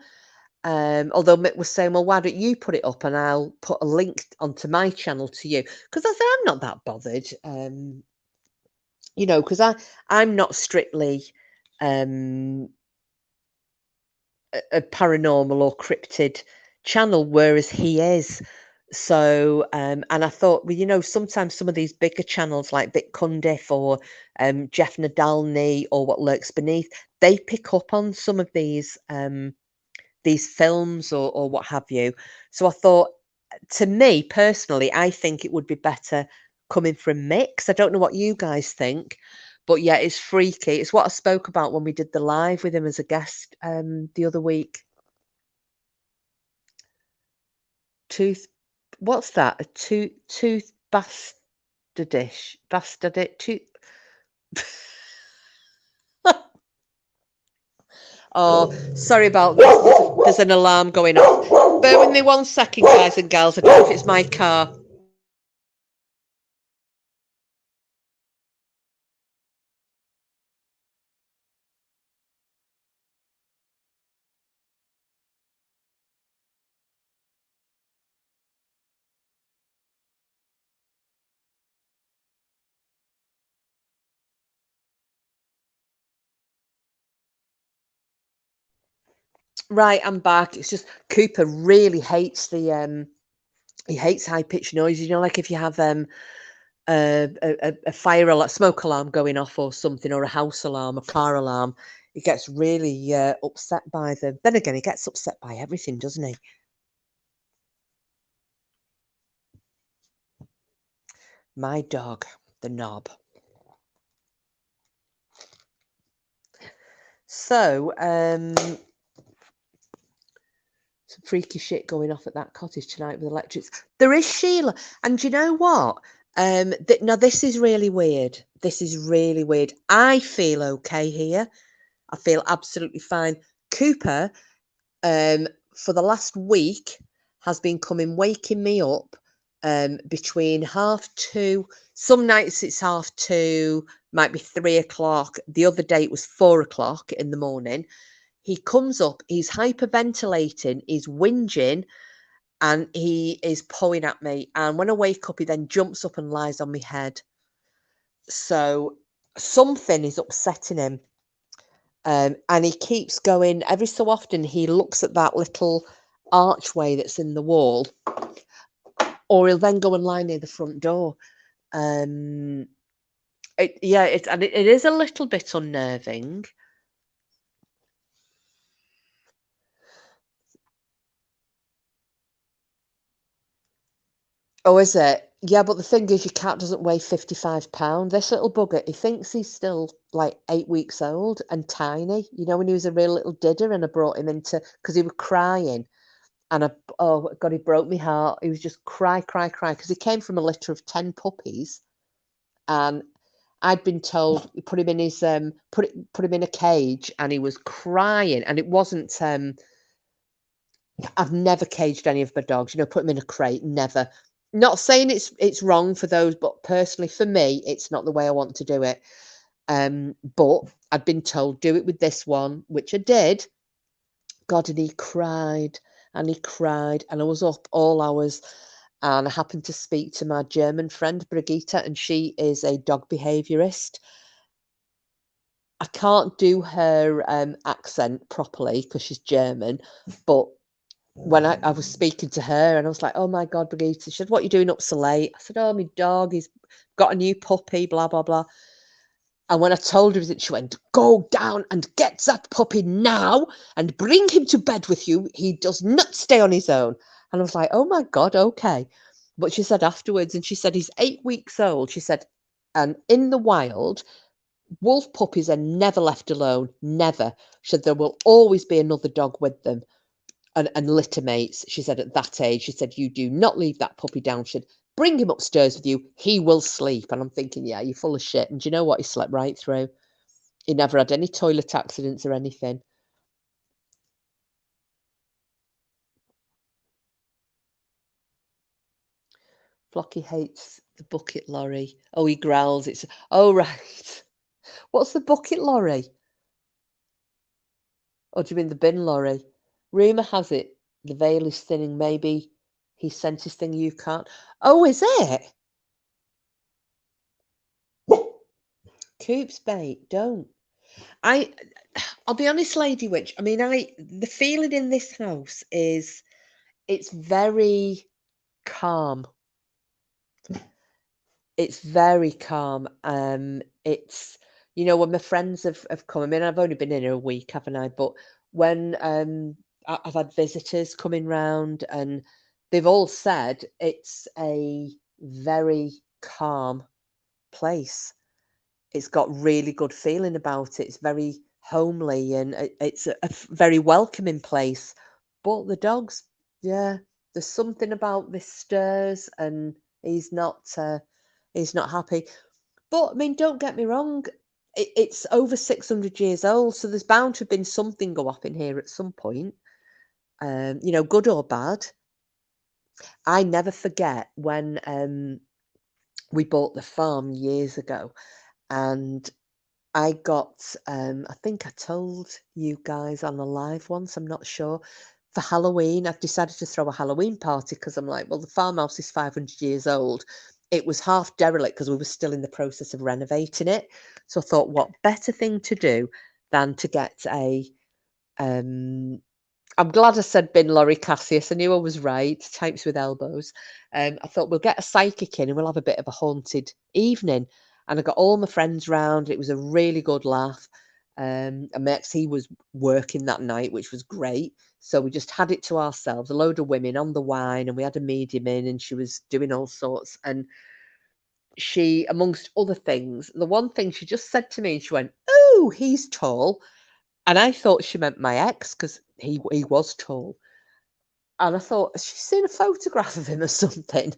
Although Mick was saying, well, why don't you put it up and I'll put a link onto my channel to you? Because I said, I'm not that bothered. Because I'm not strictly a paranormal or cryptid channel, whereas he is. So, and I thought, well, sometimes some of these bigger channels like Bitcundif or Jeff Nadalny or What Lurks Beneath, they pick up on some of these films or what have you. So I thought, to me personally, I think it would be better coming from Mix. I don't know what you guys think, but yeah, it's freaky. It's what I spoke about when we did the live with him as a guest the other week. What's that? A tooth bastardish tooth. Oh, sorry about this. There's an alarm going off. Bear with me 1 second, guys and girls. I don't know if it's my car. Right, I'm back. It's just Cooper really hates he hates high pitched noises. Like if you have a fire alarm, smoke alarm going off or something, or a house alarm, a car alarm, he gets really upset by them. Then again, he gets upset by everything, doesn't he? My dog, the knob. So, some freaky shit going off at that cottage tonight with electrics. There is Sheila, and do you know what? Now this is really weird. This is really weird. I feel okay here. I feel absolutely fine. Cooper, for the last week, has been waking me up between 2:30. Some nights it's 2:30, might be 3:00. The other day it was 4:00 in the morning. He comes up, he's hyperventilating, he's whinging, and he is pulling at me. And when I wake up, he then jumps up and lies on my head. So something is upsetting him. And he keeps going. Every so often, he looks at that little archway that's in the wall, or he'll then go and lie near the front door. It is a little bit unnerving. Oh, is it? Yeah, but the thing is, your cat doesn't weigh 55 pounds. This little bugger, he thinks he's still like 8 weeks old and tiny. You know, when he was a real little didder, and I brought him into because he was crying, and oh God, he broke my heart. He was just cry, cry, cry because he came from a litter of 10 puppies, and I'd been told put him in his put him in a cage, and he was crying, and it wasn't I've never caged any of my dogs, you know, put them in a crate, never. Not saying it's wrong for those, but personally for me, it's not the way I want to do it. But I'd been told do it with this one, which I did. God, and he cried and he cried, and I was up all hours, and I happened to speak to my German friend Brigitte, and she is a dog behaviourist. I can't do her accent properly because she's German, but when I was speaking to her, and I was like, "Oh my God, Brigitte," she said, "What are you doing up so late?" I said, "Oh, my dog, he's got a new puppy, blah, blah, blah." And when I told her that, she went, "Go down and get that puppy now and bring him to bed with you. He does not stay on his own." And I was like, "Oh my God, okay." But she said afterwards, and she said, he's 8 weeks old. She said, and in the wild, wolf puppies are never left alone, never. She said, there will always be another dog with them. And litter mates, she said, at that age, she said, you do not leave that puppy down. She said, bring him upstairs with you. He will sleep. And I'm thinking, yeah, you're full of shit. And do you know what? He slept right through. He never had any toilet accidents or anything. Flocky hates the bucket lorry. Oh, he growls. It's, oh, right. What's the bucket lorry? Or do you mean the bin lorry? Rumour has it the veil is thinning. Maybe he sent his thing you can't. Oh, is it? Coop's bait. Don't. I'll be honest, Lady Witch. I mean, the feeling in this house is it's very calm. It's very calm. It's when my friends have come. I mean, I've only been in here a week, haven't I? But when I've had visitors coming round, and they've all said it's a very calm place. It's got really good feeling about it. It's very homely, and it's a very welcoming place. But the dogs, yeah, there's something about this stirs, and he's not he's not happy. But I mean, don't get me wrong, it's over 600 years old, so there's bound to have been something go up in here at some point. Good or bad. I never forget when we bought the farm years ago, and I got, I think I told you guys on the live once, I'm not sure. For Halloween, I've decided to throw a Halloween party because I'm like, well, the farmhouse is 500 years old. It was half derelict because we were still in the process of renovating it. So I thought, what better thing to do than to get um, I'm glad I said bin lorry Cassius. I knew I was right. Types with elbows. I thought we'll get a psychic in and we'll have a bit of a haunted evening. And I got all my friends round. It was a really good laugh. And Max, he was working that night, which was great. So we just had it to ourselves, a load of women on the wine, and we had a medium in, and she was doing all sorts. And she, amongst other things, the one thing she just said to me, she went, "Oh, he's tall." And I thought she meant my ex because he was tall. And I thought, has she seen a photograph of him or something?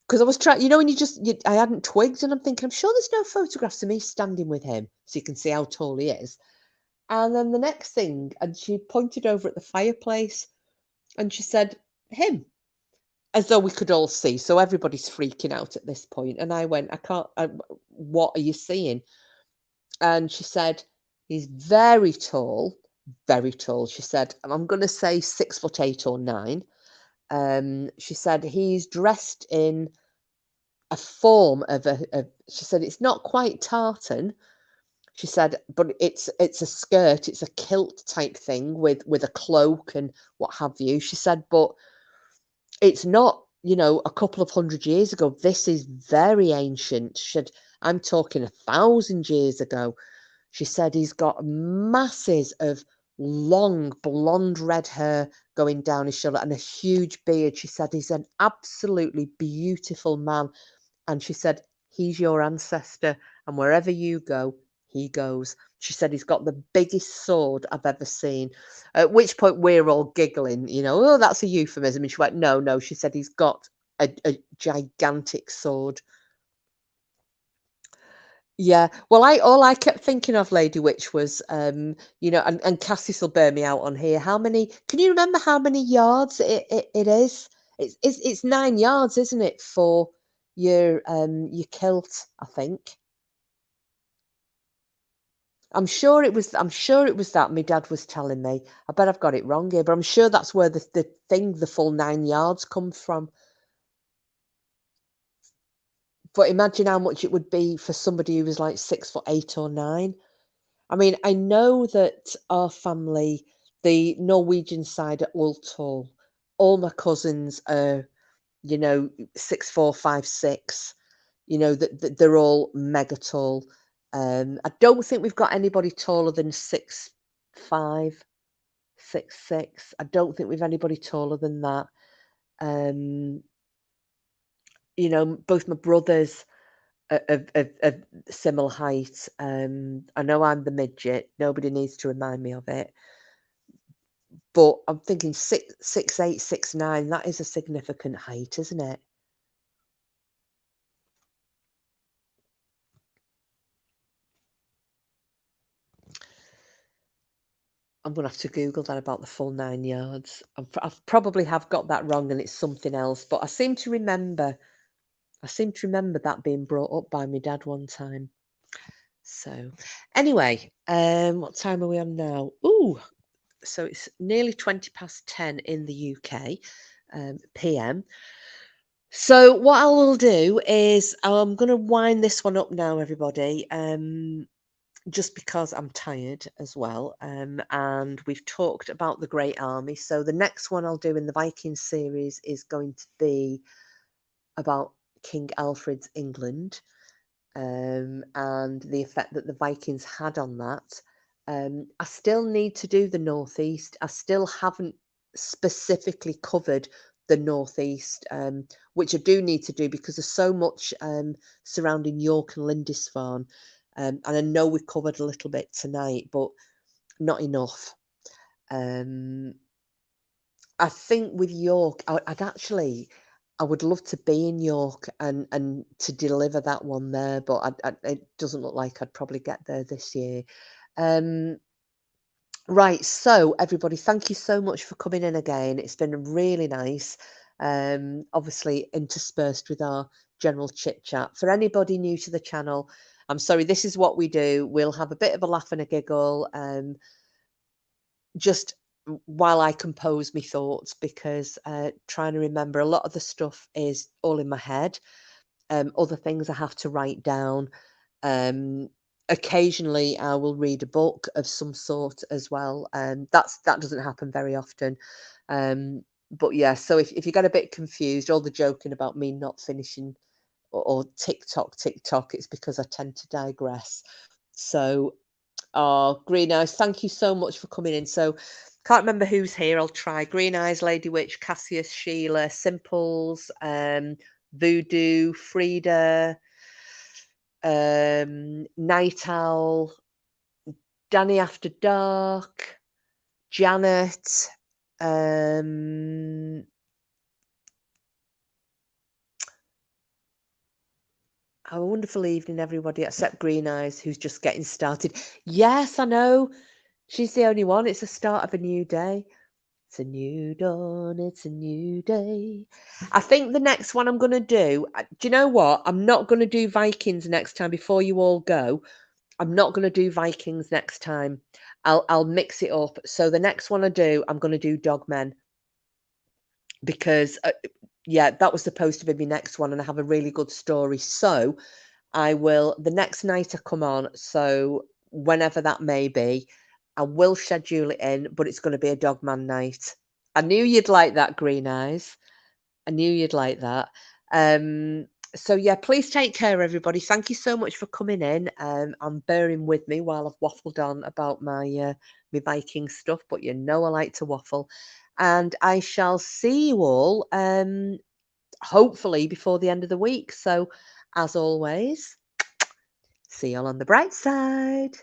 Because I was trying, when I hadn't twigged, and I'm thinking, I'm sure there's no photographs of me standing with him so you can see how tall he is. And then the next thing, and she pointed over at the fireplace and she said, him, as though we could all see. So everybody's freaking out at this point. And I went, what are you seeing? And she said, he's very tall, very tall. She said, and I'm going to say 6'8" or 9. She said he's dressed in a form of she said it's not quite tartan. She said, but it's a skirt, it's a kilt type thing with a cloak and what have you. She said, but it's not, a couple of 100 years ago. This is very ancient. She said, I'm talking 1,000 years ago. She said he's got masses of long blonde red hair going down his shoulder and a huge beard. She said he's an absolutely beautiful man. And she said, he's your ancestor, and wherever you go, he goes. She said he's got the biggest sword I've ever seen. At which point we're all giggling, oh, that's a euphemism. And she went, no, no. She said he's got a gigantic sword. Yeah. Well, all I kept thinking of, Lady Witch, was and Cassius will bear me out on here. How many? Can you remember how many yards it is? It's 9 yards, isn't it, for your kilt? I think. I'm sure it was. I'm sure it was that my dad was telling me. I bet I've got it wrong here, but I'm sure that's where the full 9 yards comes from. But imagine how much it would be for somebody who was like 6'8" or 9. I mean, I know that our family, the Norwegian side, are all tall. All my cousins are, 6'4", 5'6". That they're all mega tall. I don't think we've got anybody taller than 6'5", 6'6". I don't think we've anybody taller than that. Both my brothers of similar height. I know I'm the midget. Nobody needs to remind me of it. But I'm thinking 6'8", 6'9". That is a significant height, isn't it? I'm gonna have to Google that about the full 9 yards. I probably have got that wrong, and it's something else. But I seem to remember that being brought up by my dad one time. So, anyway, what time are we on now? Ooh, so it's nearly 10 in the UK, PM. So what I will do is I'm going to wind this one up now, everybody. Just because I'm tired as well, and we've talked about the Great Army. So the next one I'll do in the Vikings series is going to be about King Alfred's England. And the effect that the Vikings had on that. I still need to do the Northeast. I still haven't specifically covered the Northeast, which I do need to do because there's so much surrounding York and Lindisfarne. And I know we've covered a little bit tonight, but not enough. I think with York, I would love to be in York and to deliver that one there, but it doesn't look like I'd probably get there this year. Right, so everybody, thank you so much for coming in again. It's been really nice. Obviously interspersed with our general chit chat. For anybody new to the channel, I'm sorry, this is what we do. We'll have a bit of a laugh and a giggle. Just while I compose my thoughts, because trying to remember, a lot of the stuff is all in my head. Other things I have to write down. Occasionally I will read a book of some sort as well. That doesn't happen very often. But yeah, so if you get a bit confused, all the joking about me not finishing or TikTok, it's because I tend to digress. So Green Eyes, thank you so much for coming in. So can't remember who's here. I'll try. Green Eyes, Lady Witch, Cassius, Sheila, Simples, Voodoo, Frida, Night Owl, Danny After Dark, Janet, a wonderful evening, everybody, except Green Eyes, who's just getting started. Yes, I know. She's the only one. It's the start of a new day. It's a new dawn, it's a new day. I think the next one I'm going to do you know what? I'm not going to do Vikings next time before you all go. I'm not going to do Vikings next time. I'll mix it up. So the next one I do, I'm going to do Dogmen. Because, yeah, that was supposed to be my next one, and I have a really good story. So I will, the next night I come on, so whenever that may be. I will schedule it in, but it's going to be a Dogman night. I knew you'd like that, Green Eyes. I knew you'd like that. Um, so yeah, please take care, everybody. Thank you so much for coming in and bearing with me while I've waffled on about my Viking stuff. But you know I like to waffle, and I shall see you all hopefully before the end of the week. So as always, see you all on the bright side.